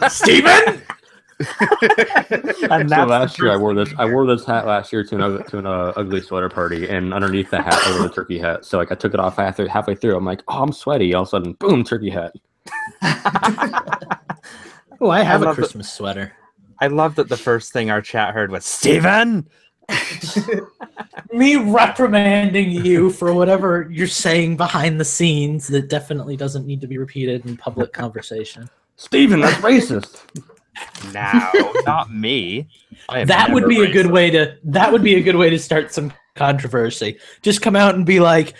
Steven! And so last year I wore this hat last year to an ugly sweater party, and underneath the hat I wore the turkey hat. So like I took it off halfway through. I'm like, oh, I'm sweaty. All of a sudden, boom, turkey hat. Oh, I have a Christmas sweater. I love that the first thing our chat heard was Steven! Me reprimanding you for whatever you're saying behind the scenes that definitely doesn't need to be repeated in public conversation. Steven, that's racist. No, not me. That would be a good way to start some controversy. Just come out and be like,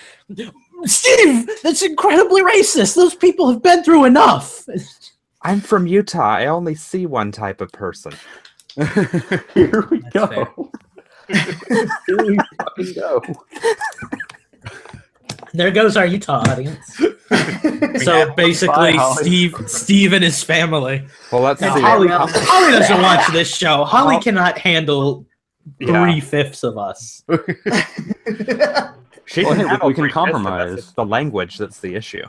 Steve, that's incredibly racist. Those people have been through enough. I'm from Utah. I only see one type of person. Here we go. Here we fucking go. There goes our Utah audience. So basically, Steve and his family. Well, let's see. Holly doesn't watch this show. Holly cannot handle 3/5 of us. We can compromise. It's the language that's the issue.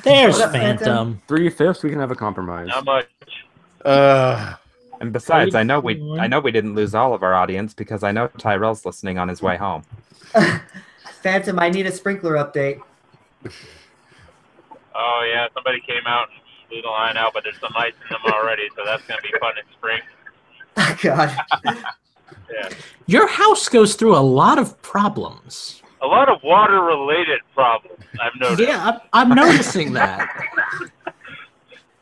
There's Phantom. 3/5, we can have a compromise. Not much. And besides, I know we didn't lose all of our audience because I know Tyrell's listening on his way home. Phantom, I need a sprinkler update. Oh yeah, somebody came out and blew the line out, but there's some ice in them already, so that's gonna be fun in spring. Oh, God. Yeah. Your house goes through a lot of problems. A lot of water-related problems, I've noticed. Yeah, I'm noticing that.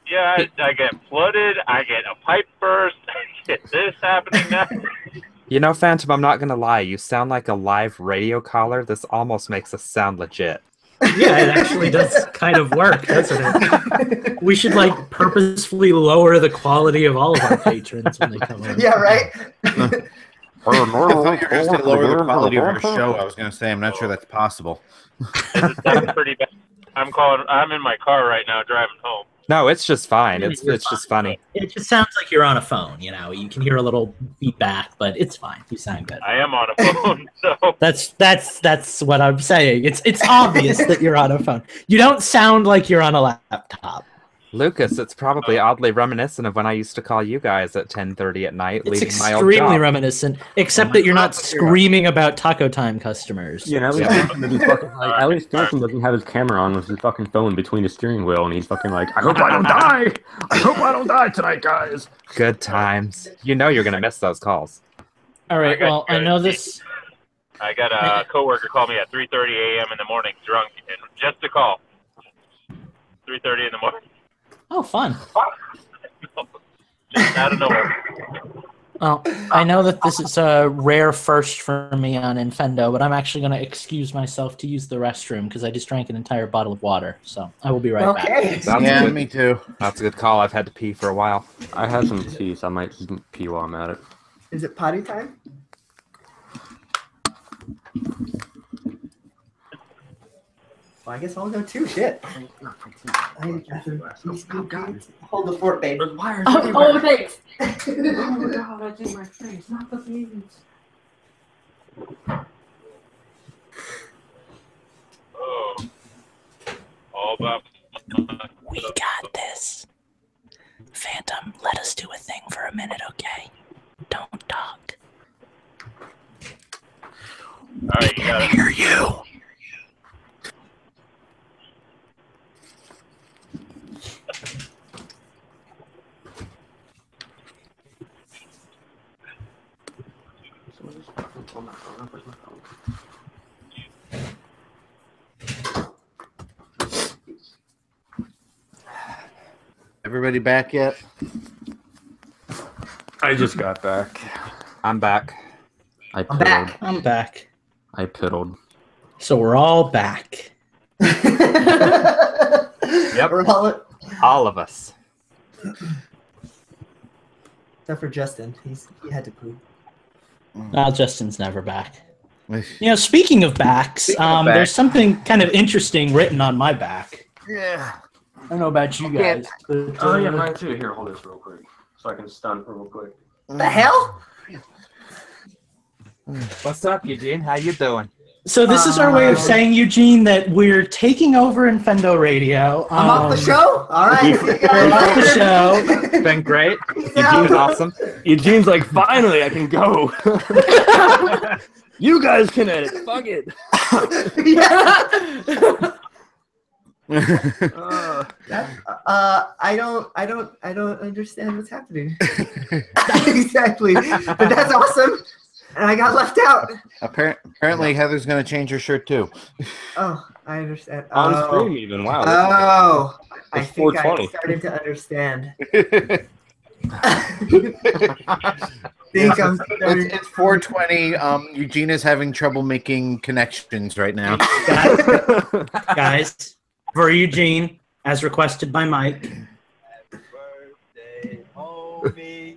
Yeah, I get flooded, I get a pipe burst, I get this happening now. You know, Phantom, I'm not going to lie. You sound like a live radio caller. This almost makes us sound legit. Yeah, it actually does kind of work, doesn't it? We should, like, purposefully lower the quality of all of our patrons when they come in. Yeah, right? I thought you were going to say lower the quality of our show. I was going to say, I'm not sure that's possible. That's pretty bad. I'm in my car right now driving home. No, it's just fine. It's just funny. It just sounds like you're on a phone, you know. You can hear a little feedback, but it's fine. You sound good. I am on a phone, so that's what I'm saying. It's obvious that you're on a phone. You don't sound like you're on a laptop. Lucas, it's probably oddly reminiscent of when I used to call you guys at 10:30 at night. It's leaving my old extremely job. reminiscent, except that you're not screaming about Taco Time customers. Yeah, at least Phantom doesn't have his camera on with his fucking phone between his steering wheel, and he's fucking like, I hope I don't die! I hope I don't die tonight, guys! Good times. You know you're going to miss those calls. All right, well, I know this... I got a coworker call me at 3:30 a.m. in the morning, drunk, and just a call. 3:30 in the morning. Oh, fun. Just out of nowhere. Well, I know that this is a rare first for me on Infendo, but I'm actually going to excuse myself to use the restroom because I just drank an entire bottle of water. So I will be right back. Yeah, me too. That's a good call. I've had to pee for a while. I have some tea, so I might pee while I'm at it. Is it potty time? Well, I guess I'll go too. Shit. Hold the fort, babe. Oh, thanks. Oh my God, I did my face. Not the beans. Oh. All about. We got this. Phantom, let us do a thing for a minute, okay? Don't talk. All right, you got it. Hear you. Everybody back yet? I just got back. I'm back. I'm back. I'm back. I piddled. So we're all back. Yep. We're all of us. Except for Justin. He had to poop. Well, Justin's never back. You know, speaking of backs, there's something kind of interesting written on my back. Yeah. I don't know about you guys. But, Oh, yeah, mine too. Here, hold this real quick so I can stun real quick. The hell? What's up, Eugene? How you doing? So this is our way of saying, Eugene, that we're taking over Infendo Radio. I'm off the show. All right. See you guys We're off the later. show. It's been great. Peace Eugene out. was awesome. Eugene's like, finally, I can go. You guys can edit. Fuck it. I don't understand what's happening. Exactly, but that's awesome. And I got left out. Apparently, Heather's going to change her shirt too. Oh, I understand. On stream, even. Wow. Oh, I It's think I'm 420. starting to understand. It's 420. Eugene is having trouble making connections right now. Guys, for Eugene, as requested by Mike. Birthday, homie.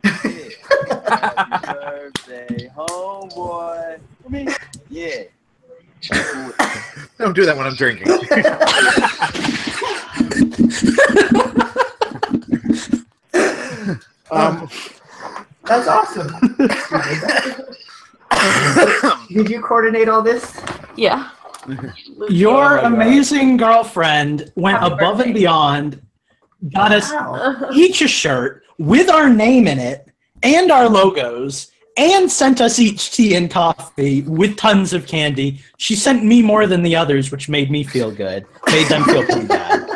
Happy birthday, homeboy. Me? Yeah. Don't do that when I'm drinking. That's awesome. Did you coordinate all this? Yeah. Your amazing girlfriend went Happy above birthday. and beyond, got us Wow. each a shirt with our name in it and our logos, and sent us each tea and coffee with tons of candy. She sent me more than the others, which made me feel good. Made them feel pretty bad.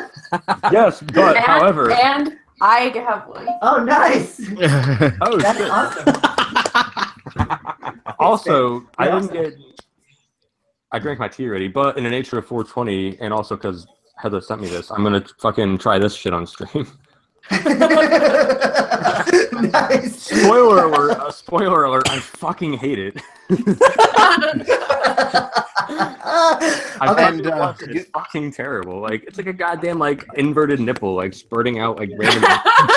Yes, but however. And I have one. Oh, nice. Oh, That's shit. awesome. Also, I You're didn't get. I drank my tea already, but in the nature of 420, and also because Heather sent me this, I'm gonna fucking try this shit on stream. Nice. Spoiler alert! Spoiler alert! I fucking hate it. It's fucking terrible. Like it's like a goddamn like inverted nipple, like spurting out like random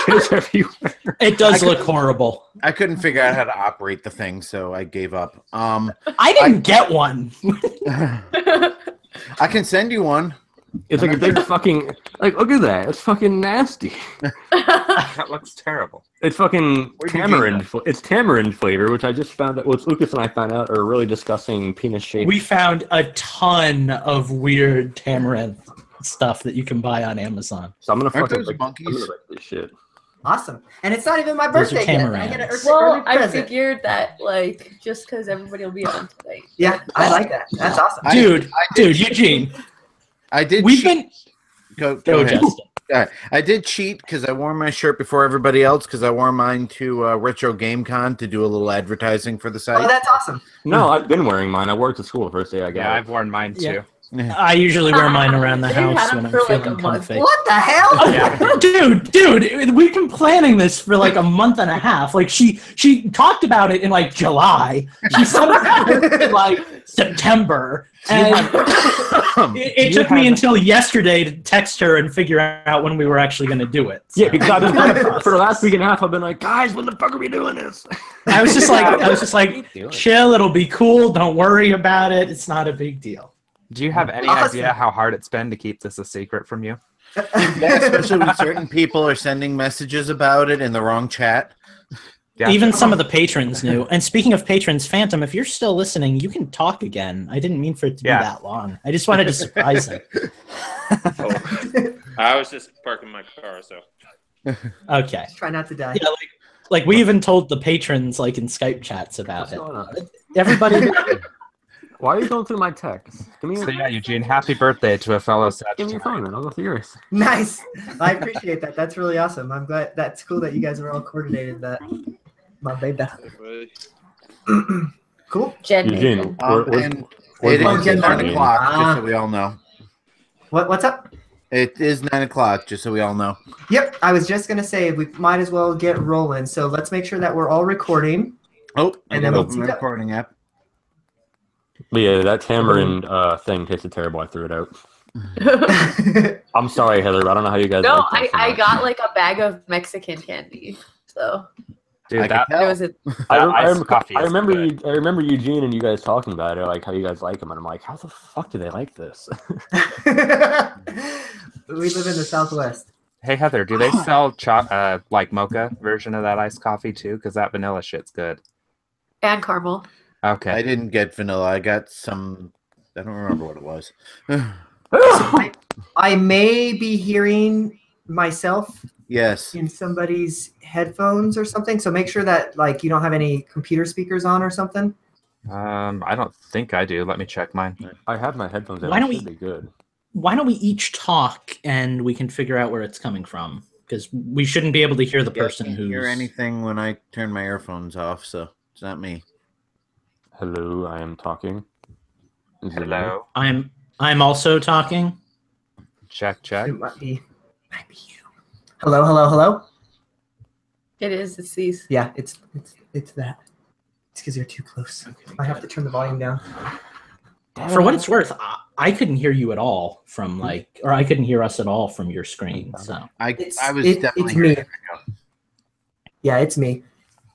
shit everywhere. It does look horrible. I couldn't figure out how to operate the thing, so I gave up. I didn't get one. I can send you one. It's like a big fucking like. Look at that! It's fucking nasty. That looks terrible. It's fucking Where'd you tamarind. get It's tamarind flavor, which I just found out. Well, Lucas and I found out are really disgusting penis shaped. We found a ton of weird tamarind stuff that you can buy on Amazon. So I'm gonna Aren't fucking those like, I'm monkeys? gonna like this shit. Awesome. And it's not even my Those are birthday yet. I get an tamarins. Well, early I present. figured that, like, just because everybody will be on tonight. Yeah, I like that. That's awesome. Dude, Eugene, I did. we've cheat. been... Go Go, ahead. Justin. All right. I did cheat because I wore my shirt before everybody else because I wore mine to Retro Game Con to do a little advertising for the site. Oh, that's awesome. No, I've been wearing mine. I wore it to school the first day I got Yeah, it. I've worn mine too. Yeah. I usually wear mine around the They've house had when them I'm for, like, feeling a month. comfy. What the hell? Yeah. Dude, we've been planning this for like a month and a half. Like she talked about it in like July. She sent it in like September, and it took me until yesterday to text her and figure out when we were actually going to do it. So. Yeah, because I've been for the last week and a half. I've been like, guys, when the fuck are we doing this? I was just like, chill. It'll be cool. Don't worry about it. It's not a big deal. Do you have any Awesome. idea how hard it's been to keep this a secret from you? Yeah, especially when certain people are sending messages about it in the wrong chat. Yeah. Even some of the patrons knew. And speaking of patrons, Phantom, if you're still listening, you can talk again. I didn't mean for it to be that long. I just wanted to surprise him. I was just parking my car, so. Okay. Try not to die. Yeah, like we even told the patrons like in Skype chats about What's going on? it. Everybody. Why are you going through my text? Give me So yeah, Eugene, happy birthday to a fellow give me your phone, and I'll go through yours. Nice. I appreciate that. That's really awesome. I'm glad. That's cool that you guys were all coordinated. That, my baby. Cool. Jen Eugene, Nathan. And where's it my is kid 9 coming? o'clock, just so we all know. What's up? It is 9 o'clock, just so we all know. Yep. I was just gonna say we might as well get rolling. So let's make sure that we're all recording. Oh, I And then gotta we'll open the see- recording app. But yeah, that tamarind thing tasted terrible. I threw it out. I'm sorry, Heather. But I don't know how you guys. No, like that so I much. got like a bag of Mexican candy. So Dude, I that can it was a iced coffee is I remember Eugene and you guys talking about it, like how you guys like them, and I'm like, how the fuck do they like this? We live in the Southwest. Hey Heather, do they sell like mocha version of that iced coffee too? Because that vanilla shit's good. and caramel. Okay. I didn't get vanilla. I got some. I don't remember what it was. I may be hearing myself Yes. in somebody's headphones or something. So make sure that like you don't have any computer speakers on or something. I don't think I do. Let me check mine. I have my headphones in. Why It don't should we- be good. Why don't we each talk and we can figure out where it's coming from? Because we shouldn't be able to hear the person I can't who's. hear anything when I turn my earphones off, so it's not me. Hello, I am talking. Is it me? Hello. I'm also talking. Check. It might be you. Hello, hello, hello. It is. It's these. Yeah, it's that. It's because you're too close. I have to turn the volume down. For what it's worth, I couldn't hear you at all from or I couldn't hear us at all from your screen. So I was it's definitely me. hearing echo. Yeah, it's me.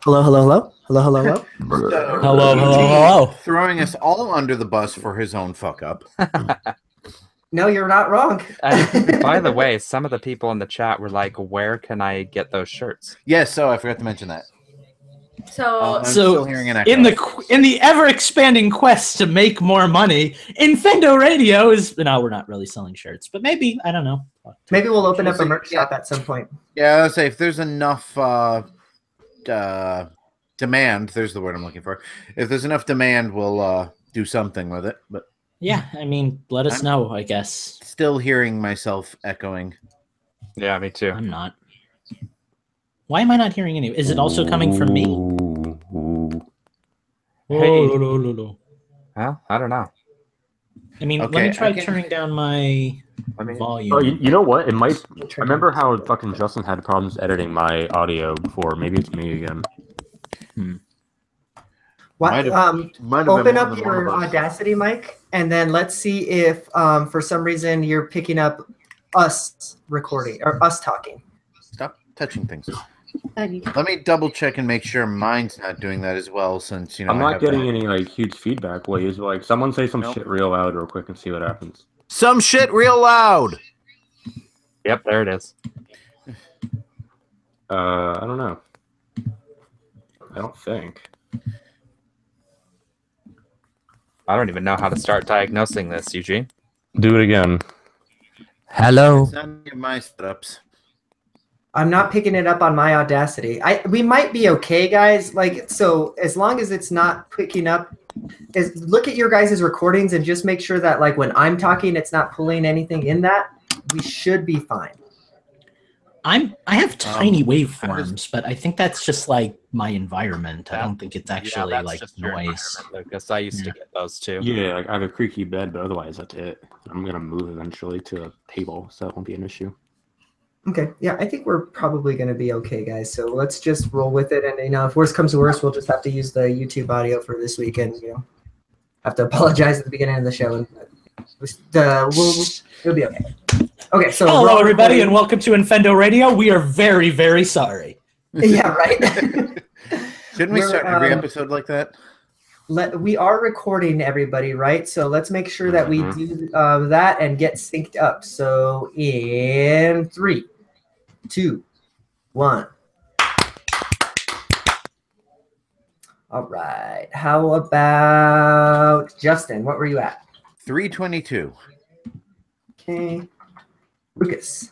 Hello, hello, hello, hello, hello, hello. So, hello. throwing us all under the bus for his own fuck up. No, you're not wrong. By the way, some of the people in the chat were like, "Where can I get those shirts?" Yes, so I forgot to mention that. So I'm still hearing an echo. in the ever expanding quest to make more money, Infendo Radio is we're not really selling shirts, but maybe I don't know. Maybe we'll open up a merch shop at some point. Yeah, I'll say if there's enough demand, there's the word I'm looking for. If there's enough demand, we'll do something with it. But Yeah, I mean, let us know. I guess still hearing myself echoing. Yeah, me too. I'm not. Why am I not hearing any? Is it also coming from me? Hey. No. Well, I don't know. I mean, Okay, let me try I can- turning down my I mean, volume. Oh, you know what? It might. I remember how fucking Justin had problems editing my audio before. Maybe it's me again. What, Might have been open more up than your one of us. Audacity mic, and then let's see if for some reason you're picking up us recording or us talking. Stop touching things. I need Let me double check and make sure mine's not doing that as well, since I'm I not have getting that. any like huge feedback. Please, like someone say some Nope. shit real loud real quick and see what happens. Some shit real loud. Yep, there it is. I don't know. I don't think. I don't even know how to start diagnosing this, Eugene. Do it again. Hello. It's not any of my setups. I'm not picking it up on my Audacity. We might be okay, guys. Like, so as long as it's not picking up, look at your guys' recordings and just make sure that like when I'm talking, it's not pulling anything in that. We should be fine. I have tiny I'm waveforms, but I think that's just like my environment. I don't think it's actually that's like just your noise. environment, Lucas. I used to get those too. Yeah, like, I have a creaky bed, but otherwise that's it. I'm gonna move eventually to a table, so that won't be an issue. Okay, yeah, I think we're probably going to be okay, guys. So let's just roll with it. And, if worst comes to worst, we'll just have to use the YouTube audio for this weekend. Have to apologize at the beginning of the show. And it'll be okay. Okay, so Hello, everybody, and welcome to Infendo Radio. We are very, very sorry. Yeah, right. Shouldn't we We're, start every episode like that? We are recording, everybody, right? So let's make sure that we do that and get synced up. So in 3, 2, 1. All right. How about Justin? What were you at? 322. Okay. Lucas.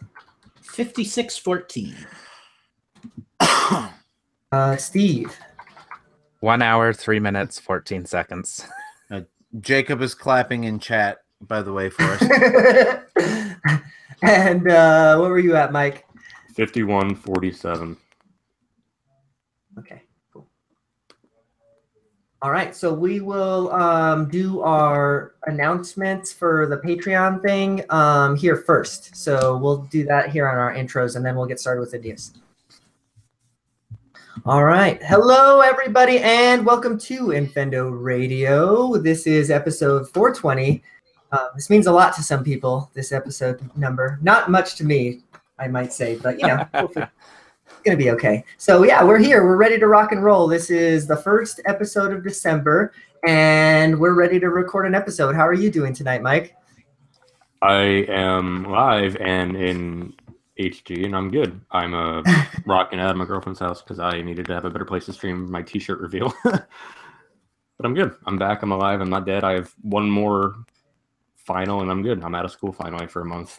5614. Steve. 1 hour, 3 minutes, 14 seconds. Jacob is clapping in chat, by the way, for us. And what were you at, Mike? 51:47. Okay, cool. All right, so we will do our announcements for the Patreon thing here first. So we'll do that here on our intros, and then we'll get started with the news. All right. Hello, everybody, and welcome to Infendo Radio. This is episode 420. This means a lot to some people, this episode number. Not much to me, I might say, but, it's going to be okay. So, yeah, we're here. We're ready to rock and roll. This is the first episode of December, and we're ready to record an episode. How are you doing tonight, Mike? I am live and in HG, and I'm good. I'm rocking out at my girlfriend's house because I needed to have a better place to stream my t-shirt reveal. But I'm good. I'm back. I'm alive. I'm not dead. I have one more final, and I'm good. I'm out of school finally for a month.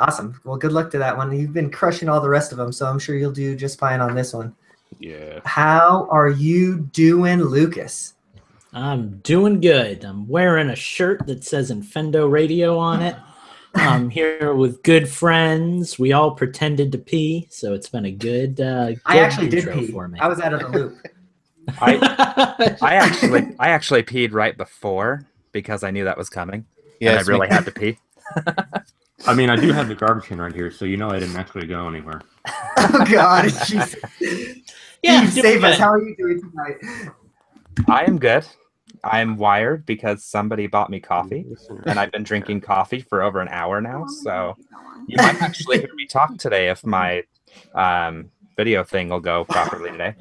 Awesome. Well, good luck to that one. You've been crushing all the rest of them, so I'm sure you'll do just fine on this one. Yeah. How are you doing, Lucas? I'm doing good. I'm wearing a shirt that says Infendo Radio on it. I'm here with good friends. We all pretended to pee, so it's been a good I actually did intro pee. for me. I was out of the loop. I actually peed right before because I knew that was coming. Yeah, and I really had to pee. I mean, I do have the garbage can right here, so you know I didn't actually go anywhere. Oh, God. Jeez. Yeah, Steve, save us. How are you doing tonight? I am good. I'm wired because somebody bought me coffee, and I've been drinking coffee for over an hour now. So you might actually hear me talk today if my video thing will go properly today.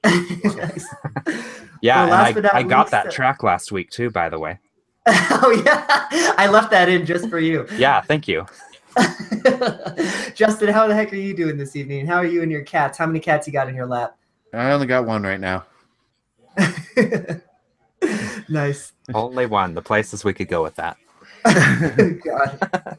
Nice. Yeah, Well, and I got that track last week too, by the way. Oh, yeah. I left that in just for you. Yeah, thank you. Justin, how the heck are you doing this evening? How are you and your cats? How many cats you got in your lap? I only got one right now. Nice. Only one. The places we could go with that. God.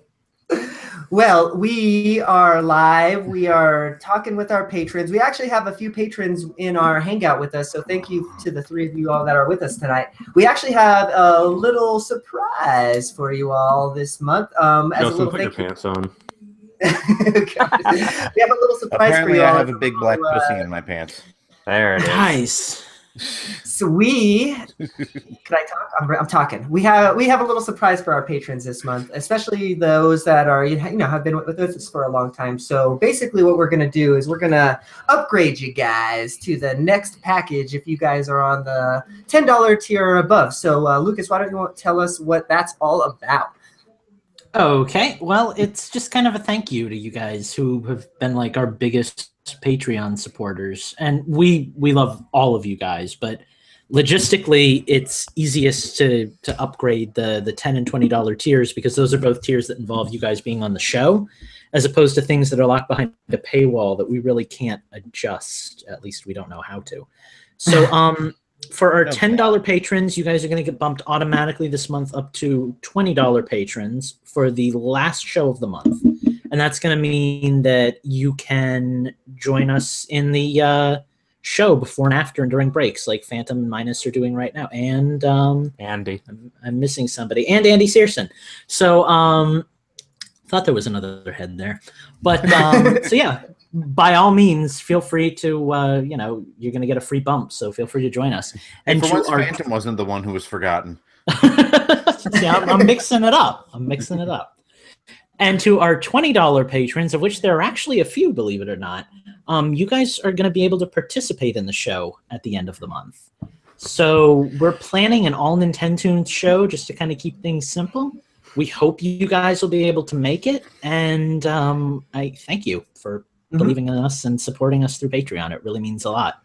Well, we are live. We are talking with our patrons. We actually have a few patrons in our hangout with us, so thank you to the three of you all that are with us tonight. We actually have a little surprise for you all this month. As a little put your thank you. pants on. We have a little surprise Apparently, for you all. I have a big black pussy in my pants. There it is. Nice. So can I talk? I'm talking. We have a little surprise for our patrons this month, especially those that are have been with us for a long time. So basically, what we're gonna do is we're gonna upgrade you guys to the next package if you guys are on the $10 tier or above. So Lucas, why don't you tell us what that's all about? Okay, well, it's just kind of a thank you to you guys who have been like our biggest Patreon supporters, and we love all of you guys, but logistically it's easiest to upgrade the $10 and $20 tiers because those are both tiers that involve you guys being on the show, as opposed to things that are locked behind the paywall that we really can't adjust. At least we don't know how to. So for our $10 patrons, you guys are going to get bumped automatically this month up to $20 patrons for the last show of the month. And that's going to mean that you can join us in the show before and after and during breaks, like Phantom and Minus are doing right now. And Andy. I'm missing somebody. And Andy Searson. So thought there was another head there. But so yeah, by all means, feel free to, you're going to get a free bump. So feel free to join us. And for once, Phantom wasn't the one who was forgotten. See, I'm mixing it up. And to our $20 patrons, of which there are actually a few, believe it or not, you guys are going to be able to participate in the show at the end of the month. So we're planning an all Nintendo's show just to kind of keep things simple. We hope you guys will be able to make it. And I thank you for believing in us and supporting us through Patreon. It really means a lot.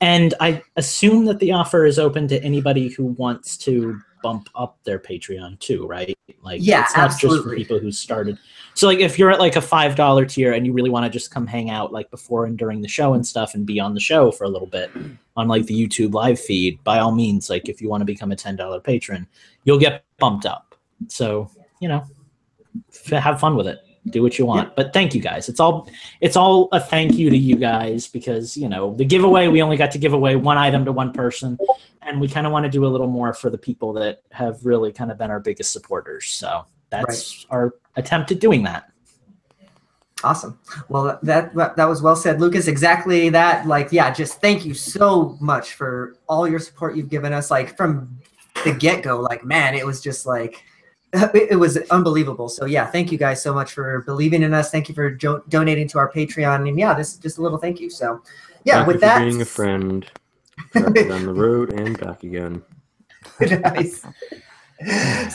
And I assume that the offer is open to anybody who wants to bump up their Patreon too, right? Like, yeah, it's not absolutely. just for people who started. So like if you're at like a $5 tier and you really want to just come hang out like before and during the show and stuff and be on the show for a little bit on like the YouTube live feed, by all means, like if you want to become a $10 patron, you'll get bumped up. So, have fun with it. Do what you want. But thank you guys. It's all a thank you to you guys because, the giveaway, we only got to give away one item to one person. And we kind of want to do a little more for the people that have really kind of been our biggest supporters. So that's our attempt at doing that. Awesome. Well, that was well said, Lucas. Exactly that. Like, yeah, just thank you so much for all your support you've given us. Like from the get-go, like, man, it was just like, it was unbelievable. So yeah, thank you guys so much for believing in us. Thank you for donating to our Patreon. And yeah, this is just a little thank you. So yeah, Thank with you for that, being a friend. Traveling down the road and back again. Nice.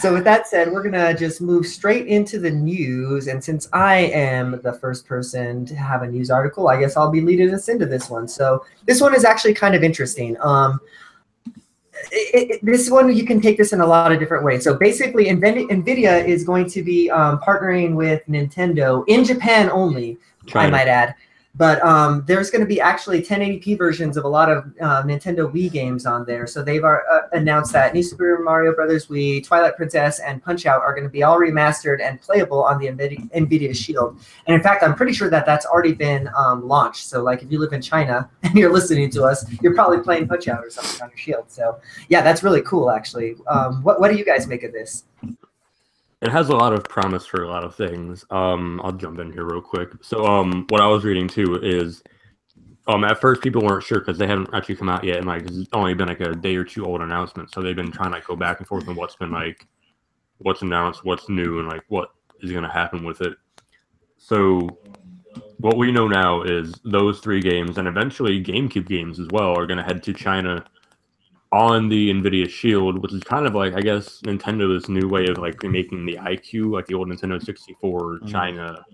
So with that said, we're gonna just move straight into the news. And since I am the first person to have a news article, I guess I'll be leading us into this one. So this one is actually kind of interesting. This one, you can take this in a lot of different ways. So basically, NVIDIA is going to be partnering with Nintendo in Japan only, I might add, But there's going to be actually 1080p versions of a lot of Nintendo Wii games on there. So they've announced that New Super Mario Bros. Wii, Twilight Princess, and Punch-Out are going to be all remastered and playable on the NVIDIA Shield. And in fact, I'm pretty sure that that's already been launched. So like if you live in China and you're listening to us, you're probably playing Punch-Out or something on your Shield. So yeah, that's really cool, actually. What do you guys make of this? It has a lot of promise for a lot of things. I'll jump in here real quick. So what I was reading too is at first people weren't sure because they haven't actually come out yet, and like it's only been like a day or two old announcement. So they've been trying to like go back and forth on what's been like, what's announced, what's new, and like what is going to happen with it. So what we know now is those 3 games and eventually GameCube games as well are going to head to China on the NVIDIA Shield, which is kind of like, I guess, Nintendo's new way of like remaking the iQue, like the old Nintendo 64 China.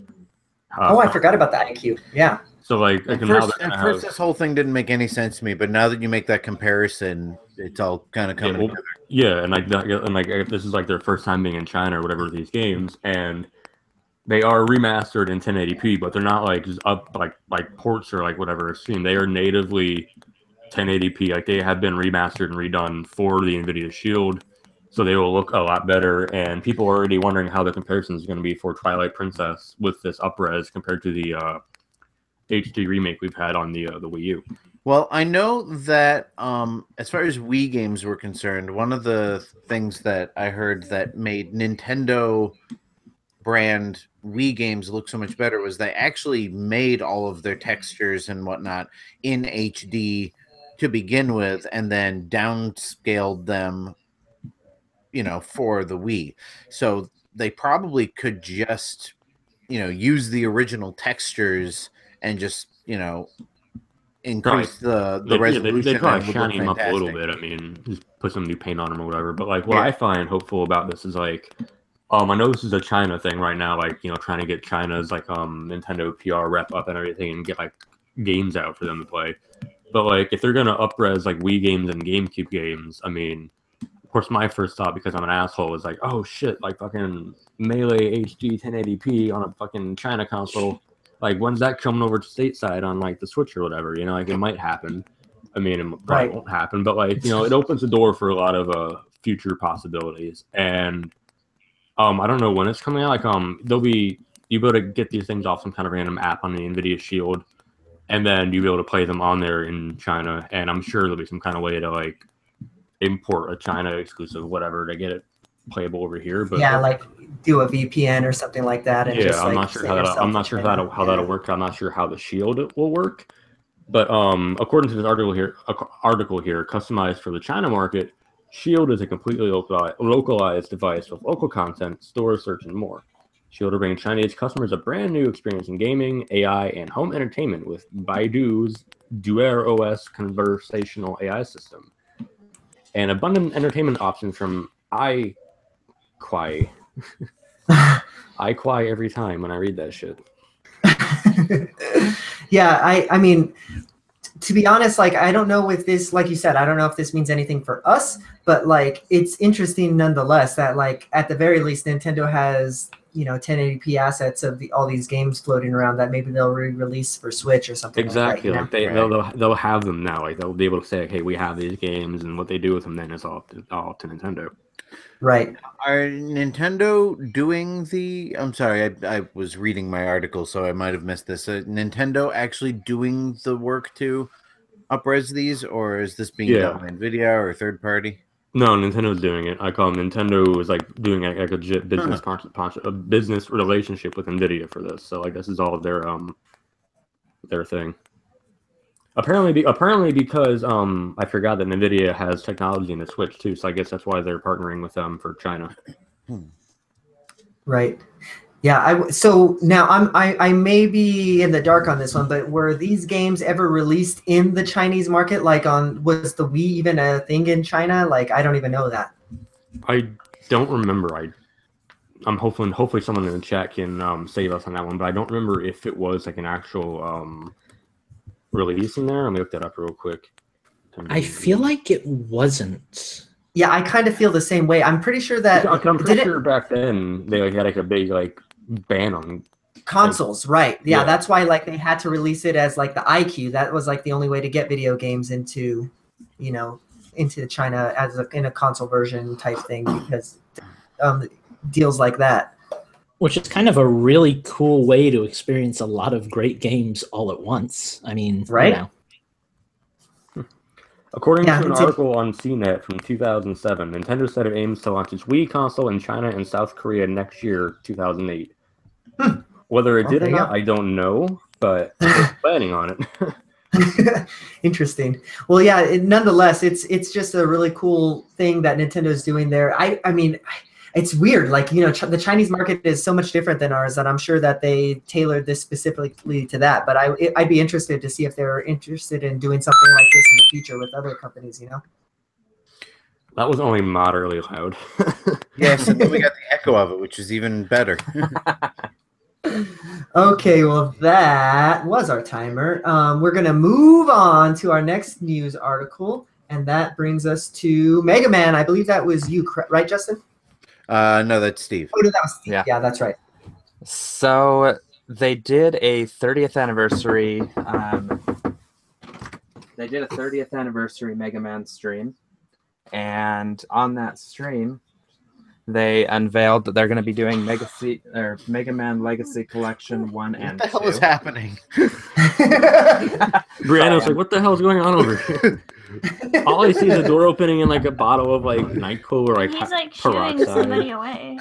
I forgot about the iQue. Yeah. So like, At first, this whole thing didn't make any sense to me, but now that you make that comparison, it's all kind of coming together. Yeah, and like this is like their first time being in China or whatever with these games, and they are remastered in 1080p, but they're not like just up like ports or like whatever stream. They are natively 1080p, like they have been remastered and redone for the NVIDIA Shield, so they will look a lot better. And people are already wondering how the comparison is going to be for Twilight Princess with this upres compared to the HD remake we've had on the Wii U. Well, I know that as far as Wii games were concerned, one of the things that I heard that made Nintendo brand Wii games look so much better was they actually made all of their textures and whatnot in HD to begin with, and then downscaled them, for the Wii. So they probably could just, use the original textures and just, increase the resolution. They probably shiny them up a little bit. I mean, just put some new paint on them or whatever. But like, what I find hopeful about this is like, I know this is a China thing right now, like, trying to get China's like Nintendo PR rep up and everything and get like games out for them to play. But like, if they're gonna up-res like Wii games and GameCube games, I mean, of course, my first thought, because I'm an asshole, is like, oh shit, like fucking Melee HD 1080p on a fucking China console. Like, when's that coming over to stateside on like the Switch or whatever? Like it might happen. I mean, it probably won't happen, but like, it opens the door for a lot of future possibilities. And I don't know when it's coming out. Like, you'll be able to get these things off some kind of random app on the NVIDIA Shield, and then you'll be able to play them on there in China. And I'm sure there'll be some kind of way to like import a China exclusive whatever to get it playable over here. But yeah, like do a VPN or something like that. And I'm not sure how that'll work. I'm not sure how the Shield will work. But according to this article here, customized for the China market, Shield is a completely localized device with local content, store search, and more. Shield will bring Chinese customers a brand new experience in gaming, AI, and home entertainment with Baidu's DuerOS conversational AI system, and abundant entertainment options from iQIYI. iQIYI every time when I read that shit. Yeah, I mean, to be honest, like, I don't know if this, like you said, I don't know if this means anything for us, but like, it's interesting nonetheless that like, at the very least, Nintendo has, 1080p assets of all these games floating around that maybe they'll re-release for Switch or something. Exactly. Like that, they'll have them now. Like, they'll be able to say, hey, we have these games, and what they do with them then is all to Nintendo. Right. Are Nintendo doing the... I'm sorry, I was reading my article, so I might have missed this. Nintendo actually doing the work to up-res these, or is this being done by NVIDIA or third party? No, Nintendo's doing it. I call Nintendo is like doing a legit business a business relationship with NVIDIA for this. So like this is all of their thing. Apparently because I forgot that NVIDIA has technology in the Switch too, so I guess that's why they're partnering with them for China. Right. Yeah. So now I may be in the dark on this one, but were these games ever released in the Chinese market? Like was the Wii even a thing in China? Like I don't even know that. I don't remember. I'm hopefully someone in the chat can save us on that one, but I don't remember if it was like an actual release in there. Let me look that up real quick. I feel like it wasn't. Yeah, I kind of feel the same way. I'm pretty sure that I'm pretty sure back then they had like a big like ban on Consoles, right? Yeah, Yeah. that's why like they had to release it as like the IQ. That was like the only way to get video games into, into China as in a console version type thing because deals like that. Which is kind of a really cool way to experience a lot of great games all at once. I mean, Right? According Yeah, to an it's a- article on CNET from 2007, Nintendo said it aims to launch its Wii console in China and South Korea next year, 2008. Whether it did Okay, or not, yeah. I don't know, but they're planning on it. Interesting. Well, yeah. Nonetheless, it's just a really cool thing that Nintendo's doing there. I mean, it's weird. Like the Chinese market is so much different than ours that I'm sure that they tailored this specifically to that. But I'd be interested to see if they're interested in doing something like this in the future with other companies. That was only moderately loud. Yes, and then we got the echo of it, which is even better. Okay, well, that was our timer. We're going to move on to our next news article, and that brings us to Mega Man. I believe that was you, right, Justin? No, that's Steve. Oh, no, that was Steve. Yeah. Yeah, that's right. So they did a 30th anniversary. They did a 30th anniversary Mega Man stream, and on that stream, they unveiled that they're going to be doing Mega Man Legacy Collection 1 and 2. What the hell is happening? Brianna's like, what the hell's going on over here? All I see is a door opening and like a bottle of like NyQuil or like He's like shooing somebody away.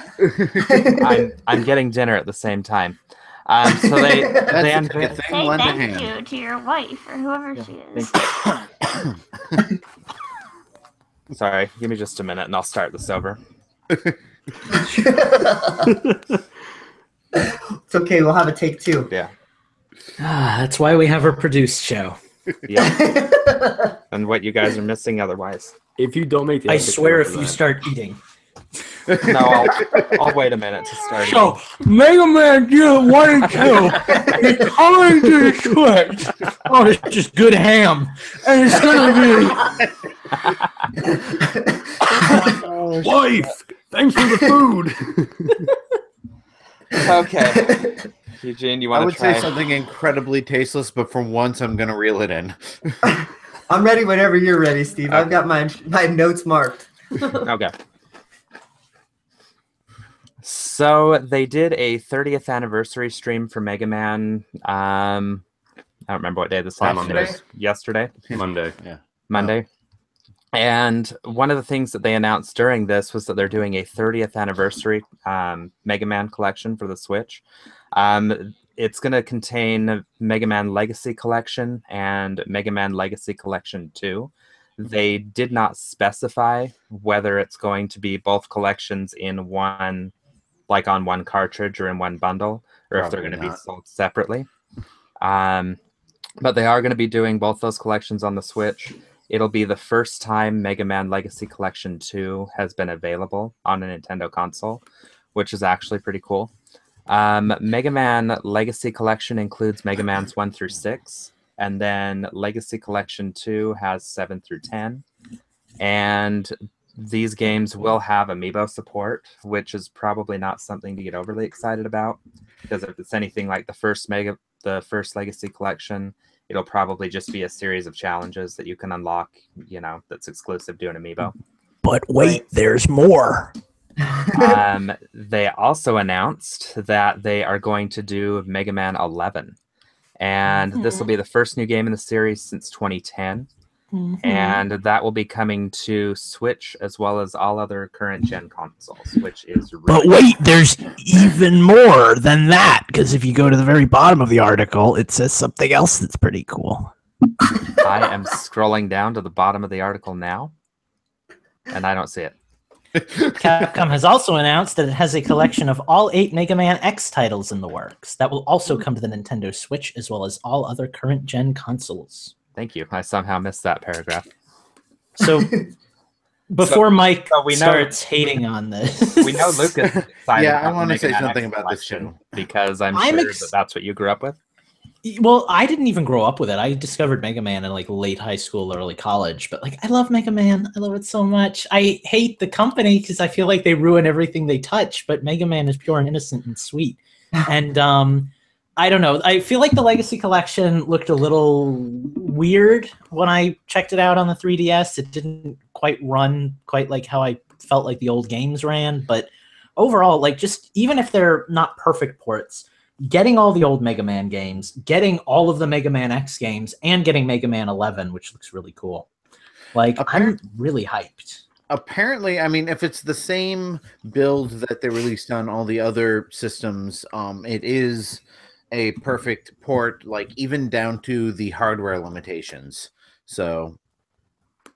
I'm getting dinner at the same time. So they unveiled. Say thank you to your wife or whoever she is. Sorry, give me just a minute and I'll start this over. It's okay. We'll have a take two. Yeah. That's why we have a produced show. Yeah. And what you guys are missing otherwise. If you don't make the I swear if you start eating. No, I'll wait a minute to start. So, Mega Man Unit 1 and 2 is coming to the Switch. Oh, it's just good ham. And it's going to be... Wife, thanks for the food. Okay. Eugene, you I want would to try? say something incredibly tasteless, but for once I'm going to reel it in. I'm ready whenever you're ready, Steve. I've got my notes marked. Okay. So they did a 30th anniversary stream for Mega Man. I don't remember what day this last was. Yesterday? Monday. Yeah. Monday. And one of the things that they announced during this was that they're doing a 30th anniversary Mega Man collection for the Switch. It's going to contain Mega Man Legacy Collection and Mega Man Legacy Collection 2. They did not specify whether it's going to be both collections in one, like on one cartridge or in one bundle, or if they're going to be sold separately. But they are going to be doing both those collections on the Switch. It'll be the first time Mega Man Legacy Collection 2 has been available on a Nintendo console, which is actually pretty cool. Mega Man Legacy Collection includes Mega Man's 1 through 6, and then Legacy Collection 2 has 7 through 10. And these games will have amiibo support, which is probably not something to get overly excited about, because if it's anything like the first Legacy Collection, it'll probably just be a series of challenges that you can unlock, that's exclusive to an amiibo. But wait, there's more. They also announced that they are going to do Mega Man 11. And this will be the first new game in the series since 2010. And that will be coming to Switch as well as all other current gen consoles, which is really But wait, there's even more than that, because if you go to the very bottom of the article, it says something else that's pretty cool. I am scrolling down to the bottom of the article now, and I don't see it. Capcom has also announced that it has a collection of all 8 Mega Man X titles in the works. That will also come to the Nintendo Switch as well as all other current gen consoles. Thank you. I somehow missed that paragraph. So before Mike we know- starts hating on this, We know Lucas. Yeah, I want to say something about this collection too. because I'm I'm sure that's what you grew up with. Well, I didn't even grow up with it. I discovered Mega Man in like late high school, early college. But like, I love Mega Man. I love it so much. I hate the company because I feel like they ruin everything they touch. But Mega Man is pure and innocent and sweet. And I don't know. I feel like the Legacy Collection looked a little weird when I checked it out on the 3DS. It didn't quite run quite like how I felt like the old games ran. But overall, like just even if they're not perfect ports, getting all the old Mega Man games, getting all of the Mega Man X games, and getting Mega Man 11, which looks really cool. Like, I'm really hyped. Apparently, I mean, if it's the same build that they released on all the other systems, it is a perfect port, like even down to the hardware limitations. So,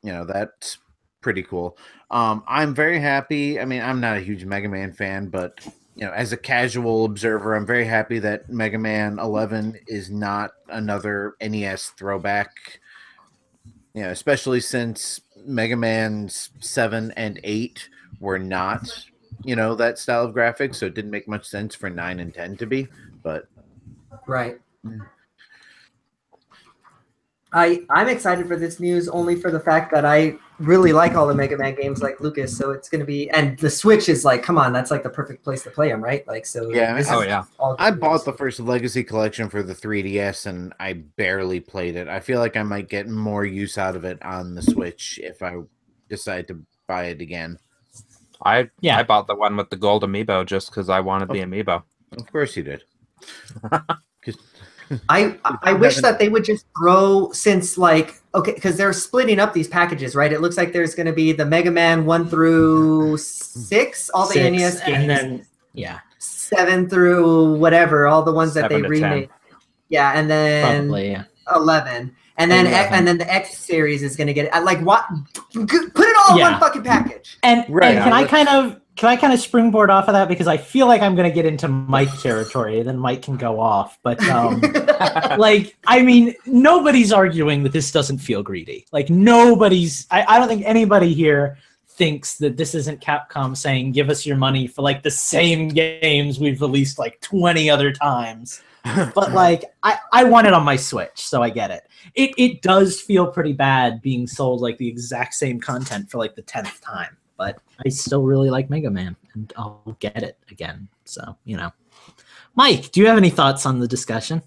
you know, that's pretty cool. I'm very happy. I mean, I'm not a huge Mega Man fan, but you know, as a casual observer, I'm very happy that Mega Man 11 is not another NES throwback. You know, especially since Mega Man's 7 and 8 were not, you know, that style of graphics, so it didn't make much sense for 9 and 10 to be. But right. I'm excited for this news only for the fact that I really like all the Mega Man games like Lucas, so it's going to be, and the Switch is like, come on, that's like the perfect place to play them, right? Like, so yeah, I bought news. the first Legacy Collection for the 3DS and I barely played it. I feel like I might get more use out of it on the Switch if I decide to buy it again. I bought the one with the gold amiibo just because I wanted the amiibo. Of course you did. I wish that they would just grow, since like, okay, because they're splitting up these packages, right? It looks like there's going to be the Mega Man 1 through 6, all the NES games, and then 7 through whatever, all the ones that they 7 to remade. 10. Yeah, and then Probably, yeah. 11. And then 11. and then the X series is going to get like what? Put it all in one fucking package. And can I kind of springboard off of that, because I feel like I'm going to get into Mike territory, then Mike can go off. But like, I mean, nobody's arguing that this doesn't feel greedy. Like I don't think anybody here thinks that this isn't Capcom saying, give us your money for like the same games we've released like 20 other times. But like, I want it on my Switch, so I get it. It does feel pretty bad being sold like the exact same content for like the 10th time. But I still really like Mega Man, and I'll get it again. So, you know. Mike, do you have any thoughts on the discussion?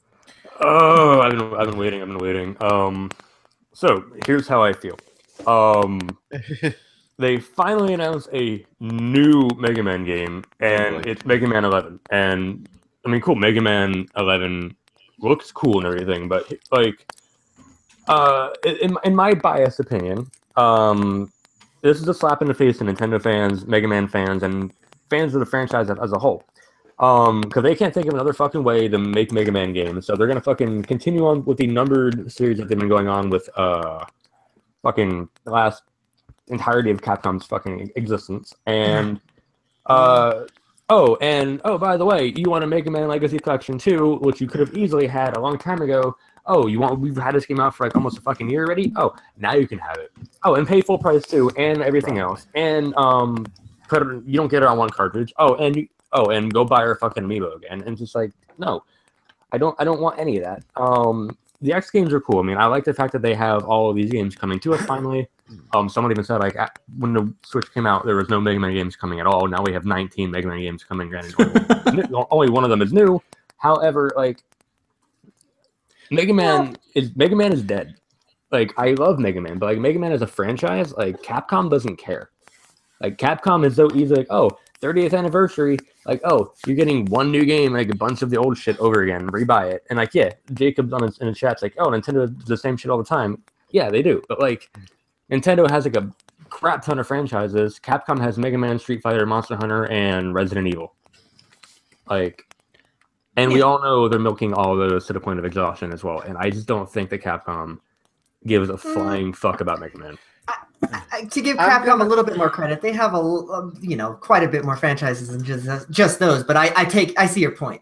Oh, I've been waiting. So here's how I feel. They finally announced a new Mega Man game, and it's Mega Man 11. And I mean, cool, Mega Man 11 looks cool and everything, but like, in my biased opinion, this is a slap in the face to Nintendo fans, Mega Man fans, and fans of the franchise as a whole. Because they can't think of another fucking way to make Mega Man games, so they're gonna fucking continue on with the numbered series that they've been going on with fucking the last entirety of Capcom's fucking existence. And by the way, you want a Mega Man Legacy Collection 2, which you could have easily had a long time ago. Oh, we've had this game out for like almost a fucking year already? Oh, now you can have it. Oh, and pay full price too, and everything else. And you don't get it on one cartridge. And go buy our fucking amiibo again. And just like, no. I don't want any of that. The X games are cool. I mean, I like the fact that they have all of these games coming to us finally. Someone even said, like, when the Switch came out, there was no Mega Man games coming at all. Now we have 19 Mega Man games coming. Granted, only one of them is new. However, like, Mega Man is dead. Like, I love Mega Man, but like Mega Man as a franchise, like Capcom doesn't care. Like, Capcom is so easy, like, oh, 30th anniversary, like, oh, you're getting one new game, like a bunch of the old shit over again, rebuy it. And like, yeah, Jacob's in the chat's like, oh, Nintendo does the same shit all the time. Yeah, they do. But like, Nintendo has like a crap ton of franchises. Capcom has Mega Man, Street Fighter, Monster Hunter, and Resident Evil. Like, and we all know they're milking all of those to the point of exhaustion as well. And I just don't think that Capcom gives a flying fuck about Mega Man. To give Capcom a little bit more credit, they have quite a bit more franchises than just those. But I see your point.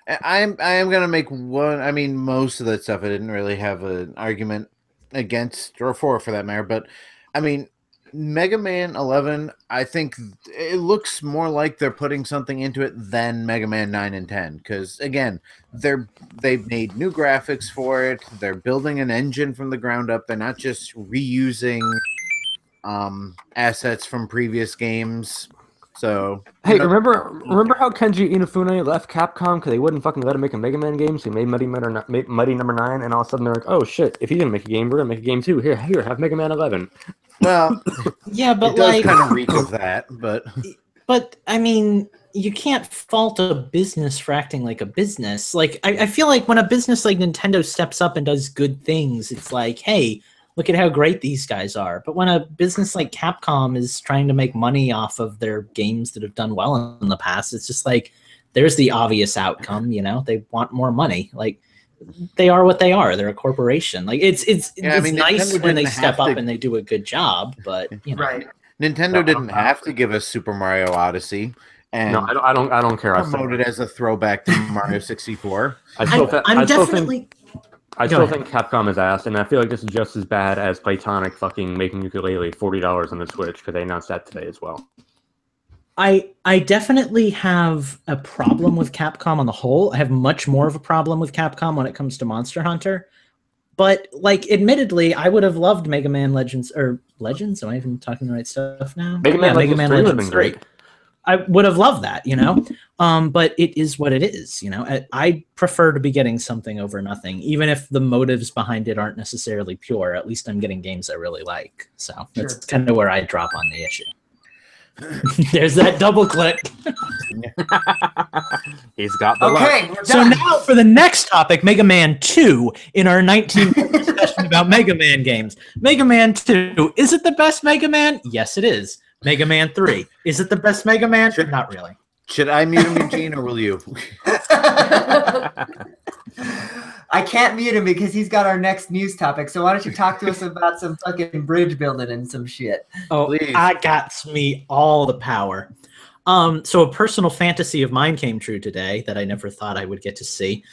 I am gonna make one. I mean, most of that stuff I didn't really have an argument against or for that matter. But I mean, Mega Man 11, I think it looks more like they're putting something into it than Mega Man 9 and 10. Because again, they've made new graphics for it. They're building an engine from the ground up. They're not just reusing assets from previous games. So hey, remember how Kenji Inafune left Capcom because they wouldn't fucking let him make a Mega Man game? So he made Mighty Number 9, and all of a sudden they're like, "Oh shit! If he's gonna make a game, we're gonna make a game too. Here, have Mega Man 11." Well, yeah, but it does kind of reek of that, but I mean, you can't fault a business for acting like a business. Like I feel like when a business like Nintendo steps up and does good things, it's like, hey, look at how great these guys are. But when a business like Capcom is trying to make money off of their games that have done well in the past, it's just like, there's the obvious outcome, you know? They want more money. Like, they are what they are. They're a corporation. Like, it's nice when they step up and they do a good job, but, you know. Right. Nintendo didn't have to give us Super Mario Odyssey. And no, I don't care. Promote it as a throwback to Mario 64. I still think Capcom is ass, and I feel like this is just as bad as Playtonic fucking making Ukulele $40 on the Switch because they announced that today as well. I definitely have a problem with Capcom on the whole. I have much more of a problem with Capcom when it comes to Monster Hunter. But, like, admittedly, I would have loved Mega Man Legends, or Legends? Am I even talking the right stuff now? Mega Man Legends 3. Great. I would have loved that, you know? But it is what it is, you know? I prefer to be getting something over nothing, even if the motives behind it aren't necessarily pure. At least I'm getting games I really like. So that's kind of where I drop on the issue. There's that double click. He's got the okay. So now for the next topic, Mega Man 2, in our 19th discussion about Mega Man games. Mega Man 2, is it the best Mega Man? Yes, it is. Mega Man 3, is it the best Mega Man? Not really. Should I mute him, Eugene, or will you? I can't mute him because he's got our next news topic. So why don't you talk to us about some fucking bridge building and some shit? Oh, please. I got me all the power. So a personal fantasy of mine came true today that I never thought I would get to see.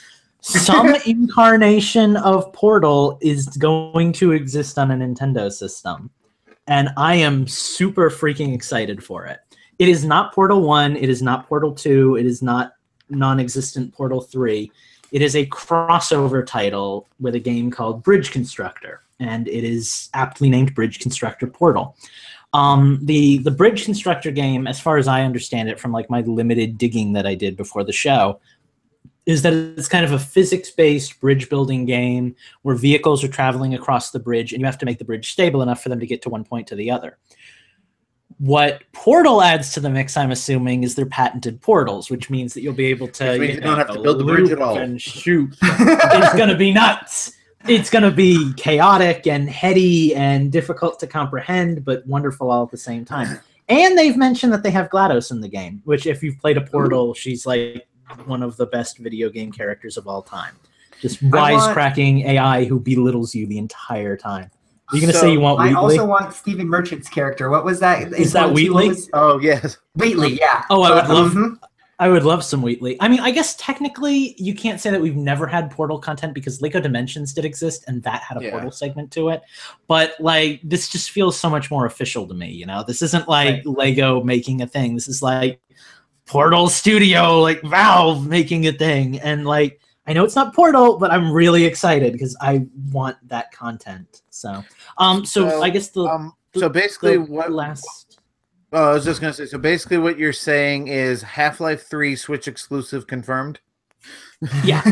Some incarnation of Portal is going to exist on a Nintendo system. And I am super freaking excited for it. It is not Portal 1. It is not Portal 2. It is not non-existent Portal 3. It is a crossover title with a game called Bridge Constructor, and it is aptly named Bridge Constructor Portal. The Bridge Constructor game, as far as I understand it from like my limited digging that I did before the show, is that it's kind of a physics-based bridge building game where vehicles are traveling across the bridge, and you have to make the bridge stable enough for them to get to one point to the other. What Portal adds to the mix, I'm assuming, is their patented portals, which means that you'll be able to you don't have to build the bridge at all and shoot. It's going to be nuts. It's going to be chaotic and heady and difficult to comprehend, but wonderful all at the same time. And they've mentioned that they have GLaDOS in the game, which if you've played a Portal, she's like one of the best video game characters of all time. Just wisecracking AI who belittles you the entire time. Are you going to say you want Wheatley? I also want Stephen Merchant's character. What was that? Is that Wheatley? Oh, yes. Wheatley, yeah. Oh, I would love some Wheatley. I mean, I guess technically you can't say that we've never had Portal content because Lego Dimensions did exist and that had a Portal segment to it. But like, this just feels so much more official to me, you know? This isn't like Lego making a thing. This is like Portal Studio, like Valve making a thing. And like, I know it's not Portal, but I'm really excited because I want that content. So I guess so basically what last. Oh, I was just gonna say. So basically, what you're saying is Half-Life 3 Switch exclusive confirmed. Yeah.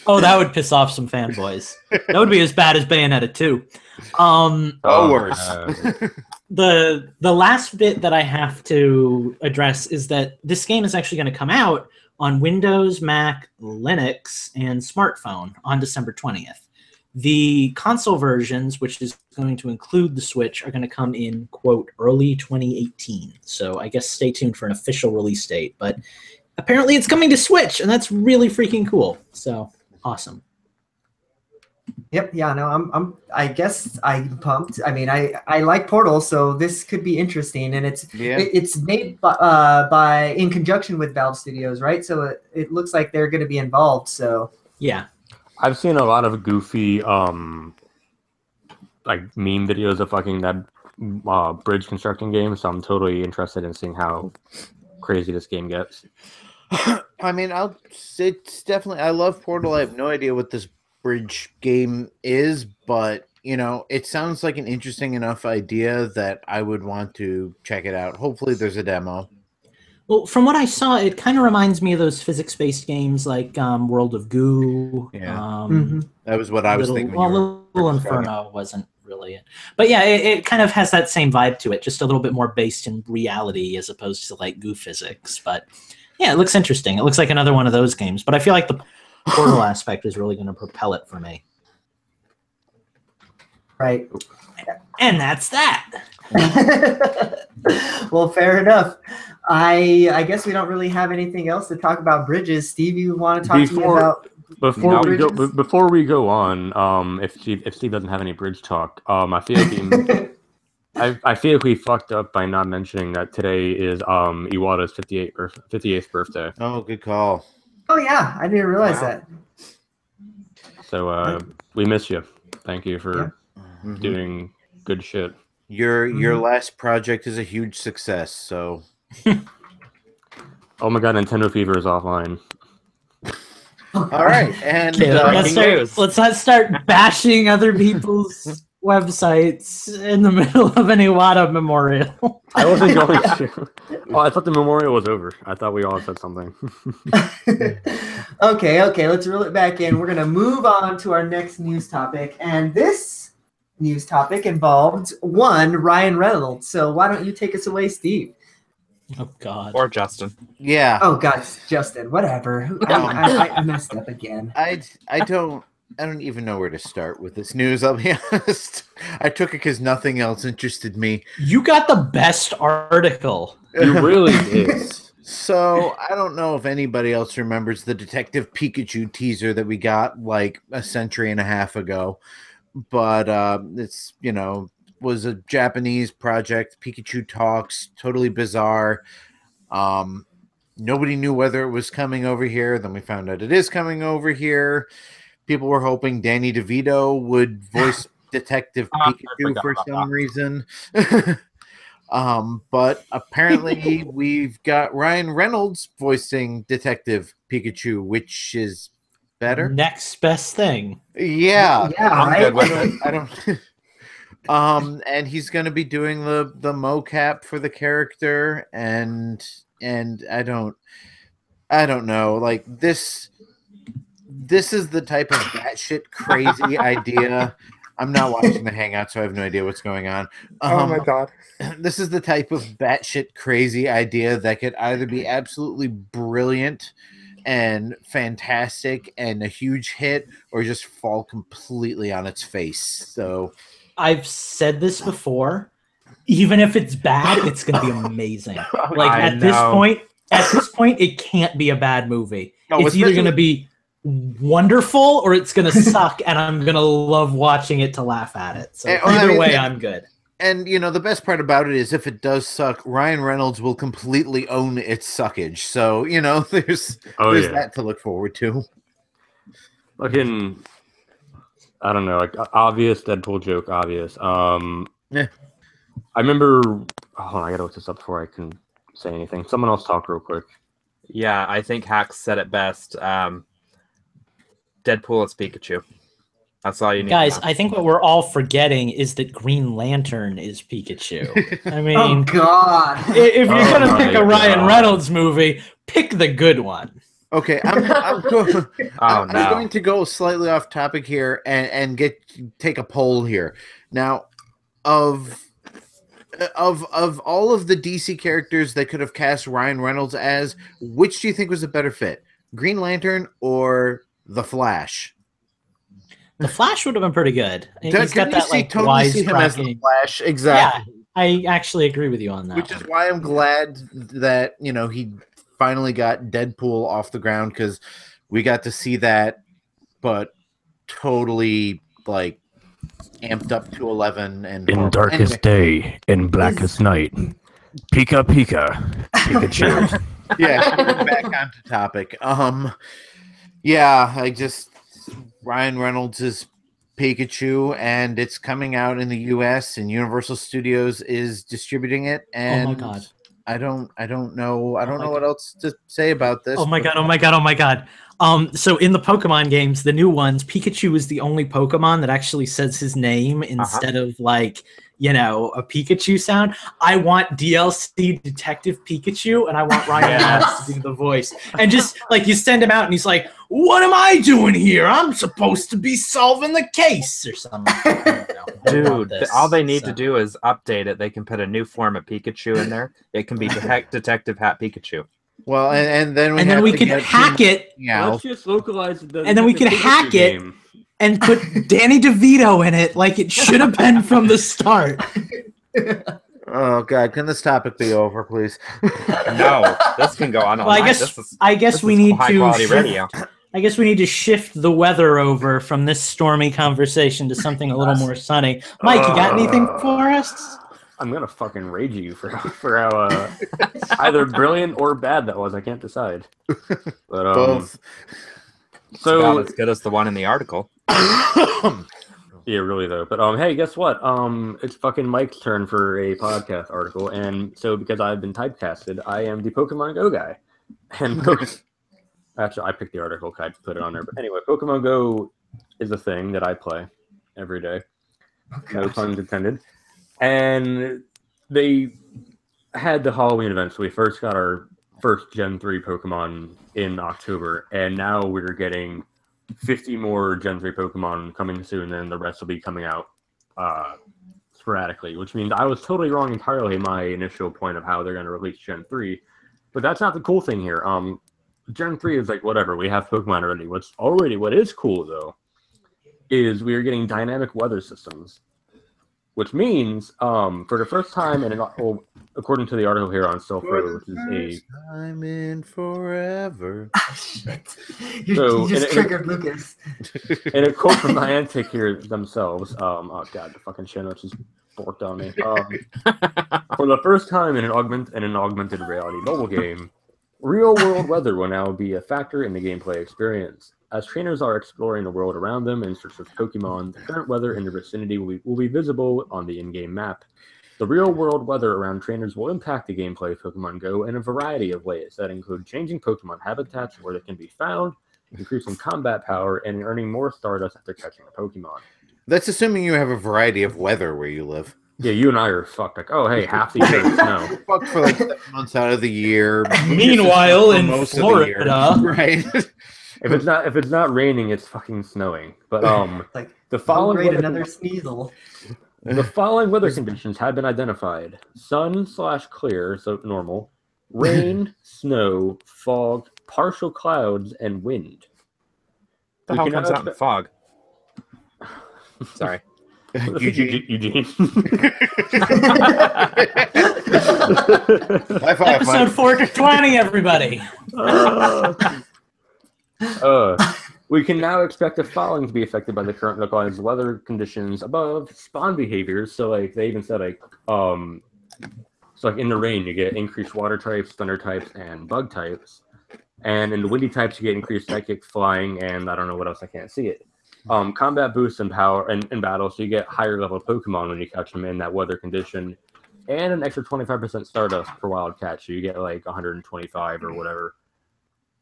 Oh, that would piss off some fanboys. That would be as bad as Bayonetta 2. Worse. The last bit that I have to address is that this game is actually going to come out on Windows, Mac, Linux, and smartphone on December 20th. The console versions, which is going to include the Switch, are going to come in, quote, early 2018. So I guess stay tuned for an official release date. But apparently it's coming to Switch, and that's really freaking cool. So awesome. Yep. Yeah. No. I guess I'm pumped. I mean, I like Portal, so this could be interesting, and it's made by in conjunction with Valve Studios, right? So it looks like they're going to be involved. So yeah, I've seen a lot of goofy like meme videos of fucking that bridge constructing game. So I'm totally interested in seeing how crazy this game gets. I mean, it's definitely. I love Portal. I have no idea what this bridge game is, but it sounds like an interesting enough idea that I would want to check it out. Hopefully there's a demo. Well, from what I saw, it kind of reminds me of those physics-based games like World of Goo. Yeah. That was what I was thinking. Little Inferno wasn't really it. But yeah, it kind of has that same vibe to it, just a little bit more based in reality as opposed to like Goo physics. But yeah, it looks interesting. It looks like another one of those games. But I feel like the Portal aspect is really going to propel it for me. Right. And that's that. Well, fair enough. I guess we don't really have anything else to talk about Bridges. Steve, you want to talk to me about before we go on, if Steve doesn't have any bridge talk, I feel like I feel like we fucked up by not mentioning that today is Iwata's 58th birthday. Oh, good call. Oh yeah, I didn't realize that. So we miss you. Thank you for doing good shit. Your last project is a huge success, so oh my god, Nintendo Fever is offline. All right, and let's not start bashing other people's websites in the middle of an Iwata memorial. I wasn't going to. Oh, I thought the memorial was over. I thought we all said something. Okay, let's reel it back in. We're gonna move on to our next news topic, and this news topic involved Ryan Reynolds. So why don't you take us away, Steve? Oh God. Or Justin. Yeah. Oh God, Justin. Whatever. I messed up again. I don't even know where to start with this news. I'll be honest. I took it because nothing else interested me. You got the best article. You really did. So I don't know if anybody else remembers the Detective Pikachu teaser that we got like a century and a half ago, but it's was a Japanese project. Pikachu talks, totally bizarre. Nobody knew whether it was coming over here. Then we found out it is coming over here. People were hoping Danny DeVito would voice Detective Pikachu for some reason. But apparently we've got Ryan Reynolds voicing Detective Pikachu, which is better. Next best thing. Yeah. I'm good with it. I don't and he's going to be doing the mocap for the character, and I don't know, like this is the type of batshit crazy idea. I'm not watching the Hangout, so I have no idea what's going on. Oh my God. This is the type of batshit crazy idea that could either be absolutely brilliant and fantastic and a huge hit, or just fall completely on its face. So I've said this before. Even if it's bad, it's going to be amazing. Like at this point, it can't be a bad movie. No, it's either going to be wonderful or it's going to suck, and I'm going to love watching it to laugh at it. So either way, I'm good. And the best part about it is, if it does suck, Ryan Reynolds will completely own its suckage. So there's that to look forward to. Fucking, I don't know, like obvious Deadpool joke, obvious. Yeah. I remember. Hold on, I gotta look this up before I can say anything. Someone else talk real quick. Yeah, I think Hax said it best. Deadpool is Pikachu. That's all you need. Guys, I think what we're all forgetting is that Green Lantern is Pikachu. I mean, oh God! If you're gonna pick a Ryan Reynolds movie, pick the good one. Okay, I'm going to go slightly off topic here and take a poll here. Now, of all of the DC characters that could have cast Ryan Reynolds as, which do you think was a better fit? Green Lantern or The Flash? The Flash would have been pretty good. He's got that like totally wise see him as the Flash, exactly. Yeah, I actually agree with you on that. Which is why I'm glad that he finally got Deadpool off the ground, because we got to see that, but totally like amped up to 11. And in darkest day, in blackest night, Pika Pika, Pikachu. Yeah, back onto topic. Yeah, Ryan Reynolds is Pikachu, and it's coming out in the U.S. and Universal Studios is distributing it. And oh my God. I don't know what else to say about this. Oh my God. So in the Pokemon games, the new ones, Pikachu is the only Pokemon that actually says his name instead of like, you know, a Pikachu sound. I want DLC Detective Pikachu, and I want Ryan Reynolds to do the voice. And just like you send him out, and he's like, "What am I doing here? I'm supposed to be solving the case or something." Dude, all they need to do is update it. They can put a new form of Pikachu in there. It can be Detective Hat Pikachu. Well, and then we could hack it. Yeah, let's just localize the. And then we could hack it and put Danny DeVito in it, like it should have been from the start. Oh God, can this topic be over, please? No, this can go on all Well, night. I guess we need high to quality radio. I guess we need to shift the weather over from this stormy conversation to something a little more sunny. Mike, you got anything for us? I'm gonna fucking rage you for how either brilliant or bad that was. I can't decide. But Both. So about as good as the one in the article. Yeah, really though. But hey, guess what? It's fucking Mike's turn for a podcast article, and so because I've been typecasted, I am the Pokemon Go guy. And actually, I picked the article, I put it on there. But anyway, Pokemon Go is a thing that I play every day. No pun intended. And they had the Halloween event, so we first got our first Gen 3 Pokemon in October, and now we're getting 50 more Gen 3 Pokemon coming soon, and the rest will be coming out sporadically, which means I was totally wrong entirely in my initial point of how they're going to release Gen 3. But that's not the cool thing here. Gen 3 is like, whatever, we have Pokemon already. What is cool, though, is we are getting dynamic weather systems. Which means, for the first time, according to the article here on Self Road, which is a time in forever. Shit. You just triggered Lucas. In a quote from Niantic here themselves, oh god, the fucking show notes just borked on me. For the first time in an augmented reality mobile game, real-world weather will now be a factor in the gameplay experience. As trainers are exploring the world around them in search of Pokemon, the current weather in the vicinity will be visible on the in-game map. The real-world weather around trainers will impact the gameplay of Pokemon Go in a variety of ways that include changing Pokemon habitats where they can be found, increasing combat power, and earning more Stardust after catching a Pokemon. That's assuming you have a variety of weather where you live. Yeah, you and I are fucked. Like, oh, hey, half the year is snow. Fucked for like 7 months out of the year. Meanwhile, in Florida, right? If it's not raining, it's fucking snowing. But like the following another Sneasel. The following weather conditions have been identified: sun/clear, so normal, rain, snow, fog, partial clouds, and wind. The hell comes out in fog? Sorry. Eugene. High five, episode 420, everybody. We can now expect the following to be affected by the current localized weather conditions above: spawn behaviors. So like they even said so like in the rain you get increased water types, thunder types, and bug types. And in the windy types you get increased psychic, flying, and I don't know what else, I can't see it. Combat boosts and power in battle, so you get higher level Pokemon when you catch them in that weather condition. And an extra 25% Stardust per wild catch, so you get like 125 or whatever.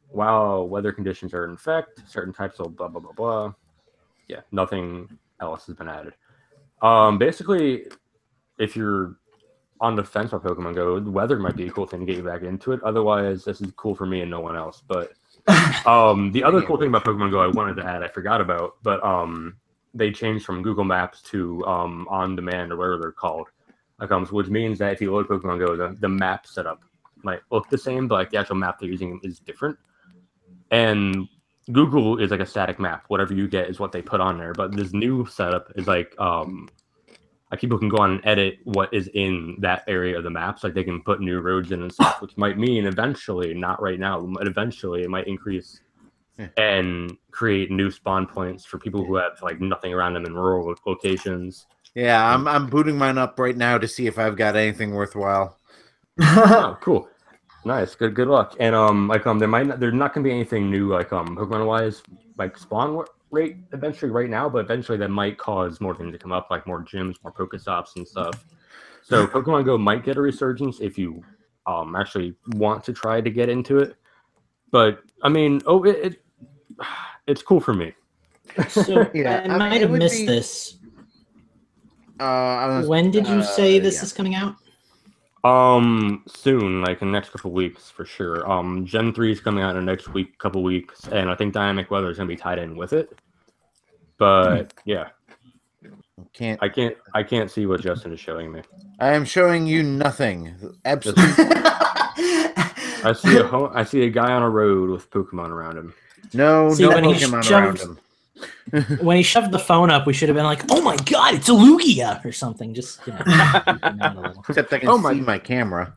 While weather conditions are in effect, certain types of blah, blah, blah, blah. Yeah, nothing else has been added. Basically, if you're on the fence with Pokemon Go, the weather might be a cool thing to get you back into it. Otherwise, this is cool for me and no one else. But the other cool thing about Pokemon Go I wanted to add, I forgot about, but they changed from Google Maps to On-Demand or whatever they're called. Which means that if you load Pokemon Go, the map setup might look the same, but like the actual map they're using is different. And Google is like a static map. Whatever you get is what they put on there. But this new setup is like people can go on and edit what is in that area of the maps. Like they can put new roads in and stuff, which might mean eventually, not right now, but eventually it might increase and create new spawn points for people who have like nothing around them in rural locations. Yeah, I'm booting mine up right now to see if I've got anything worthwhile. Oh, cool. Nice. Good luck. And there's not gonna be anything new like Pokemon wise, like spawn rate eventually right now, but eventually that might cause more things to come up, like more gyms, more Pokestops and stuff. So Pokemon Go might get a resurgence if you actually want to try to get into it. But I mean, it's cool for me. So Yeah, I might have missed this. When did you say this is coming out? Soon, like in the next couple weeks for sure. Gen 3 is coming out in the next couple weeks, and I think Dynamic Weather is gonna be tied in with it. But yeah, I can't see what Justin is showing me. I am showing you nothing. Absolutely. I see a guy on a road with Pokemon around him. No Pokemon around him. When he shoved the phone up, we should have been like, "Oh my god, it's a Lugia!" or something. Just Except I can see my camera.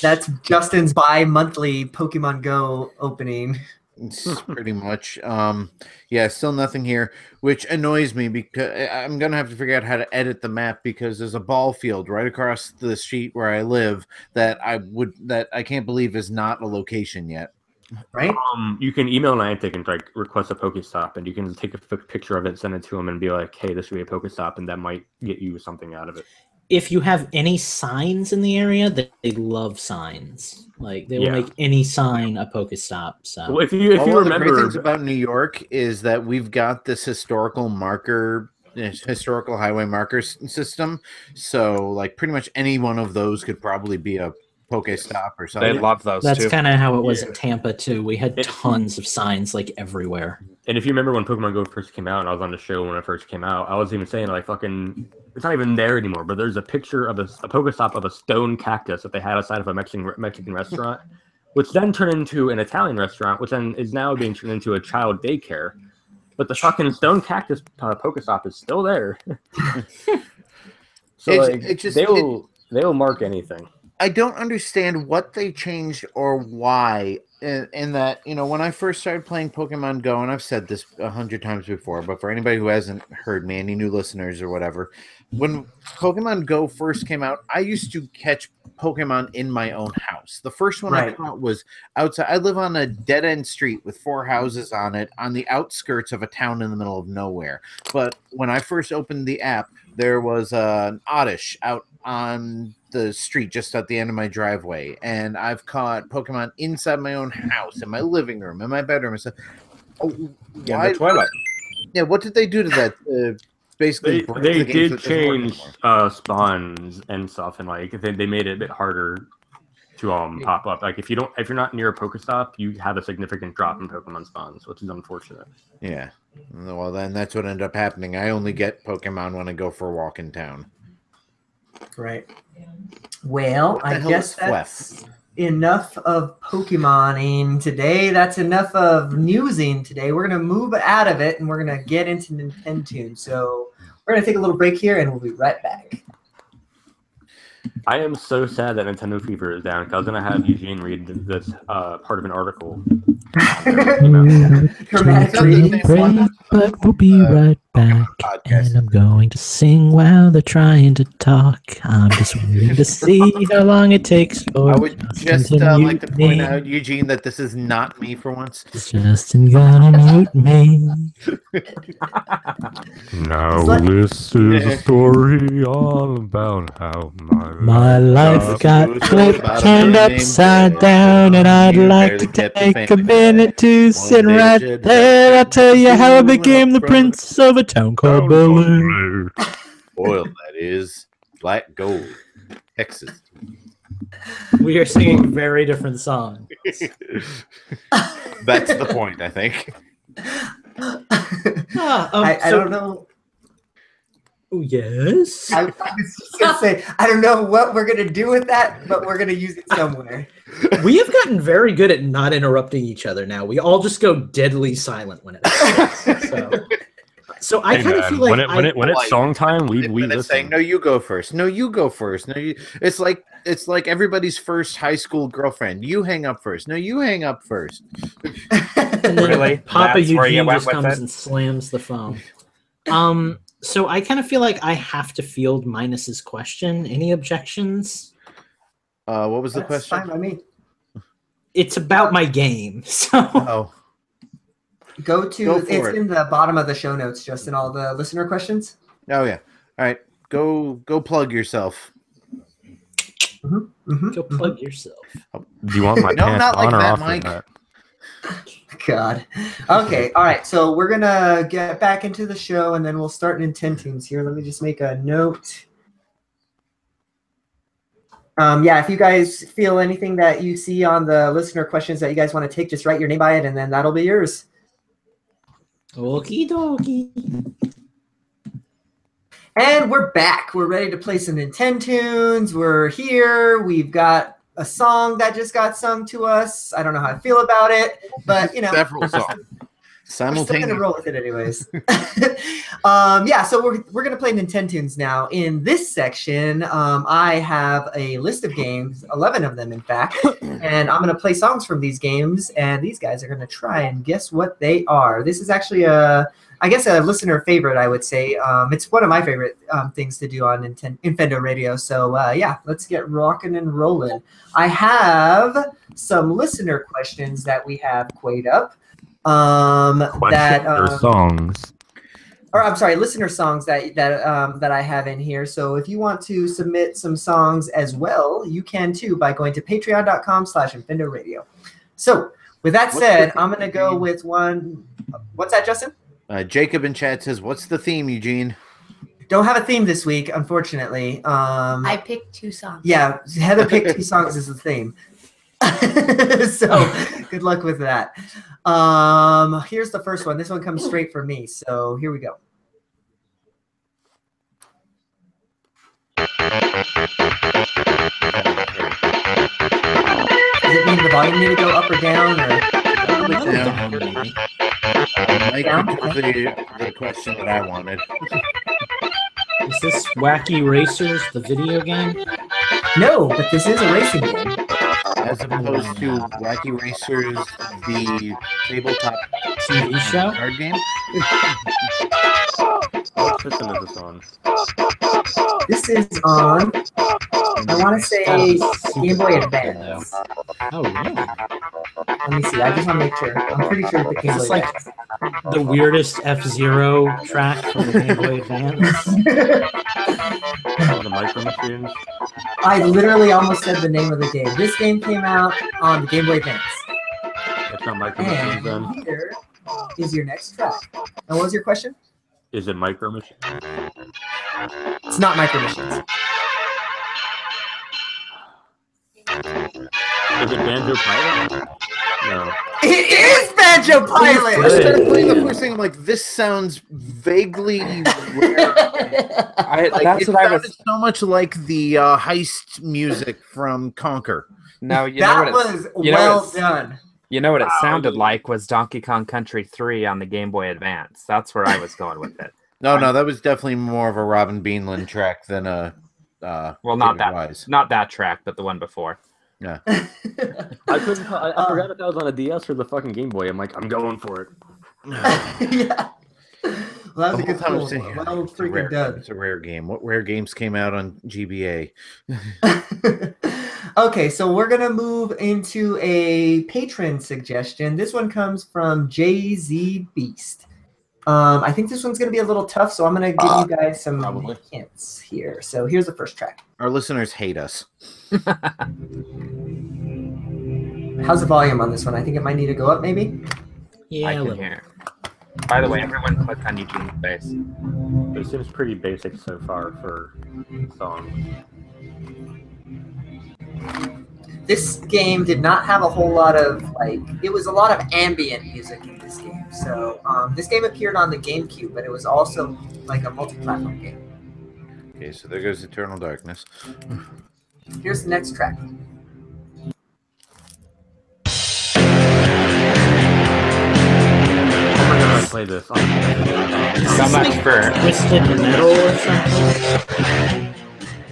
That's Justin's bi-monthly Pokemon Go opening. It's pretty much. Yeah, still nothing here, which annoys me because I'm gonna have to figure out how to edit the map because there's a ball field right across the street where I live that I can't believe is not a location yet. Right? You can email Niantic and like request a Pokestop, and you can take a picture of it, send it to them, and be like, "Hey, this should be a Pokestop," and that might get you something out of it. If you have any signs in the area, they love signs. Like they will make any sign a Pokestop. So well, if you remember, the great things about New York is that we've got this historical highway marker system. So like pretty much any one of those could probably be a Pokestop or something. They love those. That's too. kind of how it was in Tampa too. We had tons of signs like everywhere. And if you remember when Pokemon Go first came out, and I was on the show when it first came out, I was even saying like fucking, it's not even there anymore. But there's a picture of a Pokestop of a stone cactus that they had outside of a Mexican restaurant, which then turned into an Italian restaurant, which then is now being turned into a child daycare. But the fucking stone cactus Pokestop is still there. So they will mark anything. I don't understand what they changed or why. In that, when I first started playing Pokemon Go, and I've said this 100 times before, but for anybody who hasn't heard me, any new listeners or whatever, when Pokemon Go first came out, I used to catch Pokemon in my own house. The first one I caught was outside. I live on a dead-end street with 4 houses on it, on the outskirts of a town in the middle of nowhere. But when I first opened the app, there was an Oddish out on the street just at the end of my driveway, and I've caught Pokemon inside my own house, in my living room, in my bedroom. And stuff. In the toilet. Yeah, what did they do to that? Basically, they did change spawns and stuff, and like they made it a bit harder to pop up. Like if you're not near a Pokestop, you have a significant drop in Pokemon spawns, which is unfortunate. Yeah. Well, then that's what ended up happening. I only get Pokemon when I go for a walk in town. Right. Well, I guess that's enough of Pokemoning today. That's enough of newsing today. We're going to move out of it, and we're going to get into Nintendo. So we're going to take a little break here, and we'll be right back. I am so sad that Nintendo Fever is down because I was going to have Eugene read this part of an article. But we'll be right back, and I'm going to sing while they're trying to talk. I'm just waiting to see how long it takes. I would just like to point out, Eugene, that this is not me for once. Justin gonna mute me. Now this is a story all about how my life got turned upside down, and I'd like to take a minute to sit right there. I'll tell you how I became the prince of a town called Bel-Air. Oil, that is. Black gold. Texas. We are singing very different songs. That's the point, I think. I don't know. Oh, yes. I was just going to say, I don't know what we're going to do with that, but we're going to use it somewhere. We have gotten very good at not interrupting each other now. We all just go deadly silent when it happens. So I kind of feel like when it's song time, we saying, no, you go first. No, you go first. No, you. It's like everybody's first high school girlfriend. You hang up first. No, you hang up first. And then really? Papa Eugene just comes and slams the phone. So I kind of feel like I have to field Minus's question. Any objections? What was the question? Fine by me. It's about my game. So go in the bottom of the show notes, Justin, all the listener questions. Oh yeah. All right. Go plug yourself. Go plug yourself. Do you want my pants on or off of that? God. Okay, all right. So we're gonna get back into the show, and then we'll start Nintendo's here. Let me just make a note. Yeah, if you guys feel anything that you see on the listener questions that you guys want to take, just write your name by it, and then that'll be yours. Okie dokie. And we're back. We're ready to play some Nintendo's. We're here. We've got a song that just got sung to us. I don't know how I feel about it, but you know, Several songs. we're still gonna roll with it anyways. Yeah, so we're gonna play Nintendo's now. In this section, I have a list of games, 11 of them in fact, and I'm gonna play songs from these games, and these guys are gonna try and guess what they are. This is actually I guess a listener favorite, I would say. It's one of my favorite things to do on Infendo Radio. So yeah, let's get rocking and rolling. I have some listener questions that we have queued up. Songs. Or I'm sorry, listener songs that I have in here. So if you want to submit some songs as well, you can too by going to patreon.com/Infendo Radio. So with that said, I'm gonna go with one. What's that, Justin? Jacob in chat says, "What's the theme, Eugene?" Don't have a theme this week, unfortunately. I picked 2 songs. Yeah, Heather picked 2 songs as the theme. So good luck with that. Here's the first one. This one comes straight from me. So here we go. Does it mean the volume need to go up or down? Or Down. The question that I wanted. Is this Wacky Racers, the video game? No, but this is a racing game. As opposed to Wacky Racers, the tabletop TV show? card game? What system is this on? This is on, I want to say, Game Boy Advance. Oh, really? Let me see. I just want to make sure. I'm pretty sure it's the Game Is Boy this like Advance. the weirdest F-Zero track from the Game Boy Advance? The Micro Machines? I literally almost said the name of the game. This game came out on the Game Boy Advance. It's not Micro Machines And then? here is your next track. And what was your question? Is it Micro Machines? It's not Micro Machines. Is it Banjo Pilot? No. It is Banjo Pilot! I started playing the first thing, I'm like, this sounds vaguely rare. That's what I was. So much like the heist music from Conker. No, you That know what was you know well what done. You know what it sounded like was Donkey Kong Country 3 on the Game Boy Advance. That's where I was going with it. No, that was definitely more of a Robin Beanland track than a. Well, not that track, but the one before. Yeah. I forgot if that was on a DS or the fucking Game Boy. I'm like, I'm going for it. Yeah. Well, that was a good time one. Well, freaking done. It's a rare game. What rare games came out on GBA? Okay, so we're going to move into a patron suggestion. This one comes from Jay-Z Beast. I think this one's going to be a little tough, so I'm going to give you guys some hints here. So here's the first track. Our listeners hate us. How's the volume on this one? I think it might need to go up, maybe? Yeah, I a can little. hear. By the way, everyone click on Eugene's face. It seems pretty basic so far for songs. This game did not have a whole lot of, it was a lot of ambient music in this game. So this game appeared on the GameCube, but it was also like a multi-platform game. Okay, so there goes Eternal Darkness. Here's the next track. Play this. So much for Twisted Metal or something?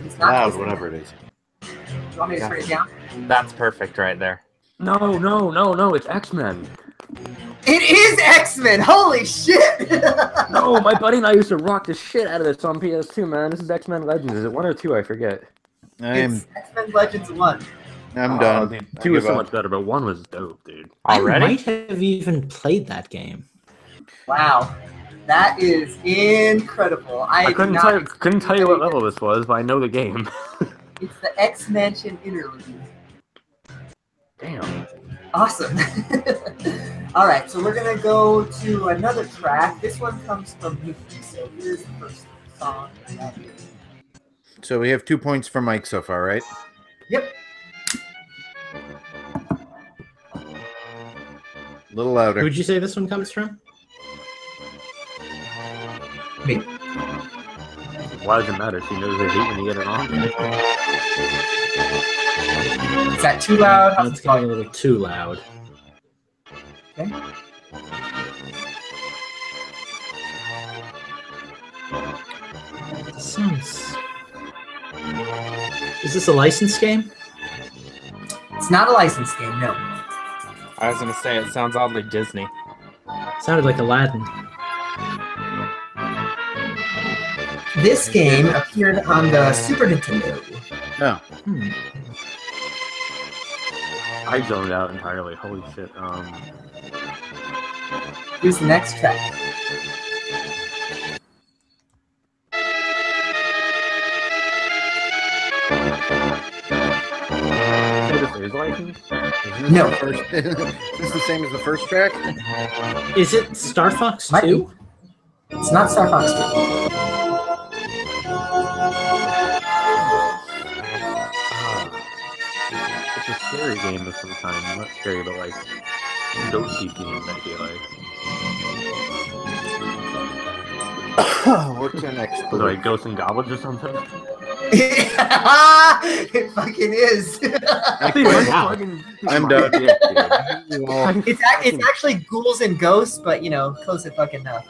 It's not Loud, Twisted. whatever it is. Do you want me to turn it down? That's perfect right there. No, it's X-Men. It is X-Men! Holy shit! No, my buddy and I used to rock the shit out of this on PS2, man. This is X-Men Legends. Is it 1 or 2? I forget. It's X-Men Legends 1. I'm done. Dude, I 2 was give so up. much better, but 1 was dope, dude. Already? I might have even played that game. Wow. That is incredible. I couldn't tell you what level this was, but I know the game. It's the X-Mansion interlude. Damn. Awesome. All right, so we're gonna go to another track. This one comes from me. So here's the first song. So we have 2 points for Mike so far, right? Yep. A little louder. Who'd you say this one comes from? Me. Why does it matter? She knows they hate when you get it wrong. Is that too loud? How's That's it getting a going? little too loud. Okay. Sounds... Is this a licensed game? It's not a licensed game, no. I was gonna say it sounds oddly Disney. Sounded like Aladdin. This game appeared on the Super Nintendo. No. I zoned out entirely. Holy shit. Here's the next track. Is licensed? No. Is this the same as the first track? Is it Star Fox Might 2? It's not Star Fox 2. It's a scary game of some kind. Not scary, but like ghosty game, I feel like. What's the next? Was it like Ghosts and Goblins or something? It fucking is. I'm done. It's actually Ghouls and Ghosts, but you know, close it fucking enough.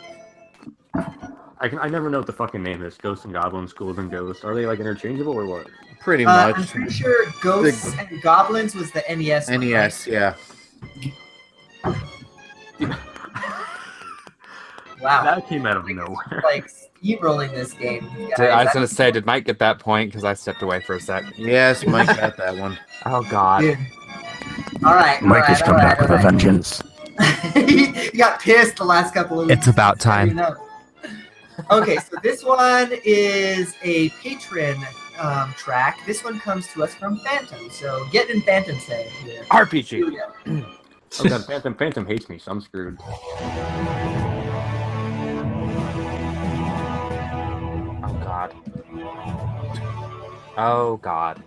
I never know what the fucking name is. Ghosts and Goblins, Ghouls and Ghosts. Are they like interchangeable or what? Pretty much. I'm pretty sure Ghosts and Goblins was the NES. one, NES, yeah. Wow. That came out of nowhere. Like steamrolling this game. I was gonna say, did Mike get that point? Because I stepped away for a sec. Yes, Mike got that one. Oh God. Dude. All right. Mike has come back with a vengeance. He got pissed the last couple of weeks. It's about time. Okay, so this one is a patron track. This one comes to us from Phantom. So get in Phantom's head here. RPG. Here we go. Oh god, Phantom hates me, so I'm screwed. Oh God. Oh God.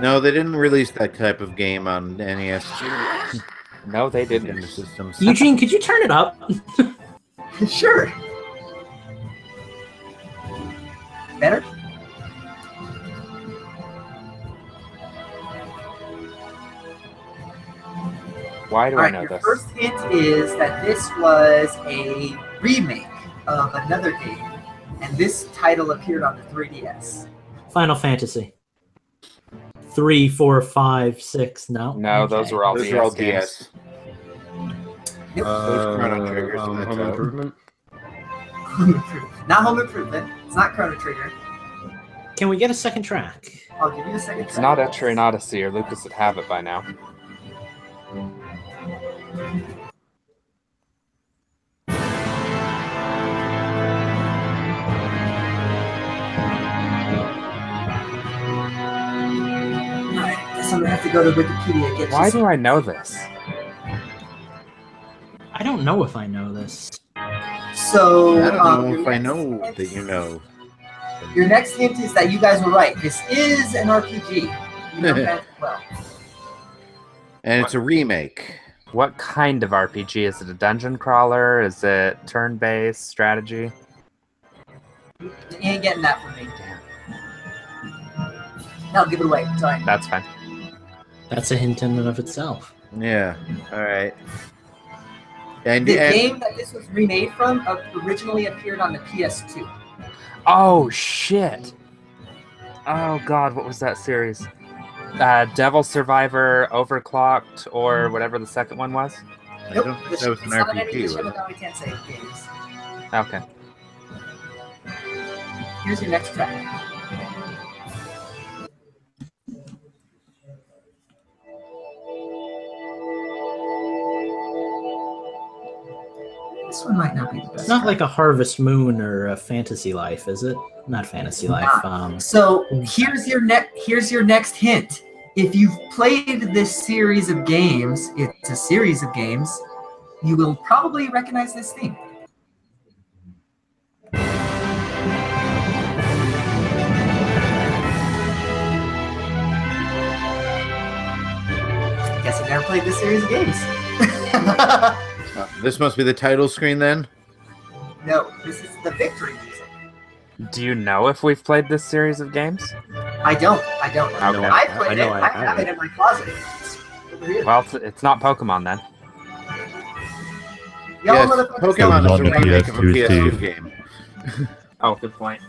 No, they didn't release that type of game on NES. No, they In didn't. the systems. Eugene, could you turn it up? Sure. Better? Why do All I right, know your this? first hint is that this was a remake of another game, and this title appeared on the 3DS. Final Fantasy. 3, 4, 5, 6. No. No, those were all Those DS are all games. DS. Yep. Those Chrono Triggers. and that's Home out. Improvement? Not Home Improvement. It's not Chrono Trigger. Can we get a second track? I'll give you a second. It's not Etrian Odyssey, or Lucas would have it by now. Alright, guess I'm gonna have to go to Wikipedia. Get Why you do I know this? I don't know if I know this. So, I don't know your if I next know hint- that you know. Your next hint is that you guys were right. This is an RPG. You know that as well. And it's a remake. What kind of RPG? Is it a dungeon crawler? Is it turn-based strategy? You ain't getting that from me. No, give it away. Sorry. That's fine. That's a hint in and of itself. Yeah. All right. And, The and game that this was remade from originally appeared on the PS2. Oh shit! Oh god, what was that series? Devil Survivor, Overclocked, or whatever the second one was. I don't think that was an It's not any RPG, edition, was it? no, we can't say games. Okay. Here's your next track. This one might not be the best. It's not like a Harvest Moon or a Fantasy Life, is it? Not Fantasy Life. So here's your next hint. If you've played this series of games, it's a series of games, you will probably recognize this theme. Guess I've never played this series of games. This must be the title screen then? No, this is the victory music. Do you know if we've played this series of games? I don't. Okay. I played it. I have it in my closet. It's over here. Well, it's not Pokemon then. Y'all Yes, motherfuckers Pokemon know is a what remake of a PS2, PS2 game. Oh, good point.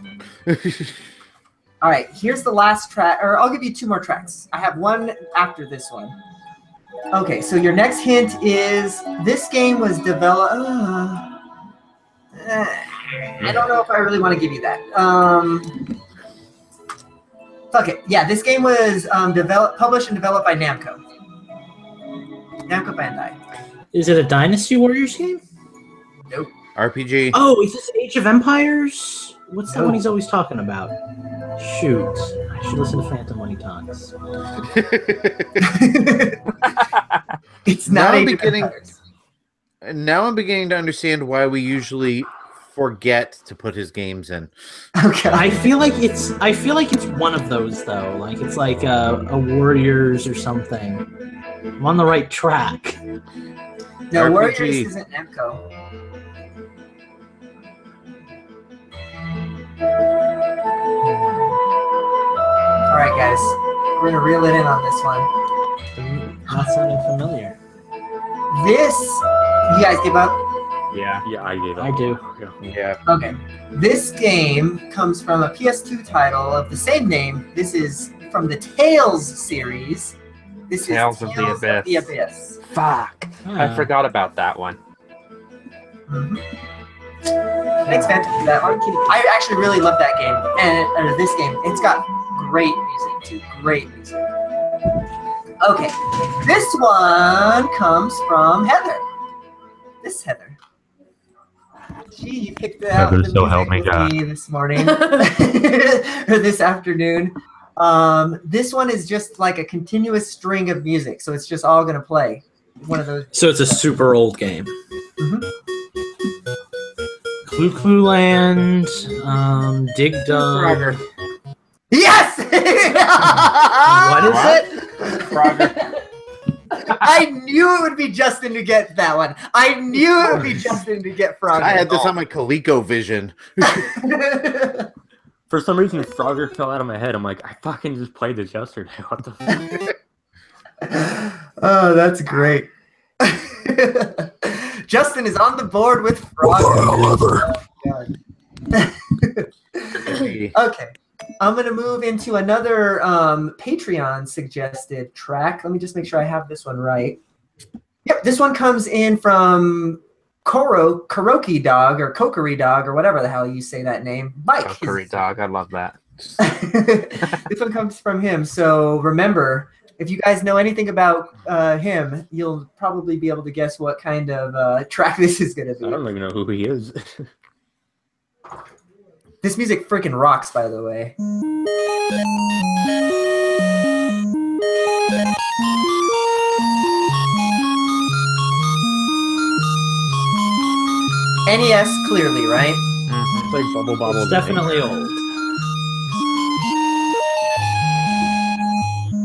All right, here's the last track, or I'll give you 2 more tracks. I have one after this one. Okay, so your next hint is this game was developed. I don't know if I really want to give you that. Fuck it. Yeah, this game was published and developed by Namco. Namco Bandai. Is it a Dynasty Warriors game? Nope. RPG. Oh, is this Age of Empires? What's that one he's always talking about? Shoot. I should listen to Phantom when he talks. It's not Now I'm Age of beginning- Empires. Now I'm beginning to understand why we usually forget to put his games in. Okay. I feel like it's one of those though. Like it's like a Warriors or something. I'm on the right track. No, RPG. Warriors isn't Namco. All right, guys, we're gonna reel it in on this one. Not sounding familiar. This, you guys give up? Yeah. Yeah, I gave up. I do. Yeah. Okay. This game comes from a PS2 title of the same name. This is from the Tales series. This Tales is of Tales the of the Abyss. Fuck. I forgot about that one. Mm-hmm. Thanks, man, for that one. I actually really love that game, and this game. It's got great music too. Great music. Okay, this one comes from Heather. This is Heather. You picked it out Heather, the so help music me with God. me this morning or this afternoon. This one is just like a continuous string of music, so it's just all gonna play. One of those. So it's a super old game. Mhm. Clue Clue Land, Dig Dug. Yes! What is it? Frogger. I knew it would be Justin to get that one. I knew it would be Justin to get Frogger. I had this on my ColecoVision. For some reason, Frogger fell out of my head. I'm like, I fucking just played this yesterday. What the fuck? Oh, that's great. Justin is on the board with Frogger. Okay. I'm going to move into another Patreon suggested track. Let me just make sure I have this one right. Yep, this one comes in from Kuroki Dog or Kokiri Dog or whatever the hell you say that name. Mike. Curry dog. I love that. This one comes from him. So remember, if you guys know anything about him, you'll probably be able to guess what kind of track this is going to be. I don't even know who he is. This music freaking rocks, by the way. NES, clearly, right? It's like Bubble Bobble. It's definitely old.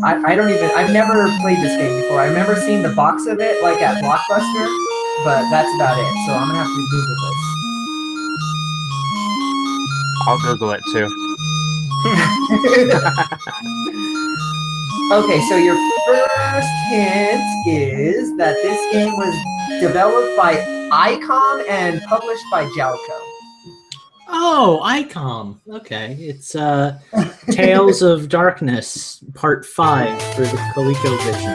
I've never played this game before. I remember seeing the box of it, like at Blockbuster, but that's about it. So I'm gonna have to Google this. I'll Google it too. Okay, so your first hint is that this game was developed by ICOM and published by Jalco. Oh, ICOM. Okay, it's Tales of Darkness Part 5 for the ColecoVision.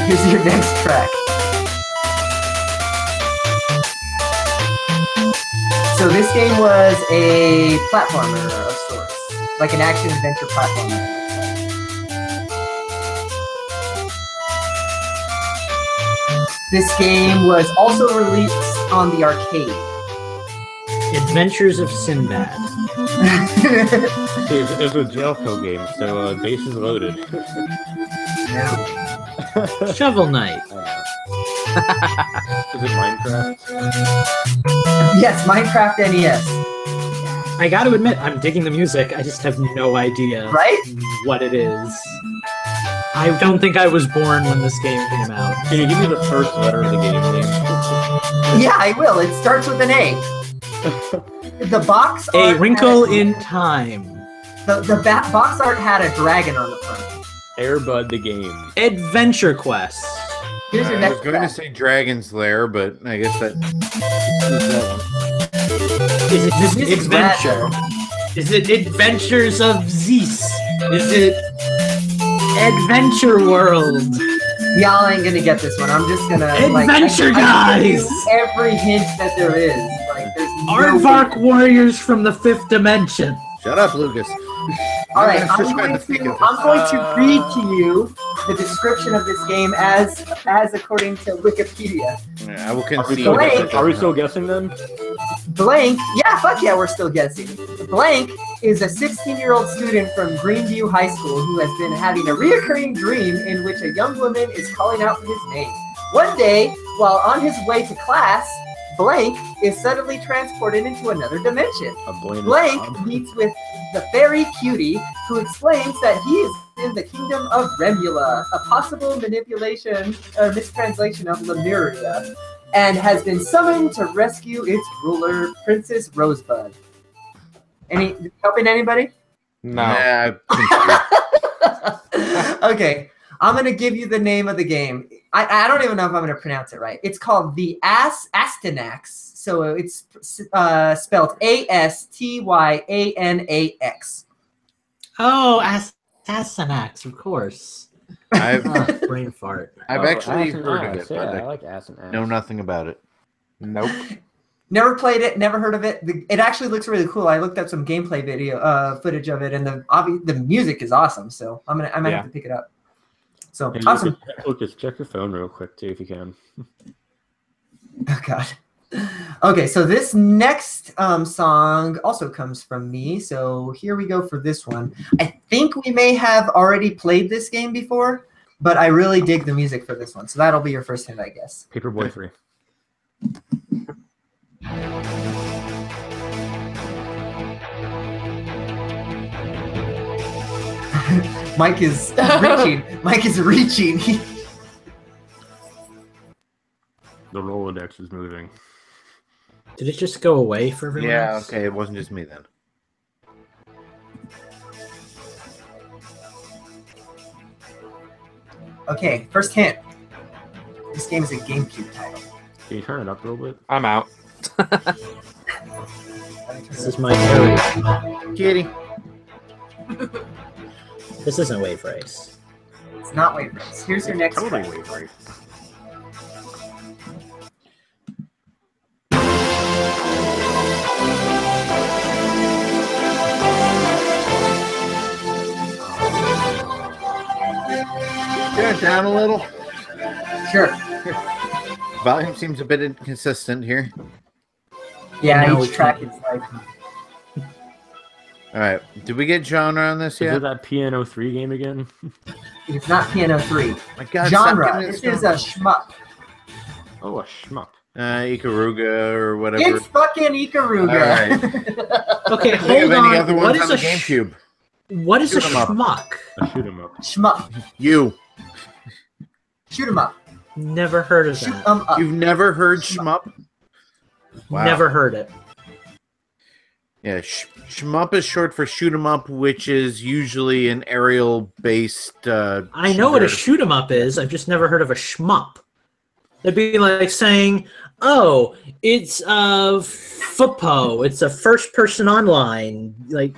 Here's your next track. So this game was a platformer of sorts, like an action-adventure platformer. This game was also released on the arcade. Adventures of Sinbad. It's a jail kill game, so base is loaded. Shovel Knight. Is it Minecraft? Yes, Minecraft NES. I got to admit, I'm digging the music. I just have no idea what it is. I don't think I was born when this game came out. Can you give me the first letter of the game name? Yeah, I will. It starts with an A. The box A art Wrinkle had, in Time. The box art had a dragon on the front. Airbud the game. Adventure Quest. Here's your I next was going to say Dragon's Lair, but I guess that. Is it This is Adventure? Is it Adventures of Zeus? Is it Adventure World? Y'all ain't gonna get this one. I'm just gonna Adventure I give Guys! you every hint that there is. Like there's no Aardvark Warriors from the Fifth Dimension. Shut up, Lucas. All right, I'm just going trying to think to of read to you the description of this game as according to Wikipedia. I will concede. Are we still guessing then? Blank, yeah, fuck yeah, we're still guessing. Blank is a 16-year-old student from Greenview High School who has been having a reoccurring dream in which a young woman is calling out for his name. One day, while on his way to class, Blank is suddenly transported into another dimension. Blank meets with the fairy Cutie, who explains that he is in the kingdom of Remula, a possible manipulation or mistranslation of Lemuria, and has been summoned to rescue its ruler, Princess Rosebud. Helping anybody? No. Yeah, Okay, I'm gonna give you the name of the game. I don't even know if I'm gonna pronounce it right. It's called the Astyanax. So it's spelled Astyanax. Oh, Astyanax, of course. Brain fart. I've actually heard of it, but I like Astyanax. know nothing about it. Nope. Never played it, never heard of it. It actually looks really cool. I looked up some gameplay video footage of it, and the music is awesome. So I might have to pick it up. So Hey, awesome. Lucas, check your phone real quick too if you can. Oh God. Okay, so this next song also comes from me. So here we go for this one. I think we may have already played this game before, but I really dig the music for this one. So that'll be your first hint, I guess. Paperboy 3. Mike is reaching. Mike is reaching. The Rolodex is moving. Did it just go away for everyone Yeah, else? okay, it wasn't just me then. Okay, first hint. This game is a GameCube title. Can you turn it up a little bit? I'm out. This is my area. Kitty. This isn't Wave Race. It's not Wave Race. Here's your next Totally one. Wave Race. Turn it down a little. Sure. Volume seems a bit inconsistent here. Yeah, Now each we track can- is like. All right, did we get genre on this Is yet? it that Piano 3 game again? It's not Piano 3. My God, stop Genre. giving me This this is a shmup. Oh, a shmup. Ikaruga or whatever. It's fucking Ikaruga. Okay, Think of hold any on. other What ones is on the a GameCube? what is a Shoot 'em up. schmuck? A shoot 'em up. Shmup. You. Shoot 'em up. Never heard of Shoot that. 'em up. You've never heard shmup? Wow. Never heard it. Yeah, shmup is short for shoot 'em up, which is usually an aerial-based. I know what a shoot 'em up is. I've just never heard of a shmup. It'd be like saying, "Oh, it's a FUPO. It's a first-person online. Like,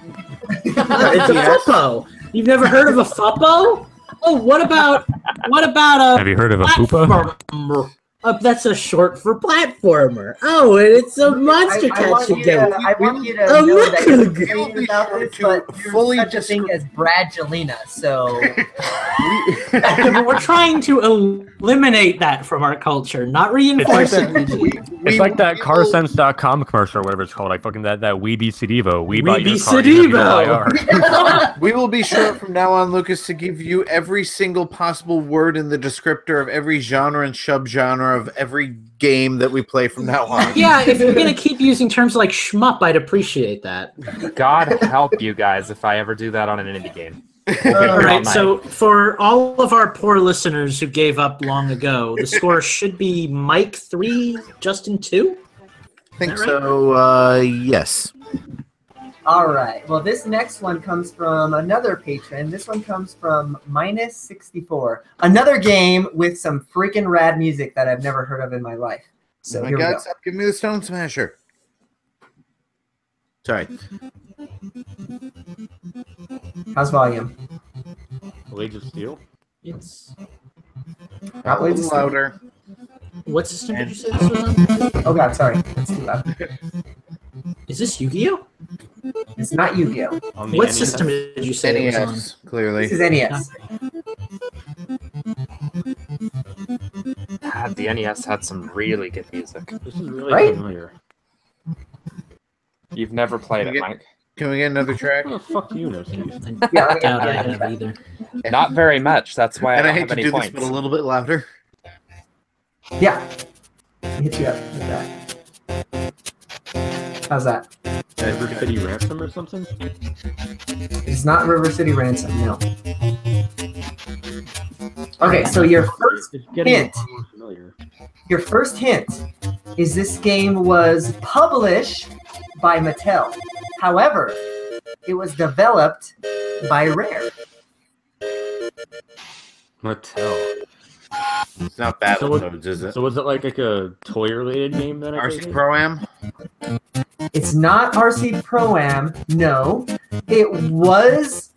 it's a FUPO. You've never heard of a FUPO? Oh, what about a Have you heard of a FUPA? That's a short for platformer. Oh, and it's a monster catching game. I want you to know that you're excited about this, but fully there's such a thing as Bradgelina, so... We're trying to eliminate that from our culture, not reinforce it. It's like that carsense.com commercial or whatever it's called. Like fucking that Weeby Sedivo. Weeby Sedivo. We will be sure from now on, Lucas, to give you every single possible word in the descriptor of every genre and subgenre of every game that we play from now on. Yeah, if you're going to keep using terms like shmup, I'd appreciate that. God help you guys if I ever do that on an indie game. All right, so for all of our poor listeners who gave up long ago, the score should be Mike 3, Justin 2? I think so, yes. All right. Well, this next one comes from another patron. This one comes from Minus64. Another game with some freaking rad music that I've never heard of in my life. So here we go. Stop giving me the Stone Smasher. Sorry. How's volume? Blades of Steel? It's Not A little louder. What system did you say this was on? Oh god, sorry. That's too loud. Is this Yu-Gi-Oh? It's not Yu-Gi-Oh. What NES? System did you say it was on? NES, clearly. This is NES. God, the NES had some really good music. This is really Right? familiar. You've never played it, Mike. Can we get another track? Oh, fuck you, no, Steve. Yeah, I doubt I have either. Not very much. That's why I And I don't hate have to any do points. this, but a little bit louder. Yeah. Hit you up with that. How's that? River City Ransom or something? It's not River City Ransom, no. Okay, so your first hint. Your first hint is this game was published by Mattel. However, it was developed by Rare. Mattel. It's not Battletoads, is it? So was it like a toy-related game then? RC Pro-Am? It's not RC Pro-Am, no. It was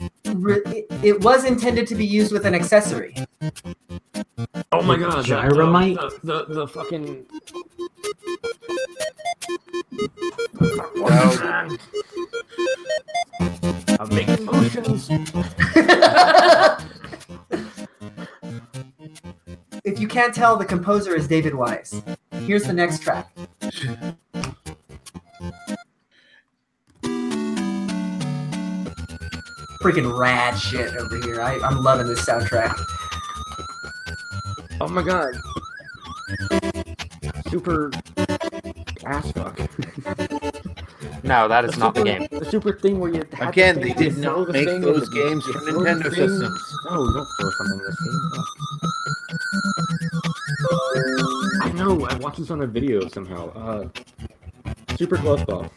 intended to be used with an accessory. Oh my god, Gyromite? The fucking... I'm making motions. If you can't tell, the composer is David Wise. Here's the next track. Freaking rad shit over here. I'm loving this soundtrack. Oh my god. Super ass fuck. No, that is not the game. The super thing where you have Again, to they think did this not other make thing those and games you for throw Nintendo things. systems. No, don't throw something in this game. I know, I watched this on a video somehow. Super Glove Ball.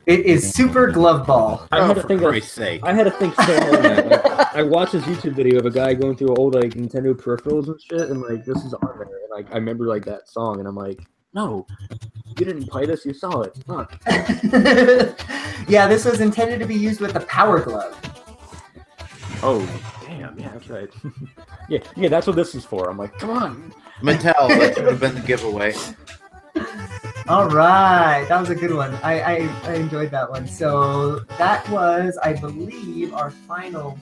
It is Super Glove Ball. I had to think Christ's sake. I had to think so hard. Man. Like, I watched this YouTube video of a guy going through old like Nintendo peripherals and shit, and like this is on there, and like I remember like that song, and I'm like, no, you didn't play this, you saw it. Fuck. Yeah, this was intended to be used with the Power Glove. Oh, damn, yeah, that's right. yeah, that's what this is for. I'm like, come on. Mattel, that should have been the giveaway. All right, that was a good one. I enjoyed that one. So that was, I believe, our final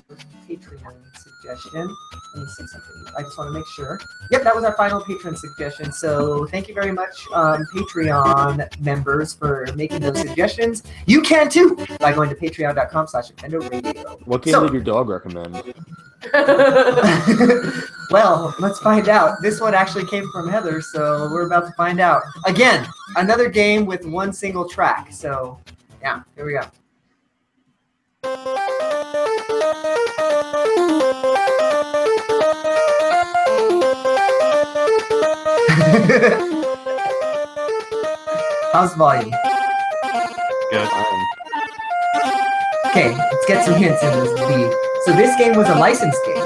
Patreon suggestion. Let me see something. I just want to make sure. Yep, that was our final Patreon suggestion. So thank you very much, Patreon members, for making those suggestions. You can too by going to patreon.com/InfendoRadio. What game did your dog recommend? Well, let's find out. This one actually came from Heather, so we're about to find out. Again, another game with one single track. So, yeah, here we go. How's volume? Good. Okay, let's get some hints in this beat. So this game was a licensed game.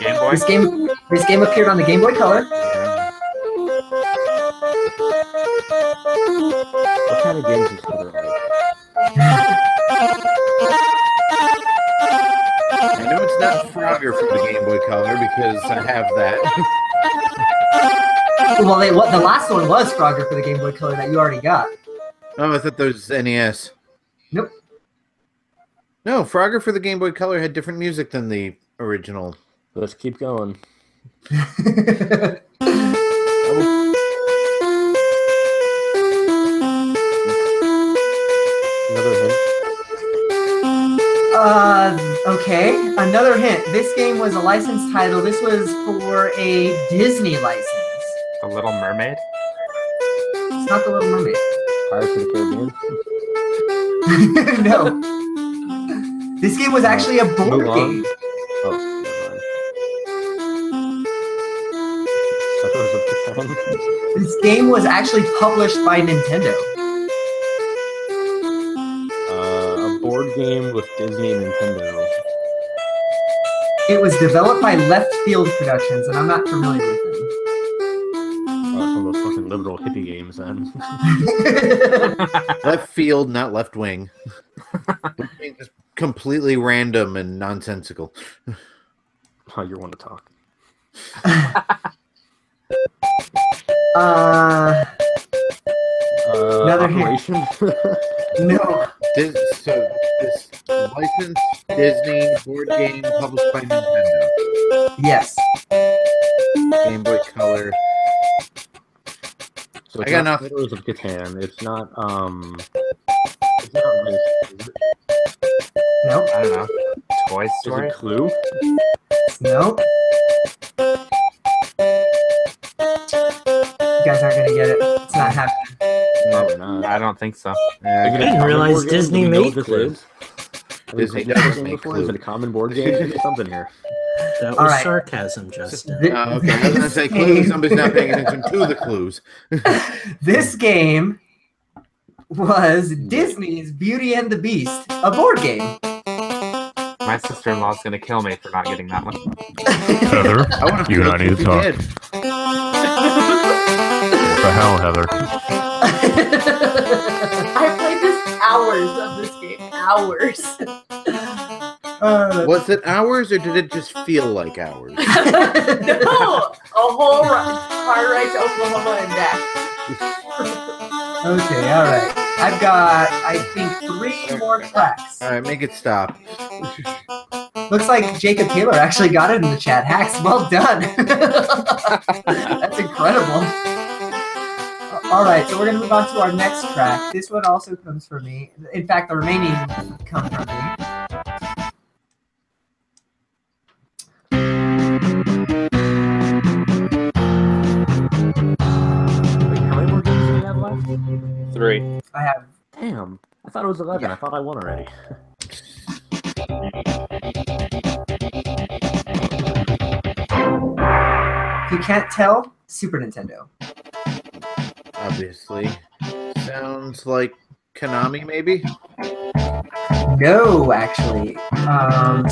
Game Boy? This game appeared on the Game Boy Color. What kind of games is Heather like? I know it's not Frogger from the Game Boy Color because I have that. Well, the last one was Frogger for the Game Boy Color that you already got. Oh, I thought that was NES. Nope. No, Frogger for the Game Boy Color had different music than the original. Let's keep going. Another hint. Okay. Another hint. This game was a licensed title. This was for a Disney license. The Little Mermaid? It's not The Little Mermaid. Pirates of the Caribbean. No. This game was actually a board Move on. game. Oh, never mind. This game was actually published by Nintendo. A board game with Disney and Nintendo. It was developed by Left Field Productions, and I'm not familiar with them. Some of those fucking liberal hippie games, then. Left field, not left wing. Which means it's completely random and nonsensical. Oh, you want to talk? Another Operation? No. This licensed Disney board game published by Nintendo. Yes. Game Boy Color. So I it's got not enough. Settlers of Catan. It's not Race, is it? Nope. I don't know. Toy Is Story? it Clue? Nope. You guys aren't gonna get it. It's not happening. Probably not. I don't think so. Yeah, Is it a didn't common realize board game? Disney Do we know made what this Clue. is? Have we Disney played does this game make before? Clue. Is it a common board game? Get something here. That was All right. sarcasm, Justin. Thi- okay. I was gonna say clues. Somebody's not paying attention to the clues. This game was Disney's Beauty and the Beast, a board game. My sister-in-law's going to kill me for not getting that one. Heather, I would have you and I need to talk. Did. What the hell, Heather? I played this hours of this game. Hours. Was it hours or did it just feel like hours? No, a whole car ride to Oklahoma and back. Okay, all right. I've got, I think, 3 more tracks. All right, make it stop. Looks like Jacob Taylor actually got it in the chat. Hacks, well done. That's incredible. All right, so we're going to move on to our next track. This one also comes from me. In fact, the remaining come from me. Wait, how many more games do we have left? 3. I have. Damn. I thought it was 11. I thought I won already. If you can't tell, Super Nintendo. Obviously. Sounds like Konami, maybe? No, actually.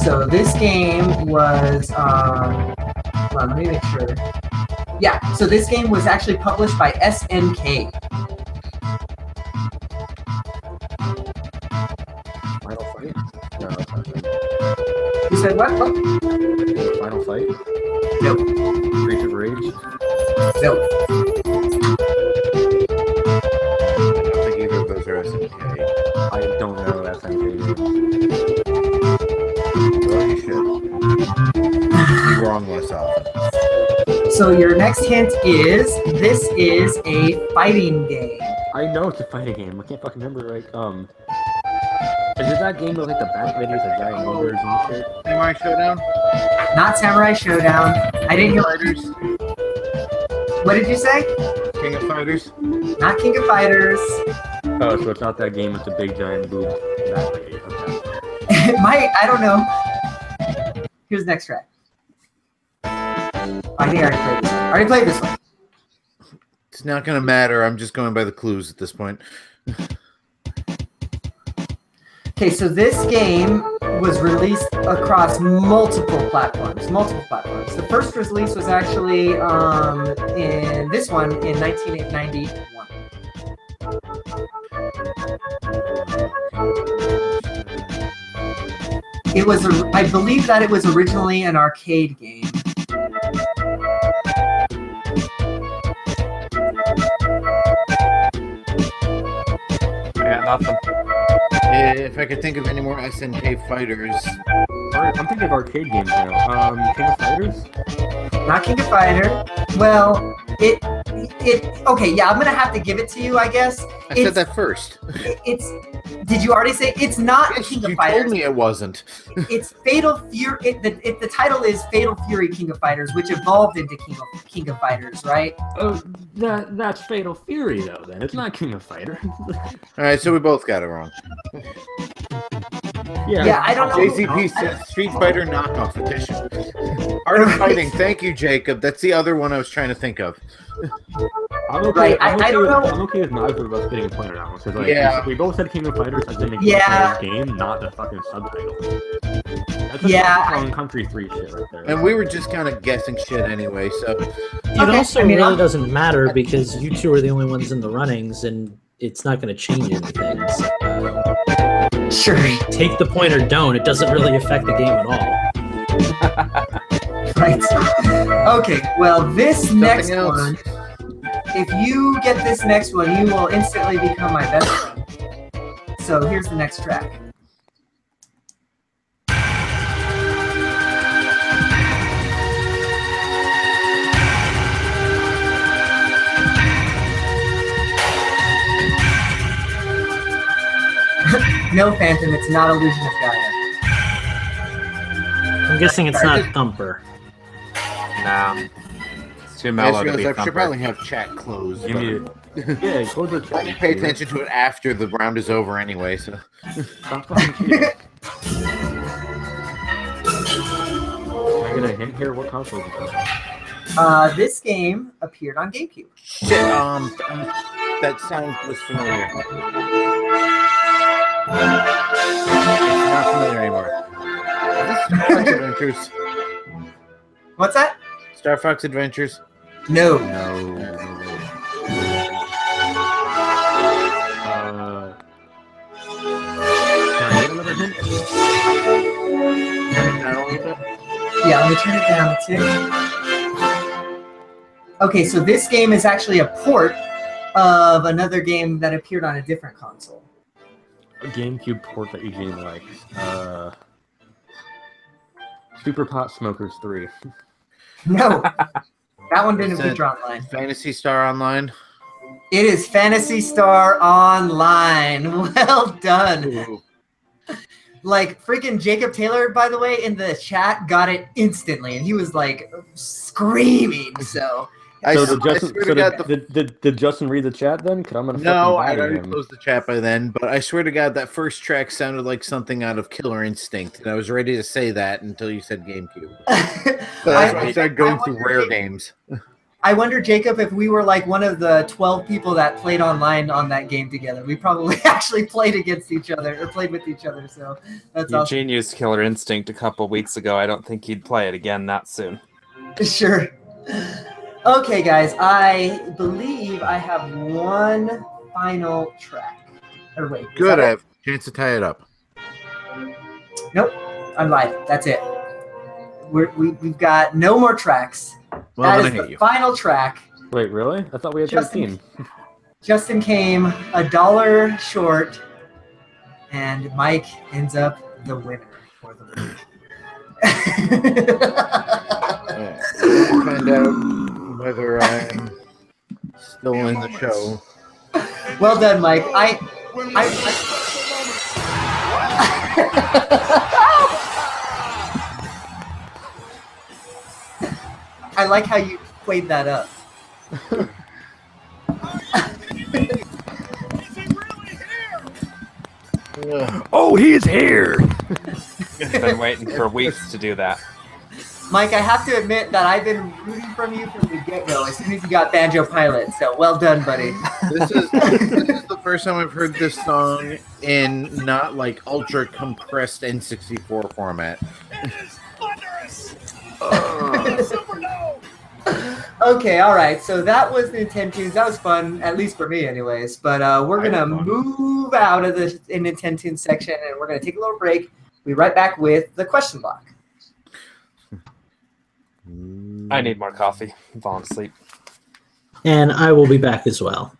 So this game was. Hold on, let me make sure. Yeah, so this game was actually published by SNK. Final Fight? No, that's not good. You said what? What? Final Fight? Nope. Streets of Rage? Nope. I don't think either of those are SNK. I don't know SNK. Well, you should. Be wrong less often. So your next hint is this is a fighting game. I know it's a fighting game. I can't fucking remember, like, is it that game with, like, the back videos, the giant motors and shit? Samurai Showdown? Not Samurai Showdown. I didn't hear. Fighters? What did you say? King of Fighters? Not King of Fighters. Oh, so it's not that game with the big giant boob. That way, okay. It might. I don't know. Here's the next track. I think I already played this one. It's not going to matter. I'm just going by the clues at this point. Okay, so this game was released across multiple platforms. The first release was actually in this one in 1991. It was, I believe that it was originally an arcade game. I got nothing. If I could think of any more SNK fighters. I'm thinking of arcade games now. King of Fighters? Not King of Fighter. Well, okay, yeah, I'm gonna have to give it to you, I guess. I said that first. Did you already say it's not King of Fighters? You told me it wasn't. It's Fatal Fury. The title is Fatal Fury King of Fighters, which evolved into King of Fighters, right? Oh, that's Fatal Fury though. Then it's not King of Fighter. All right, so we both got it wrong. Yeah, I don't know. JCP says Street Fighter knockoff edition. Art of Fighting. Thank you, Jacob. That's the other one I was trying to think of. I'm okay. I'm okay with neither of us getting a point on that one. Because like, we both said King of Fighters as in the game, not the fucking subtitle. That's Country 3 shit right there. And we were just kind of guessing shit anyway, so. It also really doesn't matter because you two are the only ones in the runnings, and it's not going to change anything. So, sure. Take the point or don't. It doesn't really affect the game at all. Right. Okay, well, this next one, if you get this next one, you will instantly become my best friend. So here's the next track. No, Phantom, it's not Illusion of Gaia. I'm guessing it's not Thumper. Nah. It's too mellow to be I Thumper. should probably have chat closed. Yeah, close the chat. I pay attention to it after the round is over anyway, so. Stop fucking cheating. Can I get a hint here? What console is it? This game appeared on GameCube. Shit, that sound was familiar. It's not familiar anymore. Star Fox Adventures. What's that? Star Fox Adventures. No. Can I get another hint? Yeah, let me turn it down too. Okay, so this game is actually a port of another game that appeared on a different console. A GameCube port that Eugene likes. Super Pot Smokers 3. No, that one didn't feature online. Fantasy Star Online. It is Phantasy Star Online. Well done. Ooh. Like, freaking Jacob Taylor, by the way, in the chat got it instantly, and he was, like, screaming, so... Did Justin read the chat then? No, I'd already closed the chat by then, but I swear to God, that first track sounded like something out of Killer Instinct, and I was ready to say that until you said GameCube. So that's why I started going through rare games. I wonder, Jacob, if we were like one of the 12 people that played online on that game together. We probably actually played against each other, or played with each other, so that's awesome. Eugene used Killer Instinct a couple weeks ago. I don't think he'd play it again that soon. Sure. Okay, guys, I believe I have one final track. Or wait. Good, I have a chance to tie it up. Nope, I'm live. That's it. We've got no more tracks. Well, that is the final track. Wait, really? I thought we had 13. Justin came $1 short, and Mike ends up the winner for the week. We'll find out whether I'm still in the show. Well done, Mike. I like how you played that up. Oh, he's here! Been waiting for weeks to do that. Mike, I have to admit that I've been rooting from you from the get-go as soon as you got Banjo Pilot, so well done, buddy. This is the first time I've heard this song in not like ultra compressed N64 format. Okay, all right. So that was Nintendo's. That was fun, at least for me, anyways. But we're gonna move out of the Nintendo's section, and we're gonna take a little break. We'll be right back with the question block. I need more coffee. I'm falling asleep. And I will be back as well.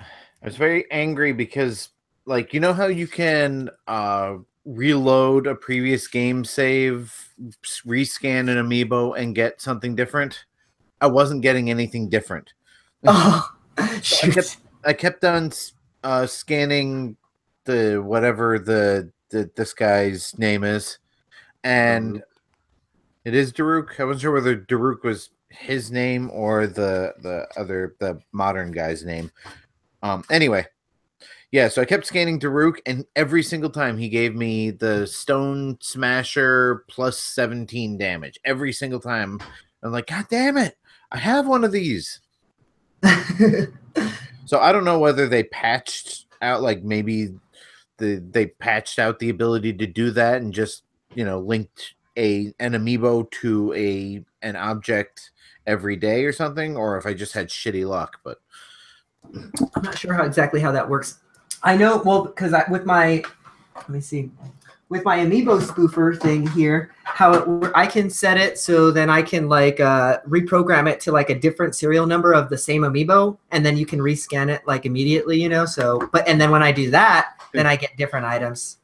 I was very angry because, like, you know how you can reload a previous game save, rescan an amiibo, and get something different? I wasn't getting anything different. Oh, I kept on scanning the whatever this guy's name is, and it is Daruk. I wasn't sure whether Daruk was his name or the modern guy's name. Anyway, yeah. So I kept scanning Daruk, and every single time he gave me the Stone Smasher plus 17 damage. Every single time, I'm like, God damn it! I have one of these. So I don't know whether they patched out, like maybe they patched out the ability to do that and just, you know, linked an amiibo to an object every day or something, or if I just had shitty luck. But I'm not sure exactly how that works. I know, well, because with my amiibo spoofer thing here, I can set it so then I can like reprogram it to like a different serial number of the same amiibo, and then you can rescan it like immediately, you know. So, and then when I do that, then I get different items.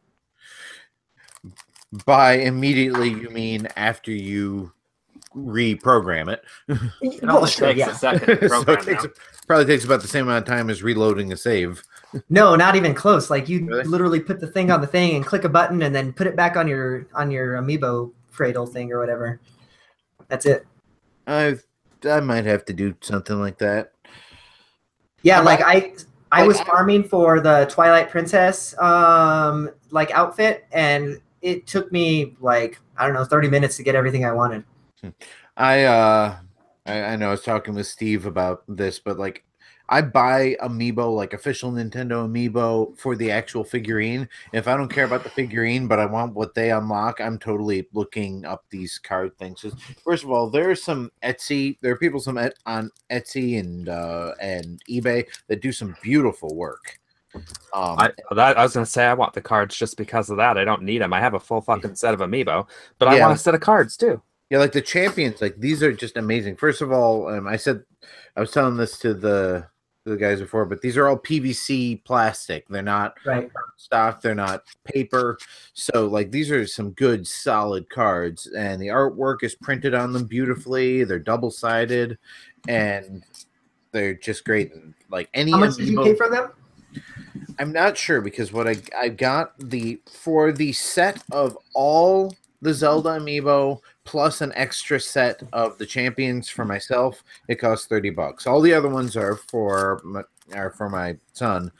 By immediately, you mean after you reprogram it? It only takes a second to program. So probably takes about the same amount of time as reloading a save. No, not even close. Like you literally put the thing on the thing and click a button and then put it back on your amiibo cradle thing or whatever. That's it. I might have to do something like that. Yeah, like I was farming for the Twilight Princess like outfit, and it took me like, I don't know, 30 minutes to get everything I wanted. I know I was talking with Steve about this, but like I buy amiibo, like official Nintendo amiibo, for the actual figurine. If I don't care about the figurine, but I want what they unlock, I'm totally looking up these card things. First of all, there are people on Etsy and eBay that do some beautiful work. I was gonna say I want the cards just because of that. I don't need them. I have a full fucking set of amiibo, but I want a set of cards too. Yeah, like the champions, like these are just amazing. First of all, I was telling this to the guys before, but these are all PVC plastic. They're not stock. They're not paper. So like these are some good solid cards, and the artwork is printed on them beautifully. They're double-sided, and they're just great. Like any. How much did you pay for them? I'm not sure, because what I got for the set of all the Zelda amiibo plus an extra set of the champions for myself, it costs $30. All the other ones are for my son.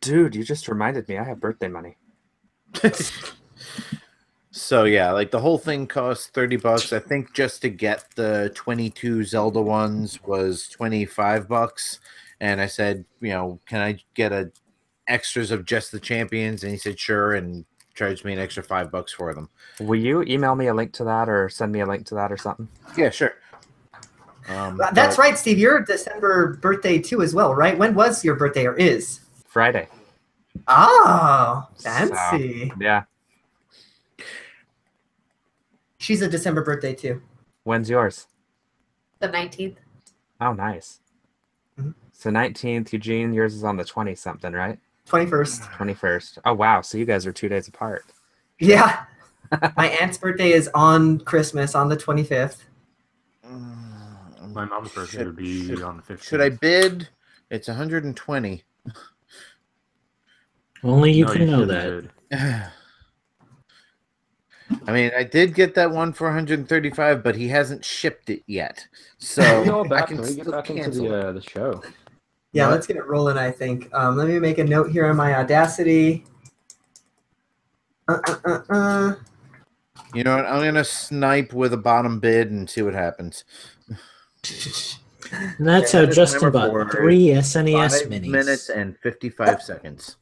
Dude, you just reminded me I have birthday money. So yeah, like the whole thing costs $30. I think just to get the 22 Zelda ones was $25. And I said, you know, can I get extras of just the champions? And he said sure, and charged me an extra $5 for them. Will you email me a link to that or send me a link to that or something? Yeah, sure. That's right, Steve. You're December birthday too as well, right? When was your birthday, or is? Friday. Oh, fancy. So, yeah. She's a December birthday too. When's yours? The 19th. Oh, nice. Mm-hmm. So 19th, Eugene, yours is on the 20-something, right? 21st. 21st. Oh, wow. So you guys are 2 days apart. Yeah. My aunt's birthday is on Christmas, on the 25th. My mom's birthday would be on the 15th. Should I bid? It's 120. Only you can know that. I mean, I did get that one for 135, but he hasn't shipped it yet. So I can get back into the show. Yeah, let's get it rolling, I think. Let me make a note here on my Audacity. You know what? I'm going to snipe with a bottom bid and see what happens. And that's how Justin bought 3 SNES 5 minis. minutes and 55 seconds.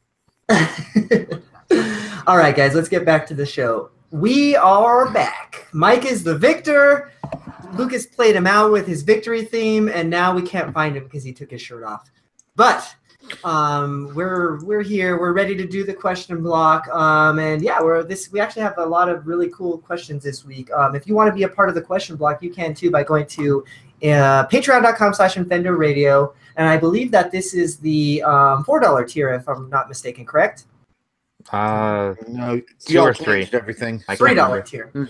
All right, guys, let's get back to the show. We are back. Mike is the victor. Lucas played him out with his victory theme, and now we can't find him because he took his shirt off. But We're here. We're ready to do the question block. And yeah, we actually have a lot of really cool questions this week. If you want to be a part of the question block, you can too by going to patreon.com/Infendo Radio. And I believe that this is the $4 tier, if I'm not mistaken, correct? No, 2 y'all or 3. changed everything. $3 tier.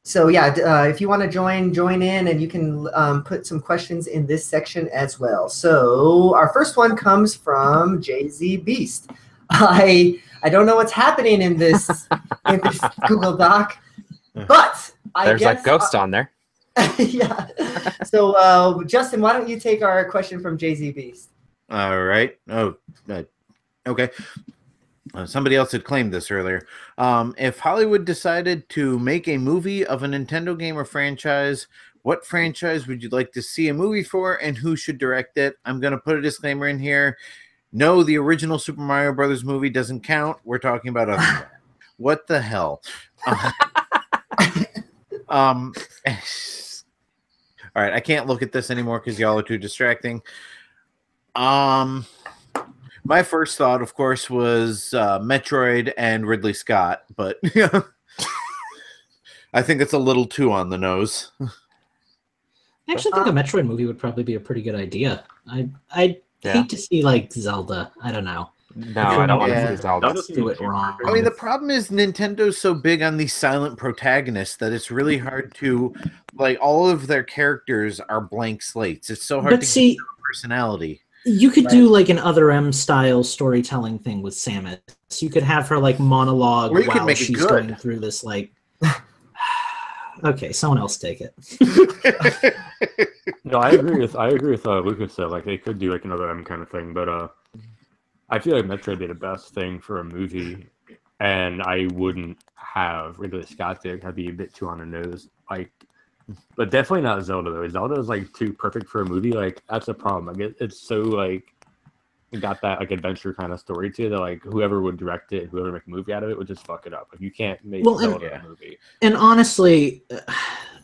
So yeah, if you want to join in, and you can put some questions in this section as well. So our first one comes from JZ Beast. I don't know what's happening in this Google Doc, but there's a ghost on there. Yeah. So Justin, why don't you take our question from JZ Beast? All right. Okay. Somebody else had claimed this earlier. If Hollywood decided to make a movie of a Nintendo game or franchise, what franchise would you like to see a movie for, and who should direct it? I'm going to put a disclaimer in here. No, the original Super Mario Brothers movie doesn't count. We're talking about what the hell? All right, I can't look at this anymore because y'all are too distracting. My first thought, of course, was Metroid and Ridley Scott, but I think it's a little too on the nose. I actually think a Metroid movie would probably be a pretty good idea. I'd hate to see like Zelda. I don't know. No, I don't want to see Zelda. Let's do it wrong. I mean, the problem is Nintendo's so big on these silent protagonists that it's really hard to, like, all of their characters are blank slates. It's so hard to get personality. You could do like an Other M style storytelling thing with Samus. You could have her like monologue while she's going through this like. Okay, someone else take it. No, I agree with Lucas said. Like they could do like another M kind of thing, but I feel like Metroid would be the best thing for a movie, and I wouldn't have Ridley Scott there. That'd be a bit too on the nose. Like. But definitely not Zelda though. Zelda is like too perfect for a movie. Like that's a problem. Like it's so like got that like adventure kind of story to it that like whoever would direct it, whoever make a movie out of it would just fuck it up. Like you can't make Zelda a movie. And honestly,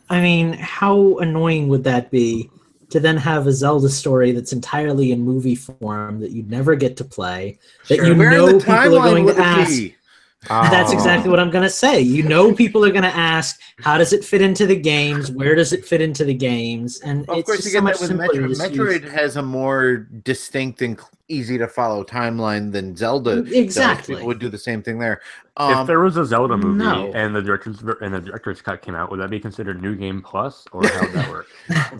I mean, how annoying would that be to then have a Zelda story that's entirely in movie form that you'd never get to play, that you know people are going to ask. That's exactly what I'm going to say. You know, people are going to ask, how does it fit into the games? Where does it fit into the games? And of course, you get that with Metroid. Metroid has a more distinct and easy to follow timeline than Zelda. Exactly. People would do the same thing there. If there was a Zelda movie and the director's cut came out, would that be considered New Game Plus, or how would that work?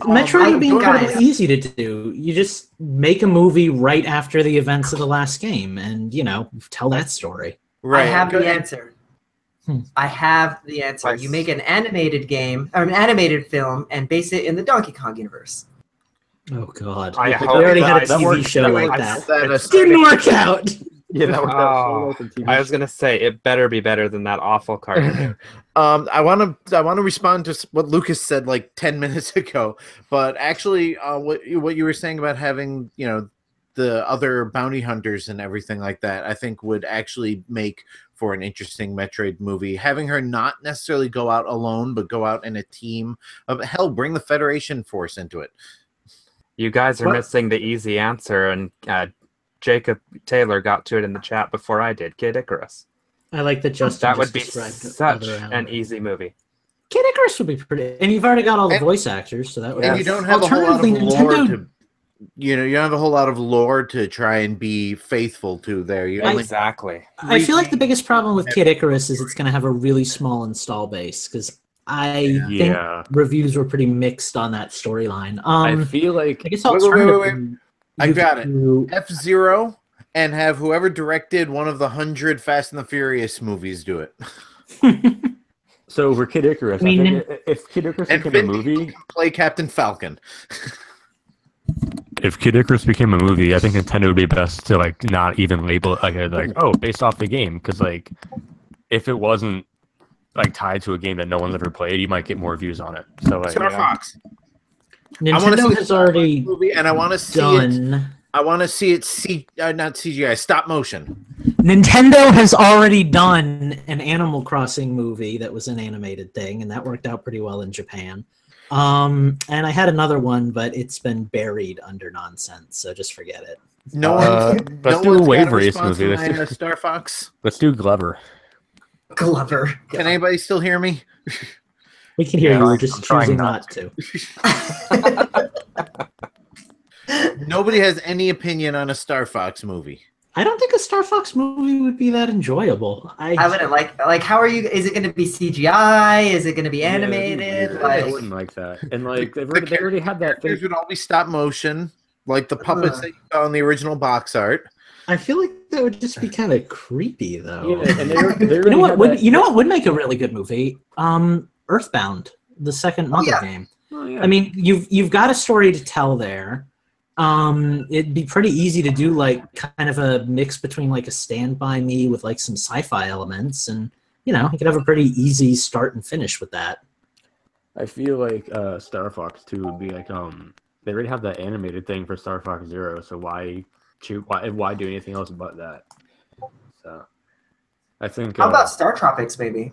Metroid would be incredibly easy to do. You just make a movie right after the events of the last game, and tell that story. Right. I have the answer. I have the answer. You make an animated game or an animated film and base it in the Donkey Kong universe. Oh God! We already had a TV show like that. It didn't work out. Yeah, that worked out. I was gonna say it better be better than that awful cartoon. I want to respond to what Lucas said like 10 minutes ago, but actually, what you were saying about having the other bounty hunters and everything like that, I think would actually make for an interesting Metroid movie. Having her not necessarily go out alone, but go out in a team of bring the Federation force into it. You guys are missing the easy answer, and Jacob Taylor got to it in the chat before I did. Kid Icarus. I like that Justin. That would be such an easy movie. Kid Icarus would be pretty, and you've already got all the voice actors, so that would. And you don't have a whole lot of lore to. You don't have a whole lot of lore to try and be faithful to there. Exactly. I feel like the biggest problem with Kid Icarus is it's going to have a really small install base, because I think reviews were pretty mixed on that storyline. I feel like I guess wait. I got it. F-Zero, and have whoever directed one of the 100 Fast and the Furious movies do it. So for Kid Icarus, I think if Kid Icarus became a movie, play Captain Falcon. If Kid Icarus became a movie, I think Nintendo would be best to like not even label it like based off the game, because like if it wasn't like tied to a game that no one's ever played, you might get more views on it. So like Star Fox. Nintendo has already movie, and I want to see it. I want to see it not CGI, stop motion. Nintendo has already done an Animal Crossing movie that was an animated thing, and that worked out pretty well in Japan. And I had another one, but it's been buried under nonsense, so just forget it. No one. Let's no do a one's wave got a race response movie. to my, Star Fox. Let's do Glover. Glover. Can anybody still hear me? We can hear Yeah, you. We're I'm just trying choosing not not to. Nobody has any opinion on a Star Fox movie. I don't think a Star Fox movie would be that enjoyable. I wouldn't like. How are you? Is it going to be CGI? Is it going to be animated? Yeah, like, I wouldn't like that. And like they already had that thing. Characters would all be stop motion, like the puppets that you saw in the original box art. I feel like that would just be kind of creepy, though. Yeah, and they you know what? Would make a really good movie? Earthbound, the second Mother game. Oh, yeah. I mean, you've got a story to tell there. It'd be pretty easy to do like kind of a mix between like a Stand By Me with like some sci-fi elements, and you could have a pretty easy start and finish with that. I feel like Star Fox 2 would be like they already have that animated thing for Star Fox Zero, so why do anything else but that? So I think how about Star Tropics, maybe?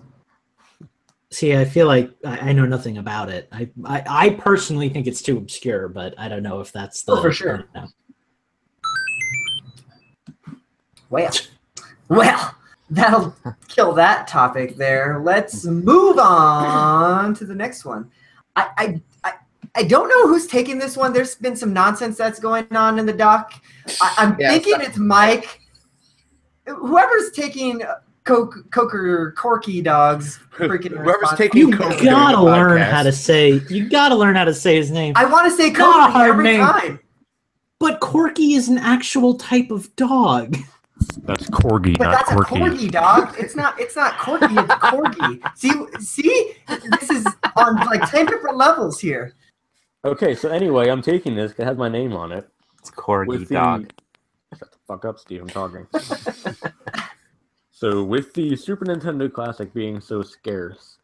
See, I feel like I know nothing about it. I personally think it's too obscure, but I don't know if that's the. Oh, for sure. Well, that'll kill that topic there. Let's move on to the next one. I don't know who's taking this one. There's been some nonsense that's going on in the doc. I'm thinking it's Mike. Whoever's taking Corky Dog's freaking Whoever's response. taking You gotta learn how to say. You gotta learn how to say his name. I want to say Not a Corky hard every name. time. But Corky is an actual type of dog. that's Corgi, But not that's Corky. a corgi, dog. It's not Corky, it's corgi. See? This is on like 10 different levels here. Okay, so anyway, I'm taking this. It has my name on it. It's Corgi With the- dog. Shut the fuck up, Steve. I'm talking. So with the Super Nintendo Classic being so scarce,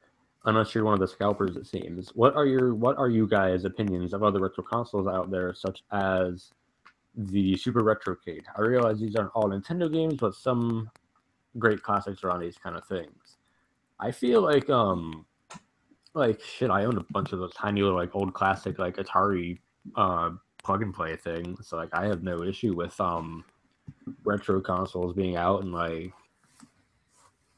unless you're one of the scalpers, it seems. What are you guys' opinions of other retro consoles out there, such as the Super Retrocade? I realize these aren't all Nintendo games, but some great classics are on these kind of things. I feel like shit, I owned a bunch of those tiny little like old classic like Atari plug and play things. So like I have no issue with retro consoles being out, and like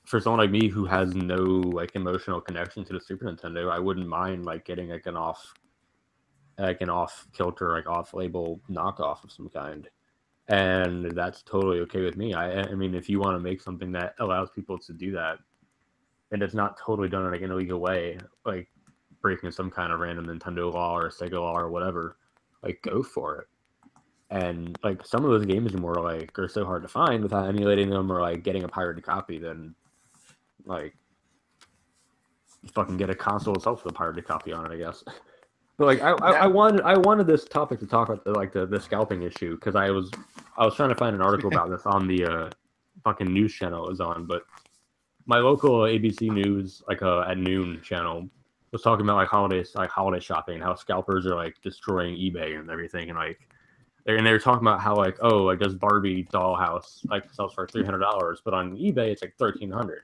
for someone like me who has no like emotional connection to the Super Nintendo, I wouldn't mind like getting like an off kilter, like off label knockoff of some kind. And that's totally okay with me. I mean, if you want to make something that allows people to do that, and it's not totally done in like an illegal way, like breaking some kind of random Nintendo law or Sega law or whatever, like go for it. And like some of those games are so hard to find without emulating them or like getting a pirated copy, then like fucking get a console itself with a pirated copy on it, I guess. But like I wanted this topic to talk about the scalping issue, because I was trying to find an article about this on the fucking news channel it was on, but my local ABC News at noon channel was talking about holiday shopping and how scalpers are like destroying eBay and everything, and they were talking about how this Barbie dollhouse sells for $300, but on eBay it's like $1,300.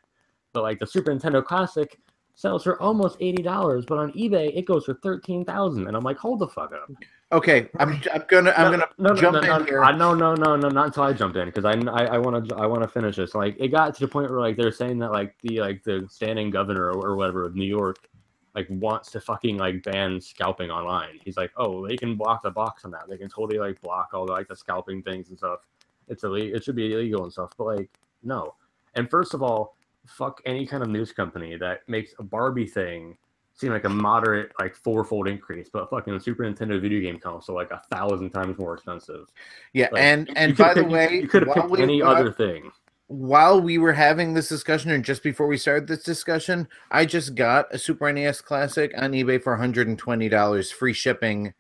But like the Super Nintendo Classic sells for almost $80, but on eBay it goes for $13,000, and I'm like, hold the fuck up. Okay, I'm gonna jump in here. No, not until I jumped in, because I want to finish this. Like it got to the point where like they're saying that the standing governor or whatever of New York wants to fucking ban scalping online. He's like, oh, they can block the box on that. They can totally block all the scalping things and stuff. It's illegal. It should be illegal and stuff. But no. And first of all, fuck any kind of news company that makes a Barbie thing seem like a moderate fourfold increase, but fucking the Super Nintendo video game console 1,000 times more expensive. Yeah, and by the way, you could have picked any other thing. While we were having this discussion, and just before we started this discussion, I just got a Super NES Classic on eBay for $120, free shipping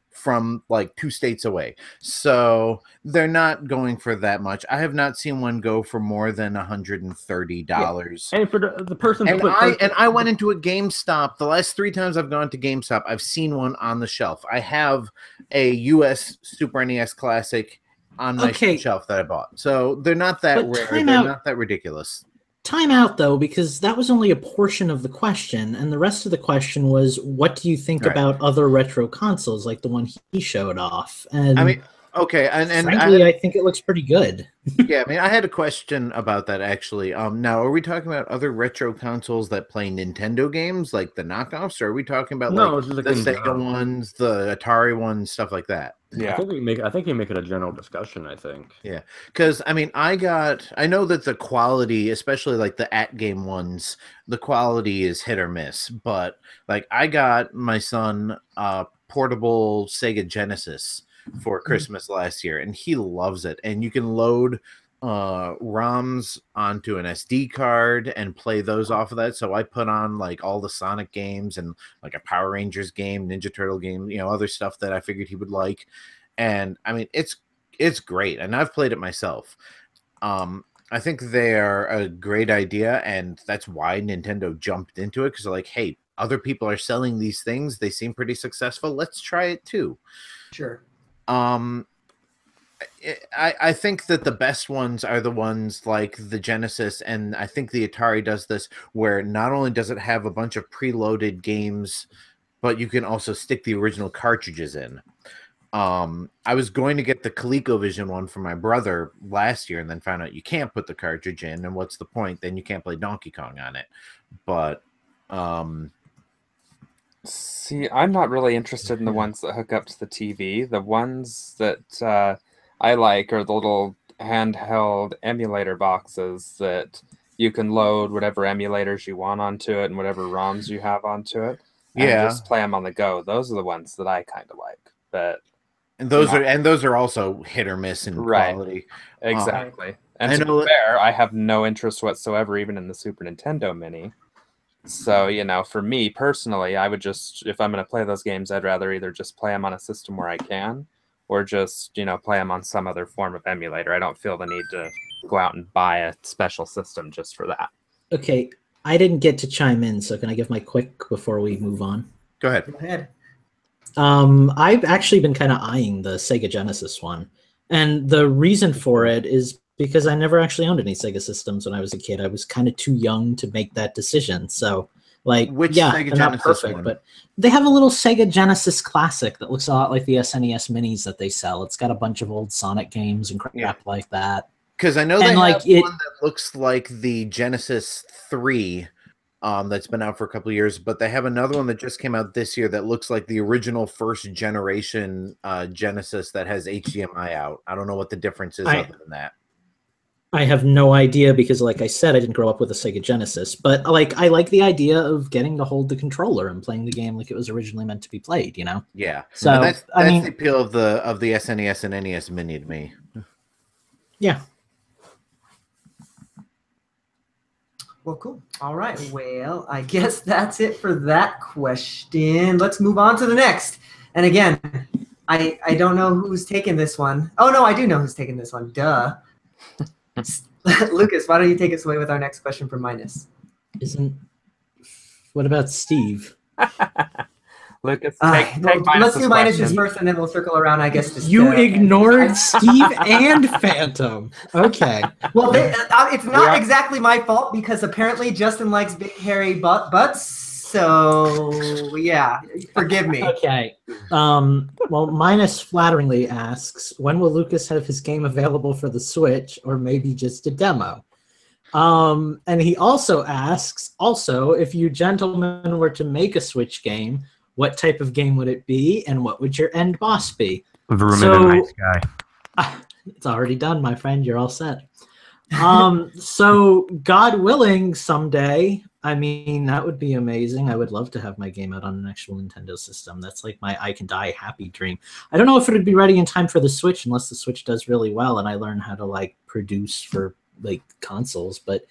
from 2 states away. So they're not going for that much. I have not seen one go for more than $130. Yeah. And for the person, I went into a GameStop. The last 3 times I've gone to GameStop, I've seen one on the shelf. I have a US Super NES Classic on my shelf that I bought. So they're not that rare. They're not that ridiculous. Time out, though, because that was only a portion of the question, and the rest of the question was, what do you think about other retro consoles like the one he showed off? And Okay, and frankly, I think it looks pretty good. Yeah, I mean, I had a question about that actually. Now, are we talking about other retro consoles that play Nintendo games, like the knockoffs, or are we talking about No, like it's just like the in Sega general. ones, the Atari ones, stuff like that? Yeah. I think you make it a general discussion. I think. Yeah, because I mean, I know that the quality, especially like the at game ones, the quality is hit or miss. But like, I got my son a portable Sega Genesis for Christmas last year, and he loves it. And you can load ROMs onto an SD card and play those off of that. So I put on like all the Sonic games and like a Power Rangers game, Ninja Turtle game, other stuff that I figured he would like. And I mean, it's great, and I've played it myself. I think they are a great idea, and that's why Nintendo jumped into it, because they're like, hey, other people are selling these things. They seem pretty successful. Let's try it too. Sure. I think that the best ones are the ones like the Genesis, and I think the Atari does this, where not only does it have a bunch of preloaded games, but you can also stick the original cartridges in. I was going to get the ColecoVision one for my brother last year, and then found out you can't put the cartridge in, and what's the point? Then you can't play Donkey Kong on it. But see, I'm not really interested in the ones that hook up to the TV. The ones that I like are the little handheld emulator boxes that you can load whatever emulators you want onto it and whatever ROMs you have onto it, and just play them on the go. Those are the ones that I kind of like. But those are also hit or miss in quality. Exactly. And to be fair, I have no interest whatsoever even in the Super Nintendo Mini. So, for me personally, I would just, if I'm going to play those games, I'd rather either just play them on a system where I can, or just, play them on some other form of emulator. I don't feel the need to go out and buy a special system just for that. Okay, I didn't get to chime in, so can I give my quick before we move on? Go ahead. Go ahead. I've actually been kind of eyeing the Sega Genesis one. And the reason for it is because I never actually owned any Sega systems when I was a kid. I was kind of too young to make that decision. So, like, Sega they're not Genesis perfect, one? but they have a little Sega Genesis Classic that looks a lot like the SNES Minis that they sell. It's got a bunch of old Sonic games and crap like that. Because I know they have one that looks like the Genesis 3 that's been out for a couple of years, but they have another one that just came out this year that looks like the original first generation Genesis that has HDMI out. I don't know what the difference is other than that. I have no idea because, like I said, I didn't grow up with a Sega Genesis, but I like the idea of getting to hold the controller and playing the game like it was originally meant to be played. Yeah. So that's the appeal of the SNES and NES Mini to me. Yeah. Well, cool. All right. Well, I guess that's it for that question. Let's move on to the next. And again, I don't know who's taking this one. Oh, no, I do know who's taking this one. Duh. Lucas, why don't you take us away with our next question for Minus? What about Steve? Lucas, let's do Minus's first, and then we'll circle around, I guess. You ignored Steve and Phantom. Okay. Well, it's not exactly my fault because apparently Justin likes big hairy butts. So yeah, forgive me. Okay. Well, Minus flatteringly asks, when will Lucas have his game available for the Switch, or maybe just a demo? And he also asks, if you gentlemen were to make a Switch game, what type of game would it be, and what would your end boss be? Nice guy. It's already done, my friend. You're all set. So God willing, someday, I mean, that would be amazing. I would love to have my game out on an actual Nintendo system. That's like my I can die happy dream. I don't know if it would be ready in time for the Switch unless the Switch does really well and I learn how to produce for consoles, but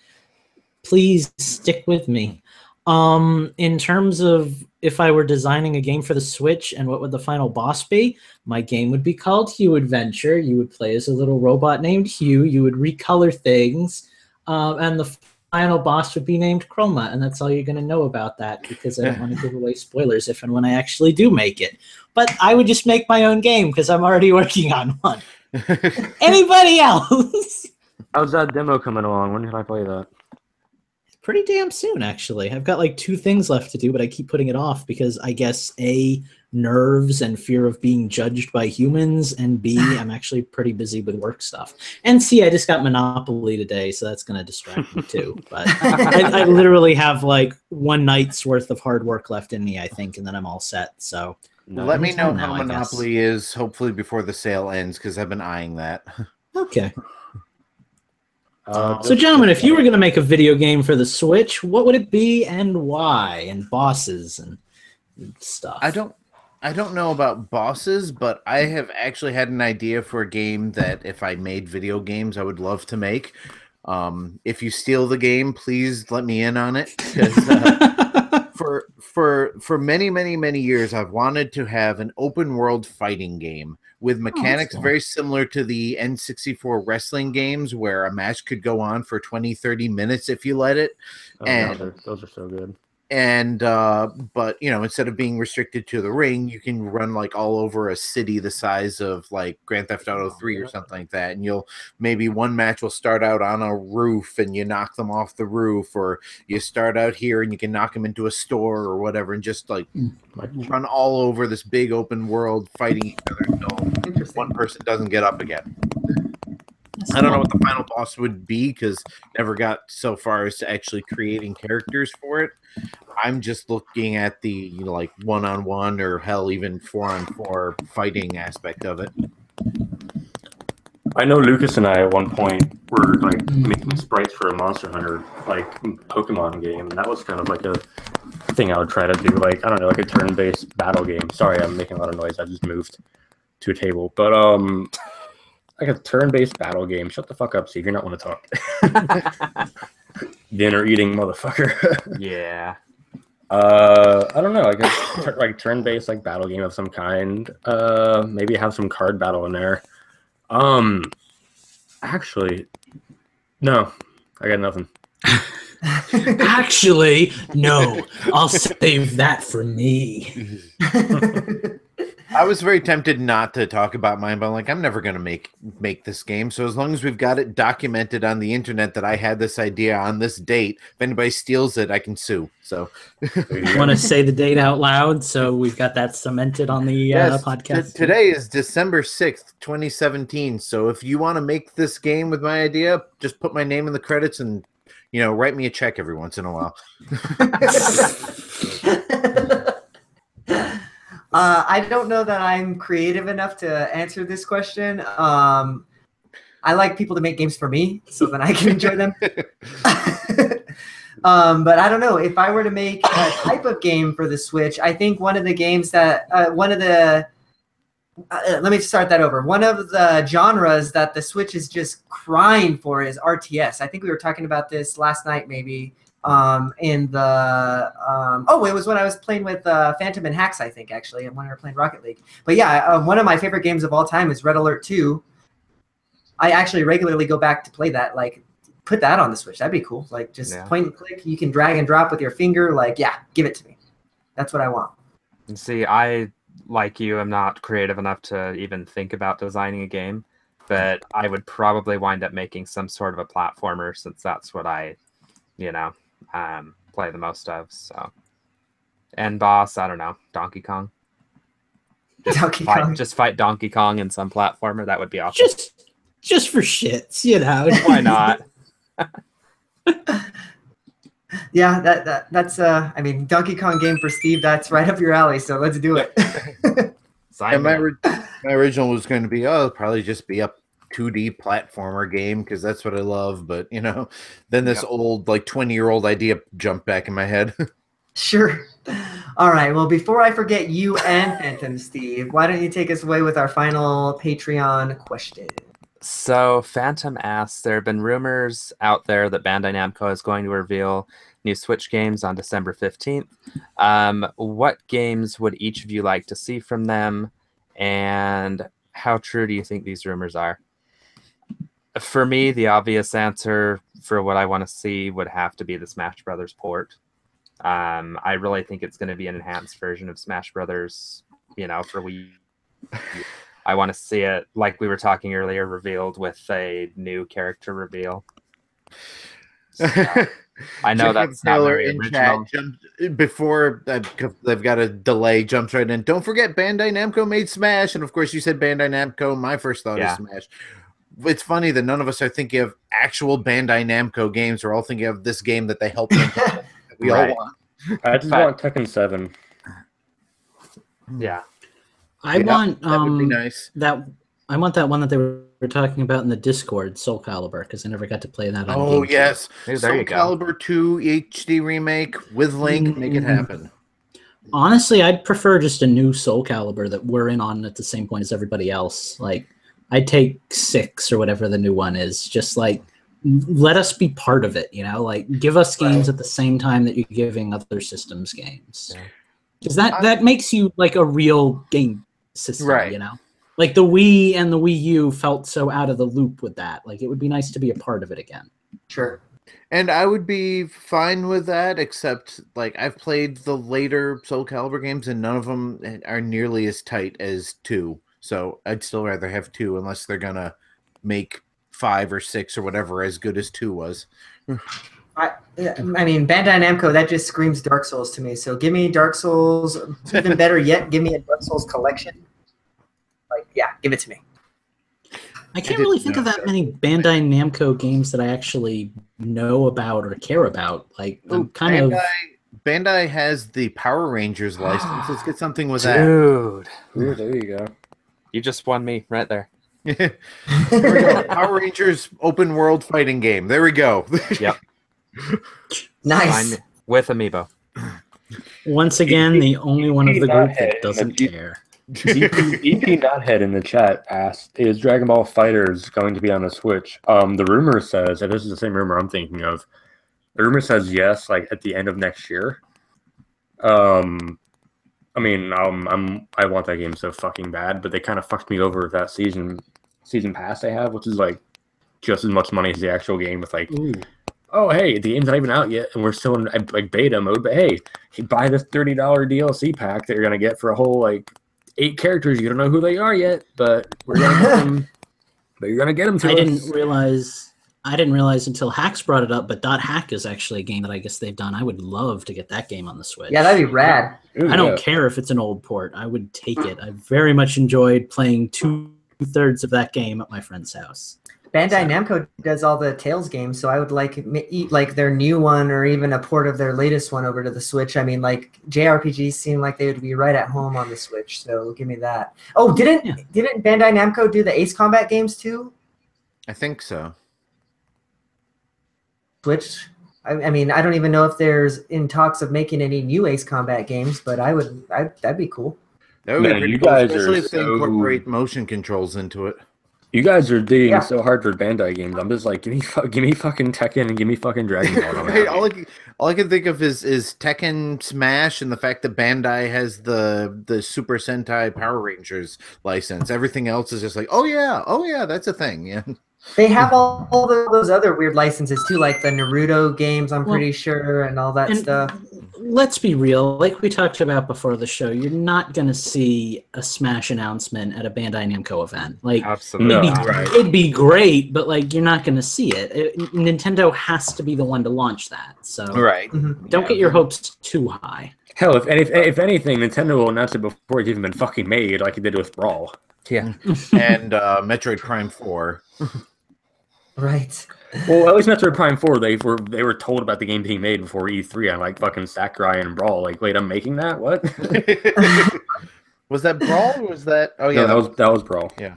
please stick with me. In terms of if I were designing a game for the Switch and what would the final boss be, my game would be called Hue Adventure. You would play as a little robot named Hue. You would recolor things, and the final boss would be named Chroma, and that's all you're going to know about that because I don't want to give away spoilers if and when I actually do make it. But I would just make my own game because I'm already working on one. Anybody else? How's that demo coming along? When can I play that? pretty damn soon, actually. I've got like 2 things left to do, but I keep putting it off because I guess A, nerves and fear of being judged by humans, and B, I'm actually pretty busy with work stuff. And C, I just got Monopoly today, so that's going to distract me too. But I literally have like 1 night's worth of hard work left in me, I think, and then I'm all set. So let me know how Monopoly is, hopefully before the sale ends, because I've been eyeing that. Okay. So, gentlemen, if you were going to make a video game for the Switch, what would it be and why? And bosses and stuff. I don't know about bosses, but I have actually had an idea for a game that if I made video games, I would love to make. If you steal the game, please let me in on it. For many years, I've wanted to have an open world fighting game with mechanics very similar to the N64 wrestling games, where a match could go on for 20-30 minutes if you let it. Those are so good. And but instead of being restricted to the ring, you can run like all over a city the size of like Grand Theft Auto 3 or something like that. And maybe one match will start out on a roof and you knock them off the roof, or you start out here and you can knock them into a store or whatever, and just like run all over this big open world fighting each other until one person doesn't get up again. I don't know what the final boss would be because never got so far as to actually creating characters for it. I'm just looking at the like 1-on-1 or hell even 4-on-4 fighting aspect of it. I know Lucas and I at one point were like making sprites for a Monster Hunter like Pokemon game, and that was kind of like a thing I would try to do. Like, I don't know, like a turn-based battle game. Sorry, I'm making a lot of noise. I just moved to a table, but like a turn-based battle game. Shut the fuck up, Steve. You're not want to talk. Dinner eating motherfucker. Yeah. I don't know, like turn-based like battle game of some kind. Maybe have some card battle in there. Actually, no, I got nothing. Actually, no. I'll save that for me. I was very tempted not to talk about mine, but I'm like, I'm never going to make this game. So as long as we've got it documented on the internet that I had this idea on this date, if anybody steals it, I can sue. So want to say the date out loud so we've got that cemented on the podcast? Today is December 6th, 2017. So if you want to make this game with my idea, just put my name in the credits and write me a check every once in a while. I don't know that I'm creative enough to answer this question. I like people to make games for me so that I can enjoy them. But I don't know. If I were to make a type of game for the Switch, I think one of the games that let me start that over. One of the genres that the Switch is just crying for is RTS. I think we were talking about this last night, maybe. It was when I was playing with Phantom and Hacks, I think, actually, and when we were playing Rocket League. But yeah, one of my favorite games of all time is Red Alert 2. I actually regularly go back to play that. Like, put that on the Switch. That'd be cool. Like, just point and click. You can drag and drop with your finger. Like, yeah, give it to me. That's what I want. And see, I, like you, am not creative enough to even think about designing a game, but I would probably wind up making some sort of a platformer since that's what I, play the most of. So, and boss, I don't know, Donkey Kong. Just fight Donkey Kong in some platformer. That would be awesome. Just for shits, Why not? Yeah, that's I mean, Donkey Kong game for Steve. That's right up your alley. So let's do it. And my original was going to be probably just be a 2D platformer game because that's what I love. But then this old 20-year-old idea jumped back in my head. Sure. All right. Well, before I forget you and Phantom Steve, why don't you take us away with our final Patreon question? So Phantom asks, there have been rumors out there that Bandai Namco is going to reveal new Switch games on December 15th. What games would each of you like to see from them? And how true do you think these rumors are? For me, the obvious answer for what I want to see would have to be the Smash Brothers port. I really think it's going to be an enhanced version of Smash Brothers, for Wii. I want to see it, like we were talking earlier, revealed with a new character reveal. So, I know that's not Taylor very in original. chat before they've got a delay. Jumps right in. Don't forget, Bandai Namco made Smash, and of course, you said Bandai Namco. My first thought is Smash. It's funny that none of us are thinking of actual Bandai Namco games. We're all thinking of this game that they helped make. That we all want. I just want Tekken 7. Yeah. I want that would be nice. I want that one that they were talking about in the Discord, Soul Calibur, because I never got to play that on Oh GameCube. yes, There Soul you go. Calibur 2 HD remake with Link. Make it happen. Honestly, I'd prefer just a new Soul Calibur that we're in on at the same point as everybody else. Like, I'd take 6 or whatever the new one is. Just like, let us be part of it. You know, like give us games at the same time that you're giving other systems games. Because that makes you like a real game system. Right. You know. Like the Wii and the Wii U felt so out of the loop with that. Like it would be nice to be a part of it again. Sure. And I would be fine with that, except like I've played the later Soul Calibur games, and none of them are nearly as tight as 2. So I'd still rather have 2, unless they're gonna make 5 or 6 or whatever as good as 2 was. I mean, Bandai Namco, that just screams Dark Souls to me. So give me Dark Souls. Even better yet, give me a Dark Souls collection. Like, yeah, give it to me. I can't really think of that many Bandai Namco games that I actually know about or care about. Like, I'm kind of... Bandai has the Power Rangers license. Let's get something with that. Dude. Ooh, there you go. You just won me right there. There we go. Power Rangers open world fighting game. There we go. Yep. Nice. With Amiibo. Once again, the only one of the group that doesn't care. EP Knothead in the chat asked, "Is Dragon Ball FighterZ going to be on the Switch?" The rumor says, and this is the same rumor I'm thinking of. The rumor says yes, like at the end of next year. I mean, I want that game so fucking bad, but they kind of fucked me over with that season pass they have, which is like just as much money as the actual game. With like, oh hey, the game's not even out yet, and we're still in like beta mode. But hey, you buy this $30 DLC pack that you're gonna get for a whole like 8 characters. You don't know who they are yet, but we're gonna get them. But you're gonna get them. I didn't realize until Hacks brought it up. But .hack is actually a game that I guess they've done. I would love to get that game on the Switch. Yeah, that'd be rad. I don't care if it's an old port. I would take it. I very much enjoyed playing 2/3 of that game at my friend's house. Bandai Namco does all the Tales games, so I would like their new one or even a port of their latest one over to the Switch. I mean, like JRPGs seem like they would be right at home on the Switch, so give me that. Oh, didn't Bandai Namco do the Ace Combat games too? I think so. Switch. I mean, I don't even know if there's in talks of making any new Ace Combat games, but that'd be cool. That would be pretty cool, especially if they incorporate motion controls into it. You guys are digging so hard for Bandai games. I'm just like, give me fucking Tekken and give me fucking Dragon Ball. Right, all I can think of is Tekken, Smash, and the fact that Bandai has the Super Sentai Power Rangers license. Everything else is just like, oh yeah, that's a thing. Yeah. They have all those other weird licenses too, like the Naruto games, I'm pretty sure, and all that stuff. Let's be real. Like we talked about before the show, you're not going to see a Smash announcement at a Bandai Namco event. Like, absolutely, it'd be great, but like you're not going to see it. Nintendo has to be the one to launch that. So don't get your hopes too high. Hell, if anything, Nintendo will announce it before it's even been fucking made, like it did with Brawl. Yeah, and Metroid Prime 4. Right. Well, at least Metroid Prime 4, they were told about the game being made before E3 on like fucking Sakurai and Brawl. Like, wait, I'm making that? What? Was that Brawl or was that? Oh yeah, no, that was Brawl. Yeah.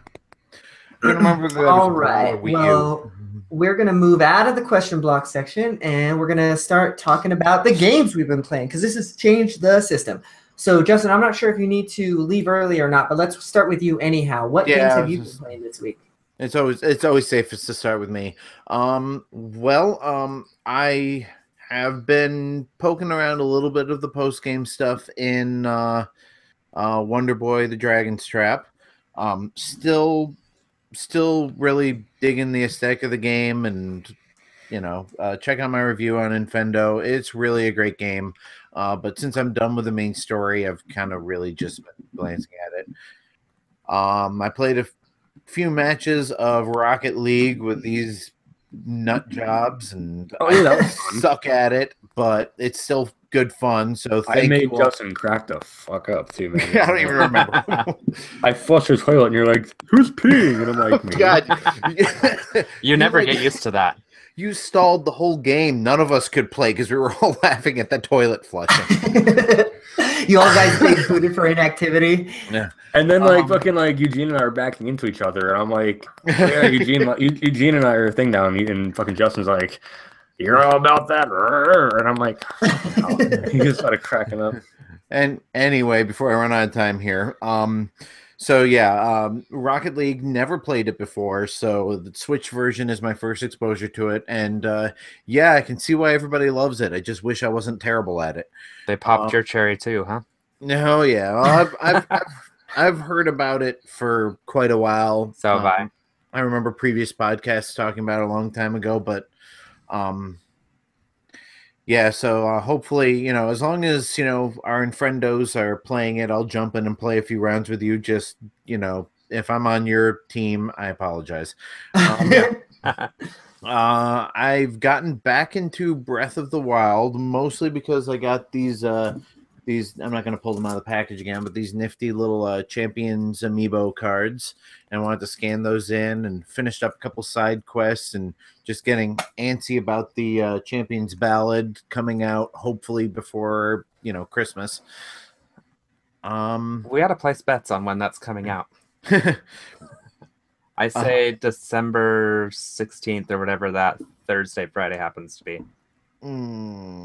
I don't remember that. All right. Well, we're gonna move out of the question block section and we're gonna start talking about the games we've been playing because this has changed the system. So, Justin, I'm not sure if you need to leave early or not, but let's start with you anyhow. What games have you been playing this week? It's always safest to start with me. I have been poking around a little bit of the post game stuff in Wonder Boy: The Dragon's Trap. Still really digging the aesthetic of the game, and check out my review on Infendo. It's really a great game. But since I'm done with the main story, I've kind of really just been glancing at it. I played a few matches of Rocket League with these nut jobs and Oh, yeah, that was fun. suck at it, but it's still good fun. So I thank made you all. Justin crack the fuck up too, man. I don't even remember. I flushed the toilet, and you're like, "Who's peeing?" And I'm like, "Me." God, You never get used to that. You stalled the whole game. None of us could play because we were all laughing at the toilet flushing. You all guys being booted for inactivity. Yeah. And then fucking Eugene and I are backing into each other, and I'm like, yeah, Eugene and I are a thing down, and fucking Justin's like, "You're all about that," and I'm like, oh. He just started cracking up. And anyway, before I run out of time here, so yeah, Rocket League, never played it before, so the Switch version is my first exposure to it, and yeah, I can see why everybody loves it. I just wish I wasn't terrible at it. They popped your cherry too, huh? No, yeah, well, I've heard about it for quite a while. So have I. I remember previous podcasts talking about it a long time ago, but yeah, so hopefully, as long as, our Infrendos are playing it, I'll jump in and play a few rounds with you. Just, if I'm on your team, I apologize. I've gotten back into Breath of the Wild, mostly because I got these, I'm not going to pull them out of the package again, but these nifty little Champions Amiibo cards. And I wanted to scan those in and finished up a couple side quests and just getting antsy about the Champions Ballad coming out, hopefully before, Christmas. We got to place bets on when that's coming out. I say December 16th or whatever that Thursday, Friday happens to be.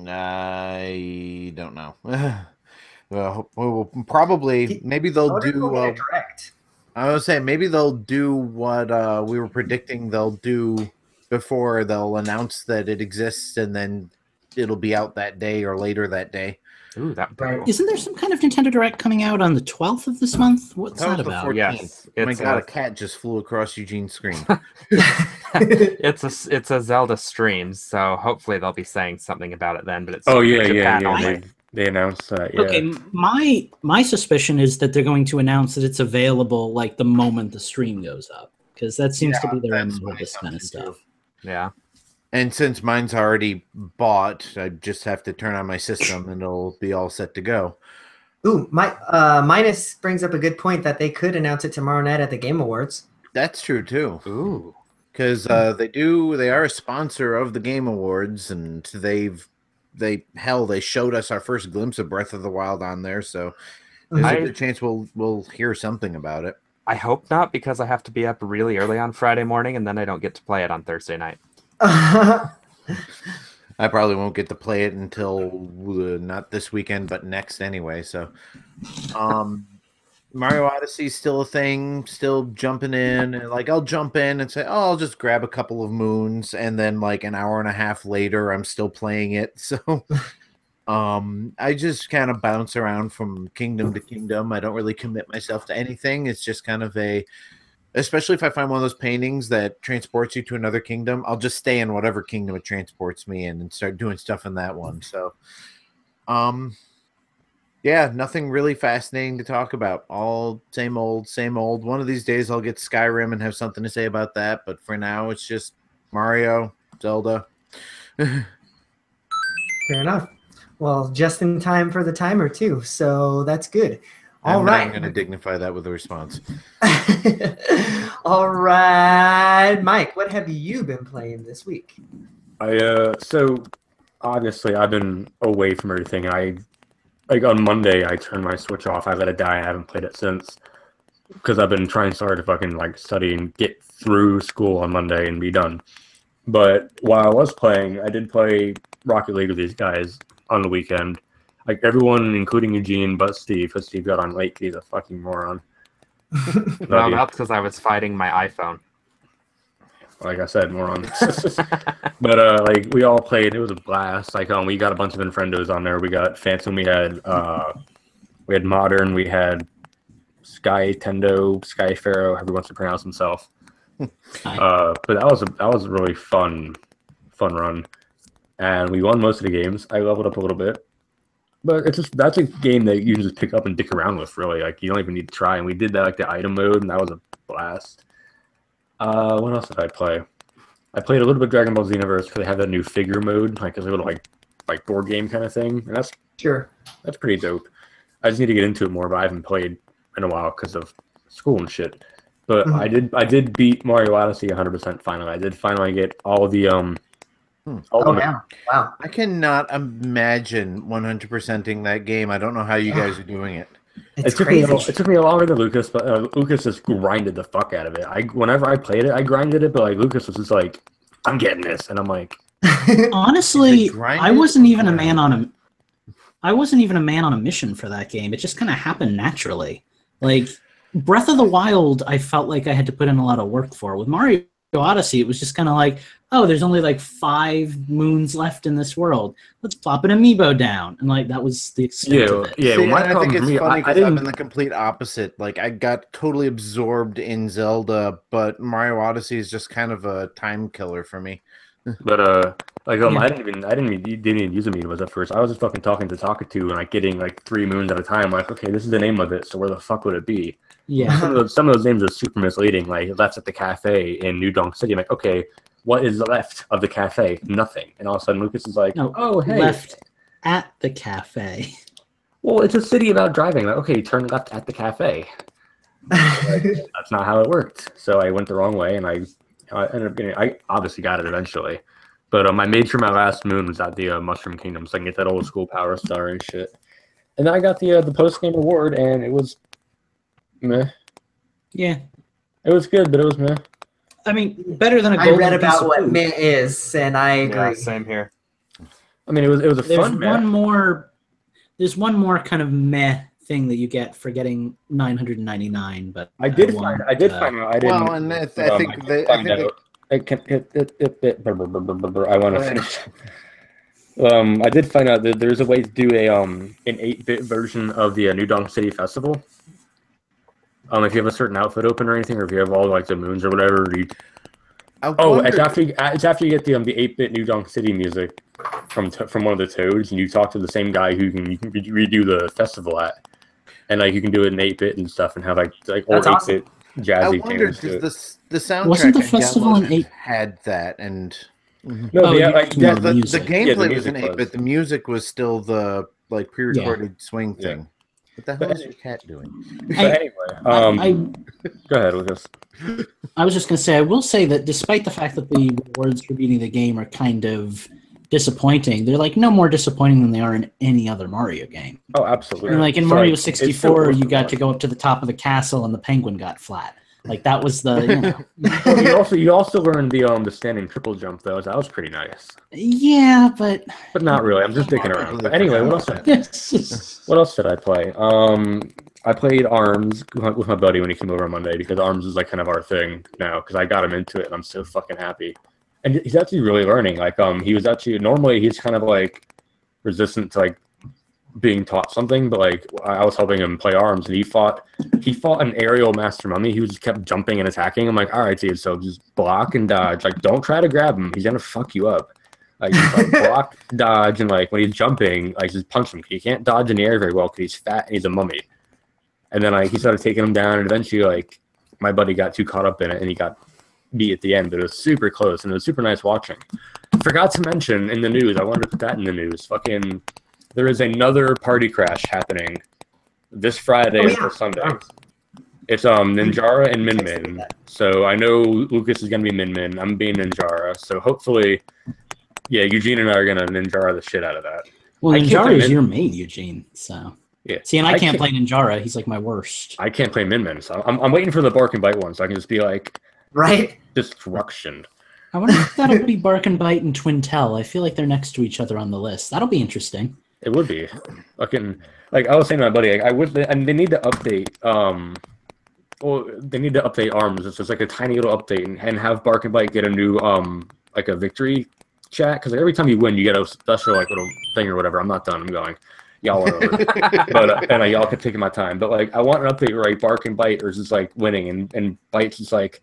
I don't know. We'll probably, maybe they'll do direct. I was saying maybe they'll do what we were predicting they'll do before. They'll announce that it exists and then it'll be out that day or later that day. Ooh, that cool. Isn't there some kind of Nintendo Direct coming out on the 12th of this month? What's that about? Yes, oh my God, a cat just flew across Eugene's screen. It's a Zelda stream, so hopefully they'll be saying something about it then. But it's yeah. They announced that. Yeah. Okay, my suspicion is that they're going to announce that it's available like the moment the stream goes up, because that seems to be their MO with this kind of stuff. Yeah. And since mine's already bought, I just have to turn on my system and it'll be all set to go. Ooh, Minus brings up a good point that they could announce it tomorrow night at the Game Awards. That's true too. Ooh, because they are a sponsor of the Game Awards, and they showed us our first glimpse of Breath of the Wild on there, so there's a good chance we'll hear something about it. I hope not, because I have to be up really early on Friday morning, and then I don't get to play it on Thursday night. I probably won't get to play it until not this weekend, but next anyway. So, Mario Odyssey is still a thing, still jumping in. And, I'll jump in and say, I'll just grab a couple of moons, and then an hour and a half later, I'm still playing it. So, I just kind of bounce around from kingdom to kingdom. I don't really commit myself to anything. It's just kind of especially if I find one of those paintings that transports you to another kingdom, I'll just stay in whatever kingdom it transports me in and start doing stuff in that one. So, yeah, nothing really fascinating to talk about. All same old, same old. One of these days I'll get Skyrim and have something to say about that. But for now, it's just Mario, Zelda. Fair enough. Well, just in time for the timer, too. So that's good. All right. I'm going to dignify that with a response. All right. Mike, what have you been playing this week? So obviously I've been away from everything. On Monday I turned my Switch off. I let it die. I haven't played it since, because I've been trying so hard to fucking study and get through school on Monday and be done. But while I was playing, I did play Rocket League with these guys on the weekend. Everyone, including Eugene, but Steve, because Steve got on late. He's a fucking moron. No, that's because I was fighting my iPhone. Like I said, moron. But we all played. It was a blast. We got a bunch of Infrendos on there. We got Phantom. We had Modern. We had Sky Pharaoh, however he wants to pronounce himself. But that was a really fun run, and we won most of the games. I leveled up a little bit. But that's a game that you can just pick up and dick around with, really. You don't even need to try. And we did that the item mode, and that was a blast. What else did I play? I played a little bit of Dragon Ball Xenoverse because they have that new figure mode, like as a little like board game kind of thing, and that's pretty dope. I just need to get into it more, but I haven't played in a while because of school and shit. But I did beat Mario Odyssey 100% finally. I did finally get all the Wow. I cannot imagine 100%ing that game. I don't know how you guys are doing it. It's crazy. crazy. It took me longer than Lucas, but Lucas just grinded the fuck out of it. Whenever I played it, I grinded it, but like Lucas was just like, "I'm getting this," and I'm like, honestly, I wasn't even a man on a mission for that game. It just kind of happened naturally. Like Breath of the Wild, I felt like I had to put in a lot of work for. With Mario Odyssey, it was just kind of like, oh, there's only like 5 moons left in this world. Let's plop an amiibo down, and like that was the extent of it. Yeah. I think it's funny because I've been the complete opposite. Like I got totally absorbed in Zelda, but Mario Odyssey is just kind of a time killer for me. But I didn't even use amiibos at first. I was just fucking talking to Talkatu and like getting like 3 moons at a time. Like, okay, this is the name of it, so where the fuck would it be? Yeah. Some of those names are super misleading. Like Left at the Cafe in New Donk City. I'm like, okay, what is left of the cafe? Nothing. And all of a sudden Lucas is like, oh hey, Left at the cafe. Well, it's a city about driving. Like, okay, turn left at the cafe. That's not how it worked. So I went the wrong way, and I ended up getting. I obviously got it eventually, but I made sure my last moon was at the Mushroom Kingdom, so I can get that old school power star and shit. And then I got the post game reward, and it was meh. Yeah, it was good, but it was meh. I mean, better than a I golden read piece about of what food. meh is, and I agree. Yeah, same here. I mean, it was a fun meh. There's one more kind of meh thing that you get for getting 999, but I did find out. I didn't. Well, and I think I want to finish. I did find out that there's a way to do an 8-bit version of the New Donk City Festival. If you have a certain outfit open or anything, or if you have all like the moons or whatever. It's after you get the 8-bit New Donk City music from one of the Toads, and you talk to the same guy who you can redo the festival at, and like you can do it in 8-bit and stuff, and have like or 8-bit jazzy things. The soundtrack wasn't the festival in 8 had that, and no, the gameplay was in 8-bit. The music was still the like pre-recorded swing thing. What the hell is your cat doing? Anyway, go ahead, Lucas. I was just going to say, I will say that despite the fact that the rewards for beating the game are kind of disappointing, they're like no more disappointing than they are in any other Mario game. Oh, absolutely. And like in Mario 64, you got to go up to the top of the castle and the penguin got flat. Like that was the. You also learned the standing triple jump though. That was pretty nice. Yeah, but not really. I'm just dicking around. But anyway, what else did I play? I played ARMS with my buddy when he came over on Monday because ARMS is like kind of our thing now because I got him into it and I'm so fucking happy. And he's actually really learning. Like he was actually normally he's kind of like resistant to like being taught something, but like I was helping him play ARMS and he fought an aerial master mummy. He just kept jumping and attacking. I'm like, all right, dude, so just block and dodge. Like don't try to grab him. He's gonna fuck you up. Like, just, like block, dodge, and like when he's jumping, like just punch him. He can't dodge in the air very well because he's fat and he's a mummy. And then like he started taking him down, and eventually like my buddy got too caught up in it, and he got beat at the end. But it was super close, and it was super nice watching. Forgot to mention in the news. I wanted to put that in the news. Fucking, there is another party crash happening this Friday or Sunday. It's Ninjara and Min Min. So I know Lucas is gonna be Min Min. I'm being Ninjara. So hopefully, yeah, Eugene and I are gonna Ninjara the shit out of that. Well, Ninjara is your main, Eugene. So. Yeah. See, and I can't play Ninjara. He's like my worst. I can't play Min Min, so I'm waiting for the Bark and Bite one, so I can just be like, destruction. I wonder if that'll be Bark and Bite and Twintel. I feel like they're next to each other on the list. That'll be interesting. It would be. Fucking, like I was saying to my buddy, like, and they need to update. They need to update ARMS. It's just like a tiny little update, and have Bark and Bite get a new like a victory chat, because like, every time you win, you get a special like little thing or whatever. I'm not done. I'm going. Y'all are over. But and y'all kept taking my time. But like I want an update where like Bark and Bite is just like winning, and Bite's just like,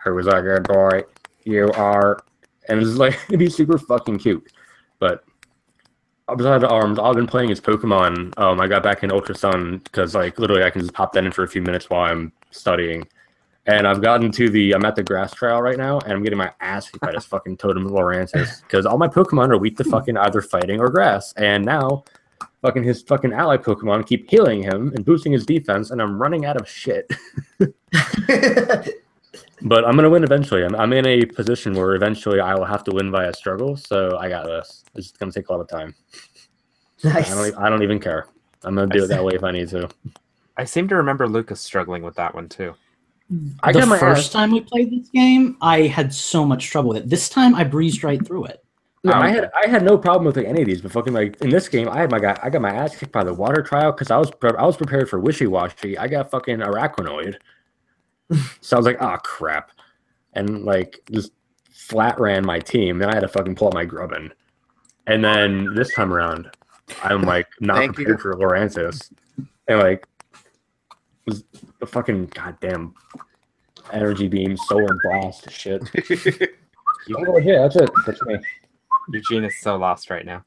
"Who was a good boy? You are," and it's like it'd be super fucking cute. But besides the ARMS, all I've been playing is Pokemon. I got back in Ultra Sun because like literally I can just pop that in for a few minutes while I'm studying, And I'm at the grass trail right now, and I'm getting my ass kicked by this fucking Totem Lorantis because all my Pokemon are weak to fucking either fighting or grass. And now, fucking his fucking ally Pokemon keep healing him and boosting his defense, and I'm running out of shit. But I'm gonna win eventually. I'm in a position where eventually I will have to win via struggle. So I got this. It's gonna take a lot of time. Nice. I don't even care. I'm gonna do it that way if I need to. I seem to remember Lucas struggling with that one too. The first time we played this game, I had so much trouble with it. This time, I breezed right through it. No, I had no problem with any of these, but fucking like in this game, I got my ass kicked by the water trial because I was prepared for Wishy Washy. I got fucking Araquanoid, so I was like, oh crap, and like just flat ran my team. Then I had to fucking pull out my Grubbin, and then this time around, I'm like not prepared for Lorantis, and like was the fucking goddamn energy beam, solar blast shit. You go here. That's it. That's me. Eugene is so lost right now.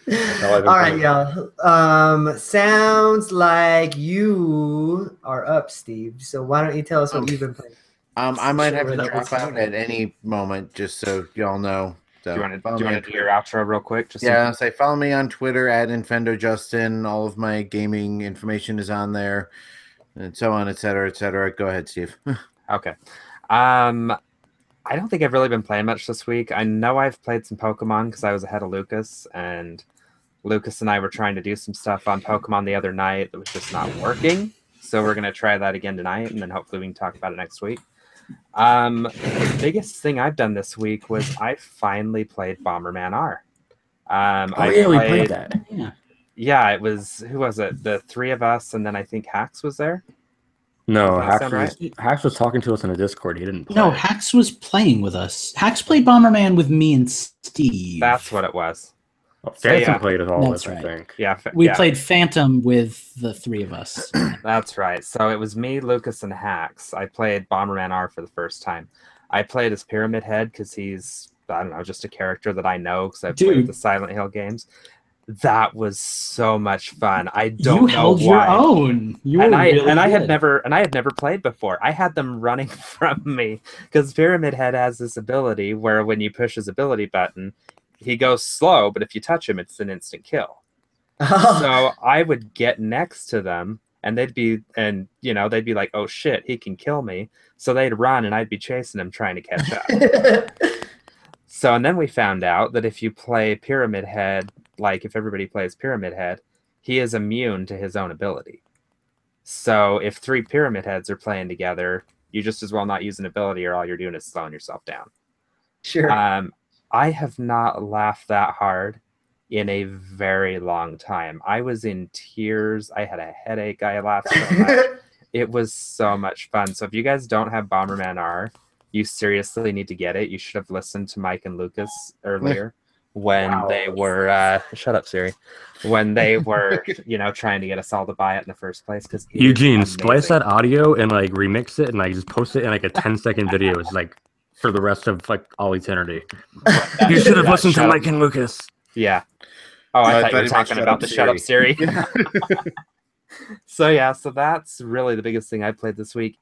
All right, y'all. Sounds like you are up, Steve. So why don't you tell us what you've been playing? I might have to drop out at any moment, just so y'all know. So do you want to do your outro real quick? Say follow me on Twitter at InfendoJustin. All of my gaming information is on there, and so on, etc., etc. Go ahead, Steve. Okay. I don't think I've really been playing much this week. I know I've played some Pokemon because I was ahead of Lucas, and Lucas and I were trying to do some stuff on Pokemon the other night that was just not working. So we're going to try that again tonight, and then hopefully we can talk about it next week. The biggest thing I've done this week was I finally played Bomberman R. We played that. Yeah, it was, who was it? The three of us, and then I think Hax was there. No, Hax was talking to us in a Discord. He didn't play. No, Hax was playing with us. Hax played Bomberman with me and Steve. That's what it was. Well, Phantom played with all of us, I think. Yeah, we played Phantom with the three of us. That's right. So it was me, Lucas, and Hax. I played Bomberman R for the first time. I played as Pyramid Head because he's, I don't know, just a character that I know because I've played the Silent Hill games. That was so much fun. I don't know why. You held your own. I had never played before. I had them running from me because Pyramid Head has this ability where when you push his ability button, he goes slow, but if you touch him, it's an instant kill. So I would get next to them, and they'd be like, "Oh shit, he can kill me!" So they'd run, and I'd be chasing him, trying to catch up. So, and then we found out that if you play Pyramid Head, like if everybody plays Pyramid Head, he is immune to his own ability. So if three Pyramid Heads are playing together, you just as well not use an ability, or all you're doing is slowing yourself down. Sure. I have not laughed that hard in a very long time. I was in tears. I had a headache. I laughed so much. It was so much fun. So if you guys don't have Bomberman R, you seriously need to get it. You should have listened to Mike and Lucas earlier when they were shut up, Siri. When they were, trying to get us all to buy it in the first place. Because Eugene, splice that audio and like remix it and like just post it in like a 10-second video. It's like for the rest of like all eternity. You should have listened to Mike and Lucas. Yeah. Oh, I thought you were talking about the Shut Up Siri. So that's really the biggest thing I played this week.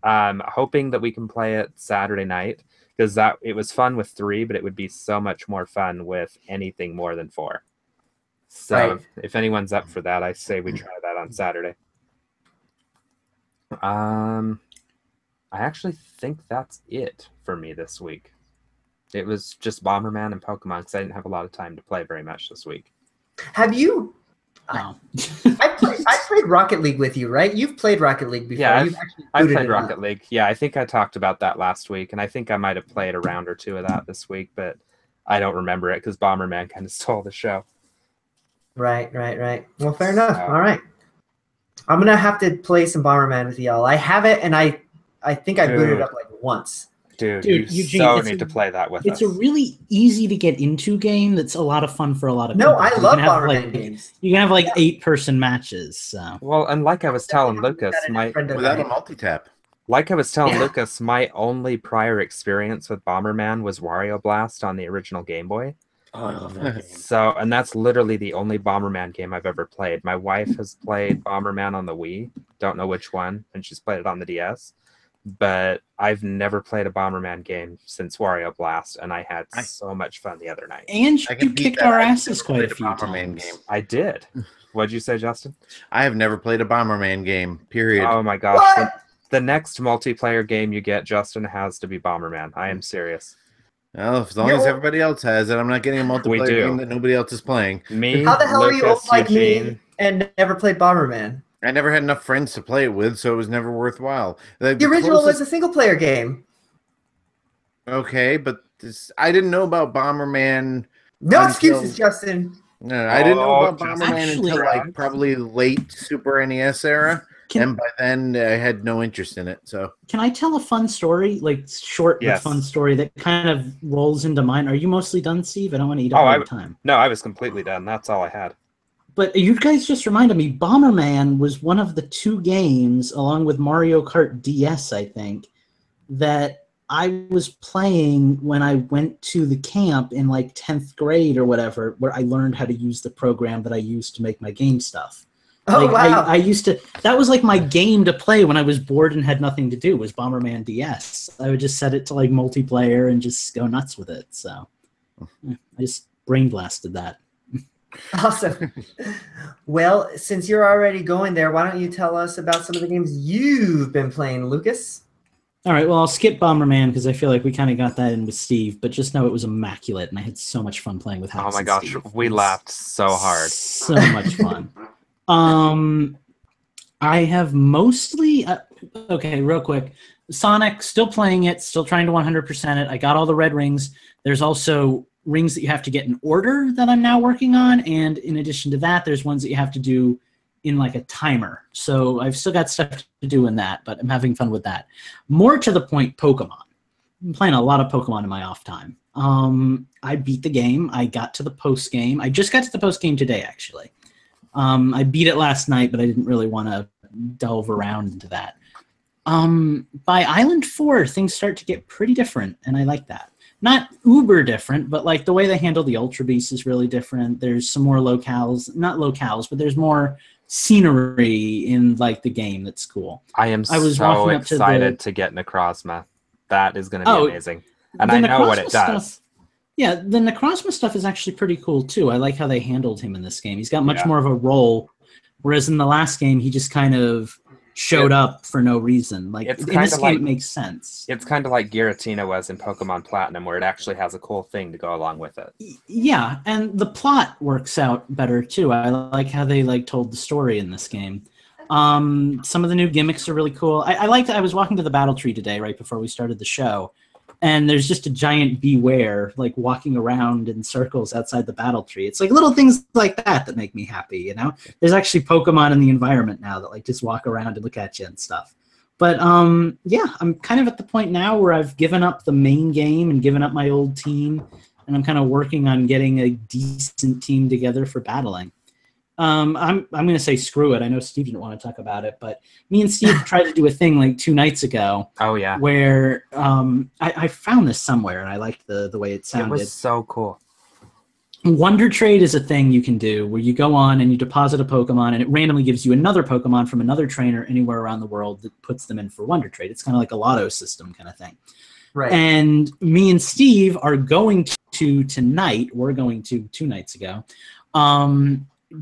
Hoping that we can play it Saturday night because it was fun with 3, but it would be so much more fun with anything more than 4. So if anyone's up for that, I say we try that on Saturday. I actually think that's it for me this week. It was just Bomberman and Pokemon because I didn't have a lot of time to play very much this week. Have you? I played Rocket League with you, right? You've played Rocket League before. Yeah, I've played Rocket League. Yeah, I think I talked about that last week, and I think I might have played a round or two of that this week, but I don't remember it because Bomberman kind of stole the show. Right. Well, fair enough. All right. I'm going to have to play some Bomberman with y'all. I have it, and I think I booted it up like once. Dude, you Eugene, need to play that with us. It's a really easy to get into game that's a lot of fun for a lot of people. No, I love Bomberman games. You can have like 8-person matches. So. Well, and like I was telling Lucas, without a multi-tap. Like I was telling Lucas, my only prior experience with Bomberman was Wario Blast on the original Game Boy. Oh, I love that game. So, and that's literally the only Bomberman game I've ever played. My wife has played Bomberman on the Wii. Don't know which one, and she's played it on the DS. But I've never played a Bomberman game since Wario Blast, and I had so much fun the other night. And you kicked our asses quite a few Bomberman times. game. I did. What'd you say, Justin? I have never played a Bomberman game, period. Oh my gosh. The next multiplayer game you get, Justin, has to be Bomberman. I am serious. Well, as long as everybody else has it, I'm not getting a multiplayer game that nobody else is playing. Me, How the hell are you old Lucas, like Eugene. me and never played Bomberman? I never had enough friends to play it with, so it was never worthwhile. The original was a single-player game. Okay, but I didn't know about Bomberman. No excuses, Justin. No, I didn't know about Bomberman until like probably late Super NES era, and by then I had no interest in it. So, can I tell a fun story, like short but fun story that kind of rolls into mine? Are you mostly done, Steve? I don't want to eat up all the time. No, I was completely done. That's all I had. But you guys just reminded me, Bomberman was one of the 2 games, along with Mario Kart DS, I think, that I was playing when I went to the camp in like 10th grade or whatever, where I learned how to use the program that I used to make my game stuff. Oh, like, wow. I used to, that was like my game to play when I was bored and had nothing to do, was Bomberman DS. I would just set it to like multiplayer and just go nuts with it. So I just brain blasted that. Awesome. Well, since you're already going there, why don't you tell us about some of the games you've been playing, Lucas? All right, well, I'll skip Bomberman because I feel like we kind of got that in with Steve, but just know it was immaculate, and I had so much fun playing with House. Oh my gosh, Steve. we laughed so hard. So much fun. I have mostly... okay, real quick. Sonic, still playing it, still trying to 100% it. I got all the red rings. There's also rings that you have to get in order that I'm now working on, and in addition to that, there's ones that you have to do in like a timer. So I've still got stuff to do in that, but I'm having fun with that. More to the point, Pokemon. I'm playing a lot of Pokemon in my off time. I beat the game. I got to the post game. I just got to the post game today, actually. I beat it last night, but I didn't really want to delve around into that. By Island 4, things start to get pretty different, and I like that. Not uber different, but like the way they handle the Ultra Beast is really different. There's some more locales, not locales, but there's more scenery in like the game that's cool. I was so excited to get Necrozma. That is going to be amazing. And I know what it does. Yeah, the Necrozma stuff is actually pretty cool too. I like how they handled him in this game. He's got much more of a role, whereas in the last game he just kind of showed up for no reason. Like in this game, it makes sense. It's kind of like Giratina was in Pokemon Platinum, where it actually has a cool thing to go along with it. Yeah, and the plot works out better too. I like how they like told the story in this game. Some of the new gimmicks are really cool. I was walking to the battle tree today right before we started the show, and there's just a giant beware like walking around in circles outside the battle tree. It's like little things like that make me happy, you know? There's actually Pokemon in the environment now that like just walk around and look at you and stuff. But yeah, I'm kind of at the point now where I've given up the main game and given up my old team, and I'm kind of working on getting a decent team together for battling. I'm going to say screw it. I know Steve didn't want to talk about it, but me and Steve tried to do a thing like 2 nights ago. Oh, yeah. Where I found this somewhere, and I liked the way it sounded. It was so cool. Wonder Trade is a thing you can do where you go on and you deposit a Pokemon, and it randomly gives you another Pokemon from another trainer anywhere around the world that puts them in for Wonder Trade. It's kind of like a lotto system kind of thing. Right. And me and Steve are going to tonight, we're going to 2 nights ago,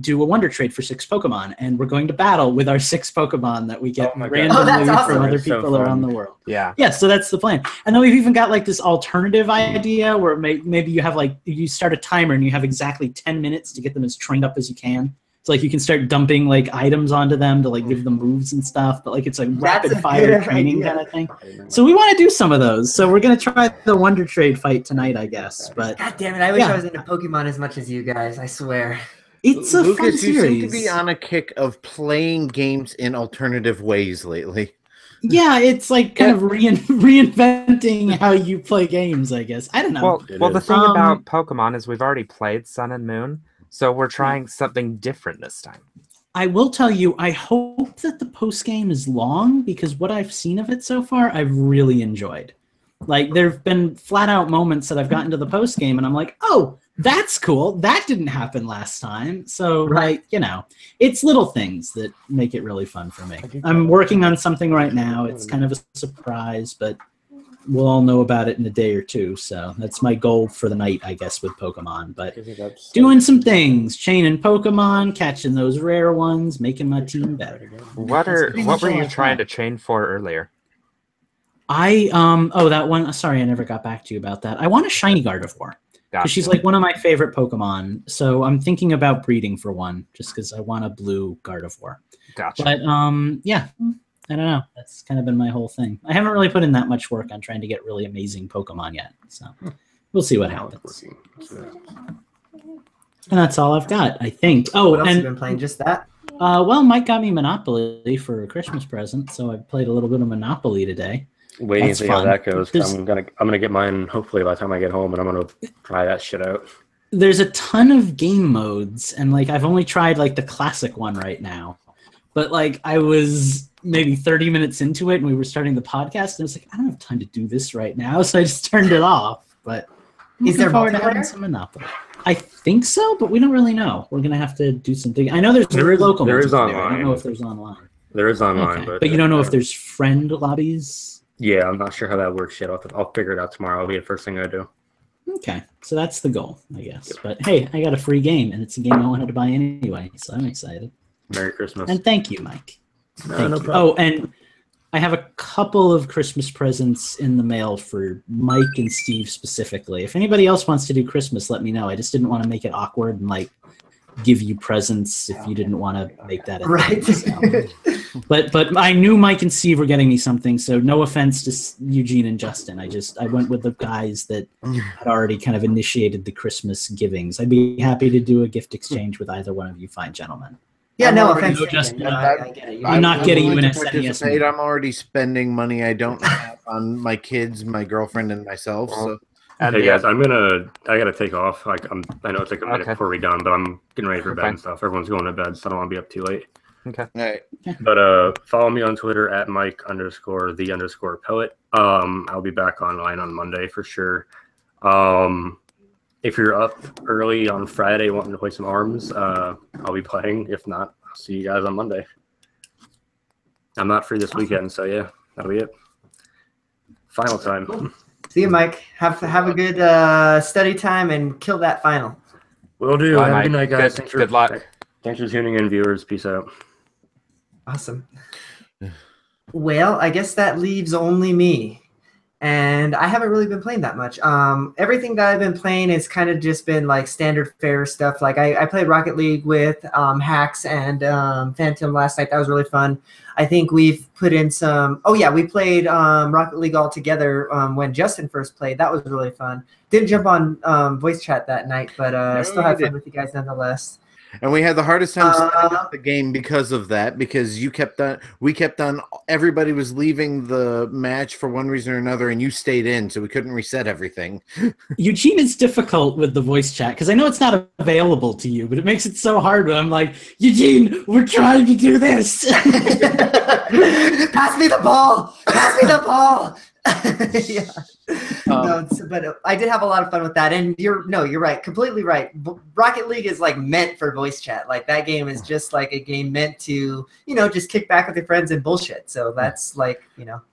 do a Wonder Trade for 6 Pokemon, and we're going to battle with our 6 Pokemon that we get randomly from other people around the world. Yeah. Yeah, so that's the plan. And then we've even got like this alternative idea where maybe you have like, you start a timer and you have exactly 10 minutes to get them as trained up as you can. So like you can start dumping like items onto them to like give them moves and stuff, but like it's like rapid fire training kind of thing. So we want to do some of those. So we're gonna try the Wonder Trade fight tonight, I guess. But God damn it, I wish I was into Pokemon as much as you guys, I swear. It's a Lucas, fun series. You seem to be on a kick of playing games in alternative ways lately. Yeah, it's like kind of reinventing how you play games, I guess. I don't know. Well, the thing about Pokemon is we've already played Sun and Moon, so we're trying something different this time. I will tell you, I hope that the post game is long, because what I've seen of it so far, I've really enjoyed. Like there've been flat out moments that I've gotten to the post game and I'm like, oh, that's cool. That didn't happen last time. So like, you know, it's little things that make it really fun for me. I'm working on something right now. It's kind of a surprise, but we'll all know about it in a day or two. So that's my goal for the night, I guess, with Pokemon. But doing some things, chaining Pokemon, catching those rare ones, making my team better. What were you trying to chain for earlier? That one. Sorry, I never got back to you about that. I want a shiny Gardevoir. Because she's like one of my favorite Pokemon. So I'm thinking about breeding for one just because I want a blue Gardevoir. Gotcha. But yeah, I don't know. That's kind of been my whole thing. I haven't really put in that much work on trying to get really amazing Pokemon yet. So we'll see what happens. And that's all I've got, I think. Oh, what else have you been playing? Just that? Well, Mike got me Monopoly for a Christmas present, so I played a little bit of Monopoly today. Waiting to see how that goes. I'm gonna get mine hopefully by the time I get home, and I'm gonna try that shit out. There's a ton of game modes, and like I've only tried like the classic one right now. But like I was maybe 30 minutes into it, and we were starting the podcast, and I was like, I don't have time to do this right now, so I just turned it off. But is there forward to having some Monopoly? I think so, but we don't really know. We're gonna have to do something. I know there is local. There is online. I don't know if there's online. There is online, okay. But you don't know if there's friend lobbies. Yeah, I'm not sure how that works yet. I'll figure it out tomorrow. It'll be the first thing I do. Okay, so that's the goal, I guess. But hey, I got a free game, and it's a game I wanted to buy anyway, so I'm excited. Merry Christmas. And thank you, Mike. No problem. Oh, and I have a couple of Christmas presents in the mail for Mike and Steve specifically. If anybody else wants to do Christmas, let me know. I just didn't want to make it awkward and like give you presents if you didn't want to make that a right. Thing, so. But I knew Mike and Steve were getting me something, so no offense to Eugene and Justin. I went with the guys that had already kind of initiated the Christmas givings. I'd be happy to do a gift exchange with either one of you fine gentlemen. Yeah, no offense. I get it. I'm not getting you an SNES. I'm already spending money I don't have on my kids, my girlfriend, and myself. So. Hey guys, I gotta take off. Like I know it's like a minute before we're done, but I'm getting ready for bed and stuff. Everyone's going to bed, so I don't want to be up too late. Okay. All right. But follow me on Twitter at Mike_the_poet. I'll be back online on Monday for sure. If you're up early on Friday wanting to play some ARMS, I'll be playing. If not, I'll see you guys on Monday. I'm not free this weekend, so yeah, that'll be it. Final time. Cool. See you, Mike. Have a good study time and kill that final. Will do. Bye, have a good night, guys. Good luck. Thanks for tuning in, viewers. Peace out. Awesome. Well, I guess that leaves only me. And I haven't really been playing that much. Everything that I've been playing has kind of just been like standard fare stuff. Like I played Rocket League with Hacks and Phantom last night. That was really fun. I think we've put in some. Oh yeah, we played Rocket League all together when Justin first played. That was really fun. Didn't jump on voice chat that night, but still had fun with you guys nonetheless. And we had the hardest time setting up the game because of that, because we kept on, everybody was leaving the match for one reason or another, and you stayed in, so we couldn't reset everything. Eugene is difficult with the voice chat, because I know it's not available to you, but it makes it so hard when I'm like, Eugene, we're trying to do this. Pass me the ball! Pass me the ball! Yeah. But I did have a lot of fun with that, and you're right, completely right. Rocket League is like meant for voice chat. Like that game is just like a game meant to, just kick back with your friends and bullshit. So that's like,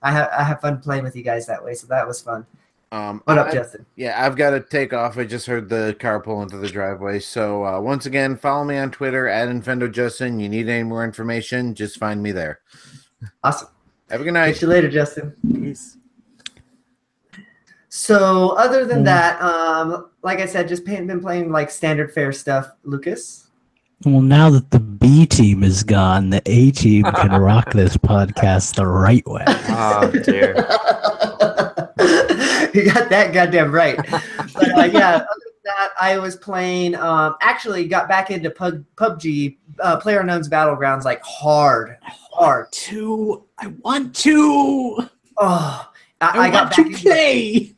I have fun playing with you guys that way. So that was fun. What up, Justin? Yeah, I've got to take off. I just heard the car pull into the driveway. So once again, follow me on Twitter at Infendo Justin. You need any more information, just find me there. Awesome. Have a good night. See you later, Justin. Peace. So other than that, like I said, just been playing like standard fare stuff. Lucas? Well, now that the B team is gone, the A team can rock this podcast the right way. Oh, dear. You got that goddamn right. But yeah, other than that, I was playing, actually got back into PUBG, PlayerUnknown's Battlegrounds, like hard. I want to. Oh, I got back to play.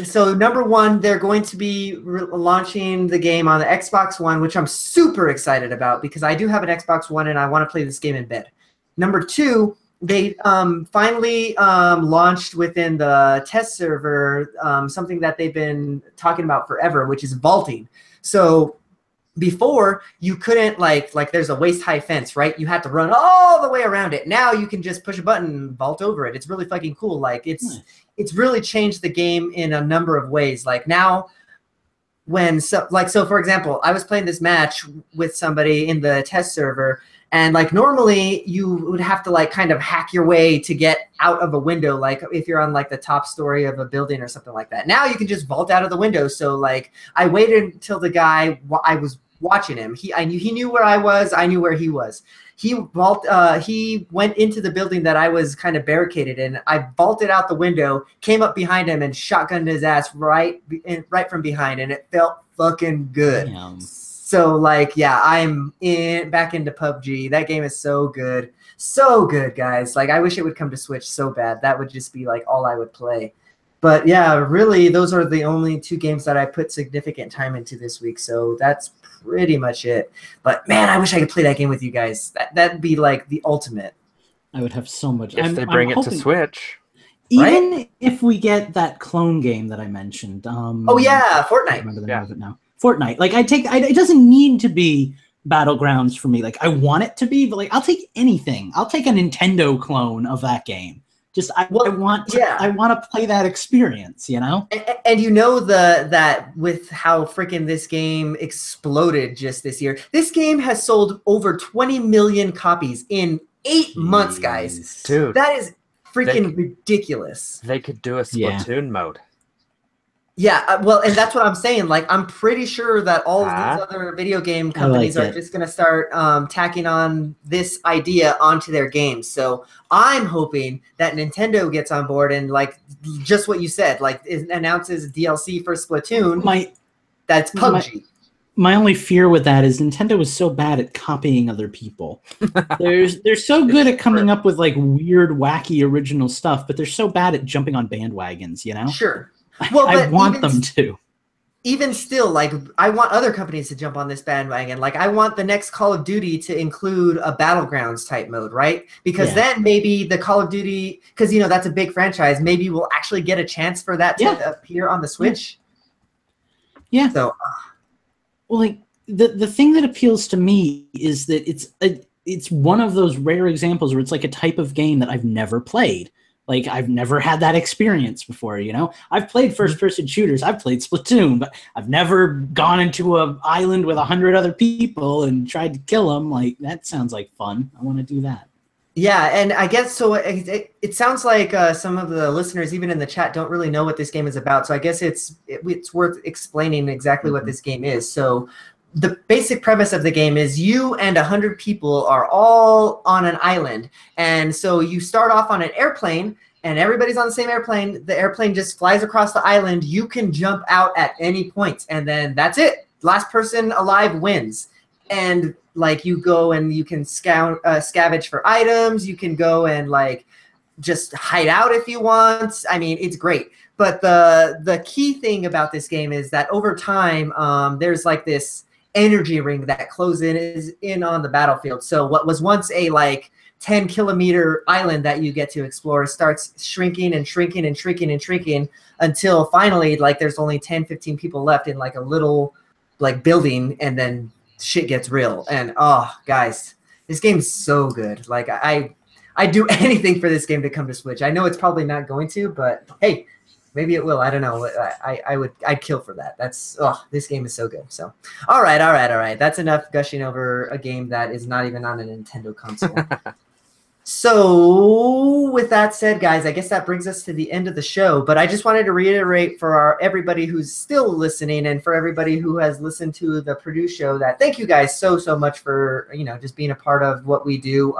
So number one, they're going to be launching the game on the Xbox One, which I'm super excited about because I do have an Xbox One and I want to play this game in bed. Number two, they finally launched within the test server something that they've been talking about forever, which is vaulting. So before, you couldn't like there's a waist-high fence, right? You had to run all the way around it. Now you can just push a button and vault over it. It's really fucking cool. Like it's really changed the game in a number of ways. Like now, so for example, I was playing this match with somebody in the test server, and like normally you would have to like kind of hack your way to get out of a window, like if you're on like the top story of a building or something like that. Now you can just vault out of the window. So like I waited until the guy I was watching him. He knew where I was. I knew where he was. He went into the building that I was kind of barricaded in. I vaulted out the window, came up behind him, and shotgunned his ass right from behind, and it felt fucking good. Damn. So like, yeah, I'm back into PUBG. That game is so good, guys. Like, I wish it would come to Switch so bad. That would just be like all I would play. But yeah, really, those are the only 2 games that I put significant time into this week. So that's pretty much it. But man, I wish I could play that game with you guys. That'd be like the ultimate. I would have so much. If they bring it to Switch. Even if we get that clone game that I mentioned. Oh yeah, Fortnite. I remember the name of it now. Fortnite. Like it doesn't need to be Battlegrounds for me. Like I want it to be, but like I'll take anything. I'll take a Nintendo clone of that game. Just I want to play that experience, you know? And you know that with how freaking this game exploded just this year. This game has sold over 20 million copies in 8 months, guys. Dude. That is freaking ridiculous. They could do a Splatoon mode. Yeah, well, and that's what I'm saying. Like, I'm pretty sure that all of these other video game companies are just going to start tacking on this idea onto their games. So I'm hoping that Nintendo gets on board and, like, just what you said, like, it announces DLC for Splatoon. That's PUBG. My only fear with that is Nintendo is so bad at copying other people. They're so good at coming up with, like, weird, wacky, original stuff, but they're so bad at jumping on bandwagons, you know? Sure. Well, I want them to. Even still, like, I want other companies to jump on this bandwagon. Like, I want the next Call of Duty to include a Battlegrounds type mode, right? Because then maybe the Call of Duty, because, you know, that's a big franchise, maybe we'll actually get a chance for that to appear on the Switch. Yeah. So, well, like, the thing that appeals to me is that it's one of those rare examples where it's like a type of game that I've never played. Like, I've never had that experience before, you know? I've played first-person shooters. I've played Splatoon, but I've never gone into an island with 100 other people and tried to kill them. Like, that sounds like fun. I want to do that. Yeah, and I guess so. It sounds like some of the listeners, even in the chat, don't really know what this game is about. So I guess it's worth explaining exactly what this game is. So the basic premise of the game is you and 100 people are all on an island. And so you start off on an airplane, and everybody's on the same airplane. The airplane just flies across the island. You can jump out at any point, and then that's it. Last person alive wins. And, like, you go and you can scavenge for items. You can go and, like, just hide out if you want. I mean, it's great. But the key thing about this game is that over time, there's, like, this energy ring that closes in on the battlefield. So what was once a like 10-kilometer island that you get to explore starts shrinking and shrinking and shrinking and shrinking until finally like there's only 10-15 people left in like a little like building, and then shit gets real. And oh guys, this game's so good. Like I'd do anything for this game to come to Switch. I know it's probably not going to, but hey, maybe it will. I don't know. I'd kill for that. This game is so good. So, all right. That's enough gushing over a game that is not even on a Nintendo console. So, with that said, guys, I guess that brings us to the end of the show. But I just wanted to reiterate for everybody who's still listening, and for everybody who has listened to the Purdue show, that thank you guys so much for just being a part of what we do.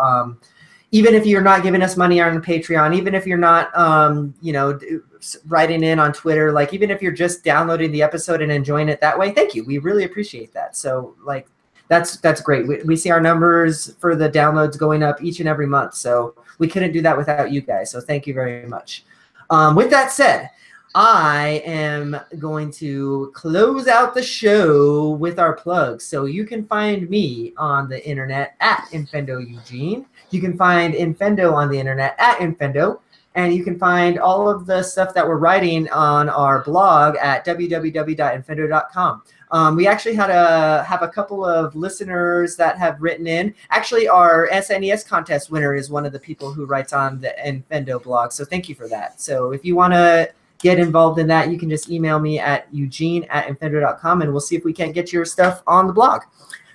Even if you're not giving us money on Patreon, even if you're not, writing in on Twitter, like even if you're just downloading the episode and enjoying it that way, thank you. We really appreciate that. So like, that's great. We see our numbers for the downloads going up each and every month. So we couldn't do that without you guys. So thank you very much. With that said, I am going to close out the show with our plugs. So you can find me on the internet at Infendo Eugene. You can find Infendo on the internet at Infendo. And you can find all of the stuff that we're writing on our blog at www.infendo.com. We actually have a couple of listeners that have written in. Actually, our SNES contest winner is one of the people who writes on the Infendo blog. So thank you for that. So if you want to get involved in that, you can just email me at eugene@infendo.com, and we'll see if we can't get your stuff on the blog.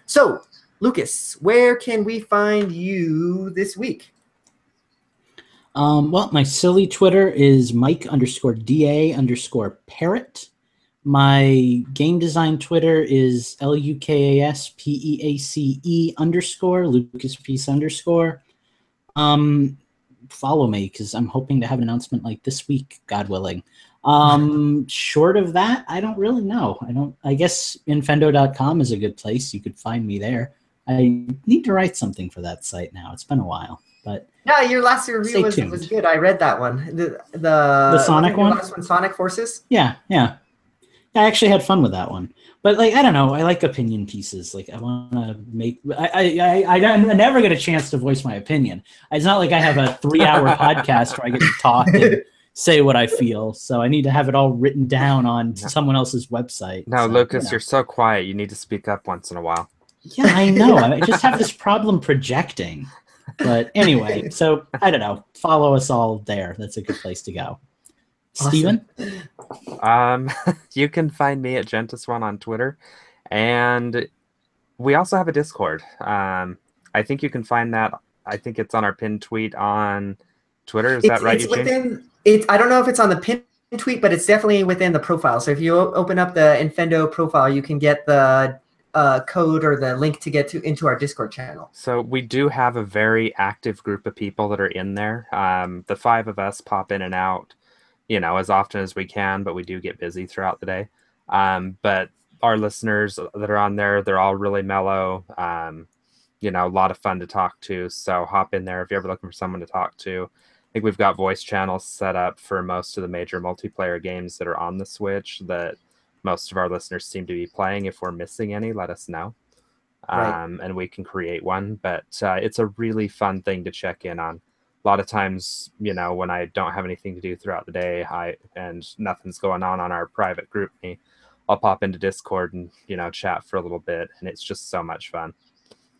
So, Lucas, where can we find you this week? Well, my silly Twitter is Mike_DA_parrot. My game design Twitter is LUKASPEACE _LucasPeace_. Follow me because I'm hoping to have an announcement like this week, God willing. Short of that, I don't really know. I guess Infendo.com is a good place. You could find me there. I need to write something for that site now. It's been a while, but yeah, your last review was good. I read that one. The Sonic one? Last one, Sonic Forces? Yeah. I actually had fun with that one. But like, I don't know. I like opinion pieces. Like I want to make. I never get a chance to voice my opinion. It's not like I have a 3-hour podcast where I get to talk and say what I feel. So I need to have it all written down on someone else's website. No, so, Lucas, you're so quiet. You need to speak up once in a while. Yeah, I know. I just have this problem projecting. But anyway, so I don't know. Follow us all there. That's a good place to go. Awesome. Steven? You can find me at Gentis1 on Twitter, and we also have a Discord. I think you can find that. I think it's on our pinned tweet on Twitter. Is that right? It's within. I don't know if it's on the pinned tweet, but it's definitely within the profile. So if you open up the Infendo profile, you can get the code or the link to get into our Discord channel. So we do have a very active group of people that are in there. The 5 of us pop in and out, as often as we can, but we do get busy throughout the day. But our listeners that are on there, they're all really mellow, a lot of fun to talk to. So hop in there if you're ever looking for someone to talk to. I think we've got voice channels set up for most of the major multiplayer games that are on the Switch that most of our listeners seem to be playing. If we're missing any, let us know. Right. And we can create one. But it's a really fun thing to check in on. A lot of times, when I don't have anything to do throughout the day and nothing's going on our private group, I'll pop into Discord and, chat for a little bit. And it's just so much fun.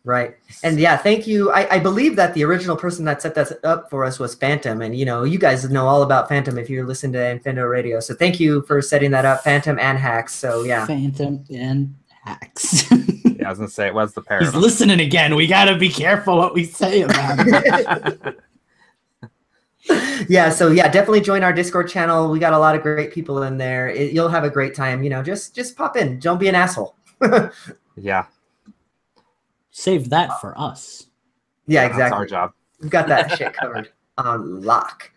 Right. And yeah, thank you. I believe that the original person that set that up for us was Phantom. And, you guys know all about Phantom if you listen to Infendo Radio. So thank you for setting that up, Phantom and Hacks. So, yeah. Phantom and Hacks. Yeah, I was going to say, it was the pair. He's listening again. We got to be careful what we say about it. Yeah, so definitely join our Discord channel. We got a lot of great people in there. You'll have a great time. Just pop in. Don't be an asshole. Yeah. Save that for us. Yeah, exactly. That's our job. We've got that shit covered on lock.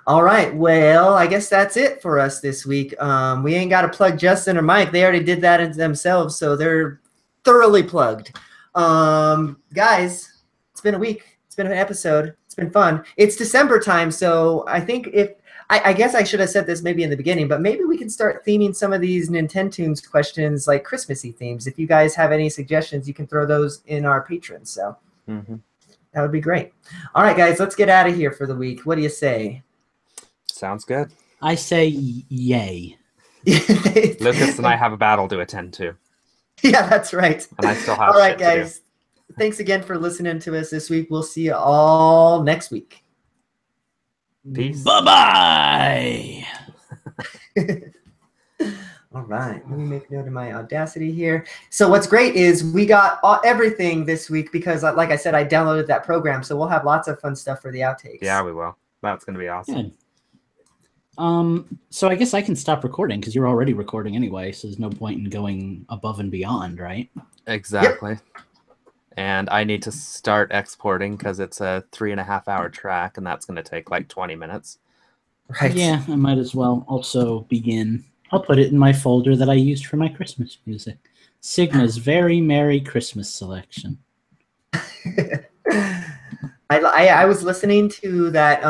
All right. Well, I guess that's it for us this week. We ain't got to plug Justin or Mike. They already did that themselves, so they're thoroughly plugged. Guys, it's been a week. It's been an episode. It's been fun. It's December time, so I think I guess I should have said this maybe in the beginning, but maybe we can start theming some of these Nintendo's questions like Christmassy themes. If you guys have any suggestions, you can throw those in our patrons. So that would be great. All right, guys, let's get out of here for the week. What do you say? Sounds good. I say yay. Lucas and I have a battle to attend to. Yeah, that's right. And I still have all right, shit to do. guys. Thanks again for listening to us this week. We'll see you all next week. Peace. Bye-bye. All right. Let me make note of my Audacity here. So what's great is we got everything this week because, like I said, I downloaded that program. So we'll have lots of fun stuff for the outtakes. Yeah, we will. That's going to be awesome. Good. So I guess I can stop recording because you're already recording anyway. So there's no point in going above and beyond, right? Exactly. Yep. And I need to start exporting because it's a 3.5-hour track, and that's going to take like 20 minutes. Right. Yeah, I might as well also begin. I'll put it in my folder that I used for my Christmas music. Sigma's Very Merry Christmas Selection. I was listening to that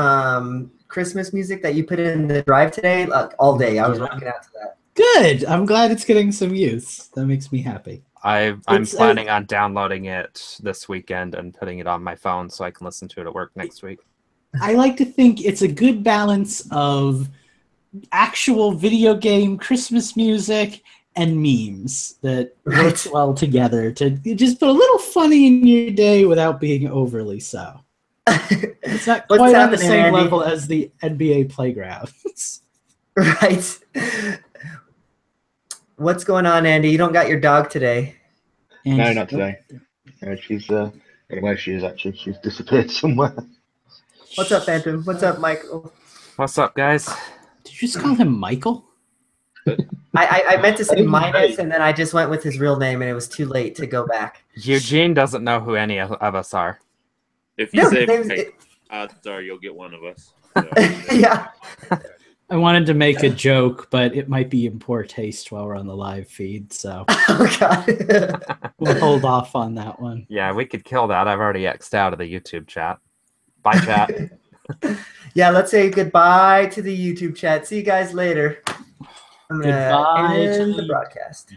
Christmas music that you put in the drive today, all day. I was rocking out to that. Good. I'm glad it's getting some use. That makes me happy. I'm planning on downloading it this weekend and putting it on my phone so I can listen to it at work next week. I like to think it's a good balance of actual video game Christmas music and memes that works well together to just put a little funny in your day without being overly so. It's not quite on the same Andy? level as the NBA playgrounds. Right. What's going on, Andy? You don't got your dog today. No, not today. She's I don't know where she is actually. She's disappeared somewhere. What's up, Phantom? What's up, Michael? What's up, guys? Did you just call him Michael? I meant to say Minus, and then I just went with his real name, and it was too late to go back. Eugene doesn't know who any of us are. If you say Mike, odds are you'll get one of us. So. Yeah. I wanted to make a joke, but it might be in poor taste while we're on the live feed, so Oh God. we'll hold off on that one. Yeah, we could kill that. I've already X'd out of the YouTube chat. Bye, chat. Yeah, let's say goodbye to the YouTube chat. See you guys later. I'm gonna Goodbye end to the broadcast.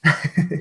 Yeah.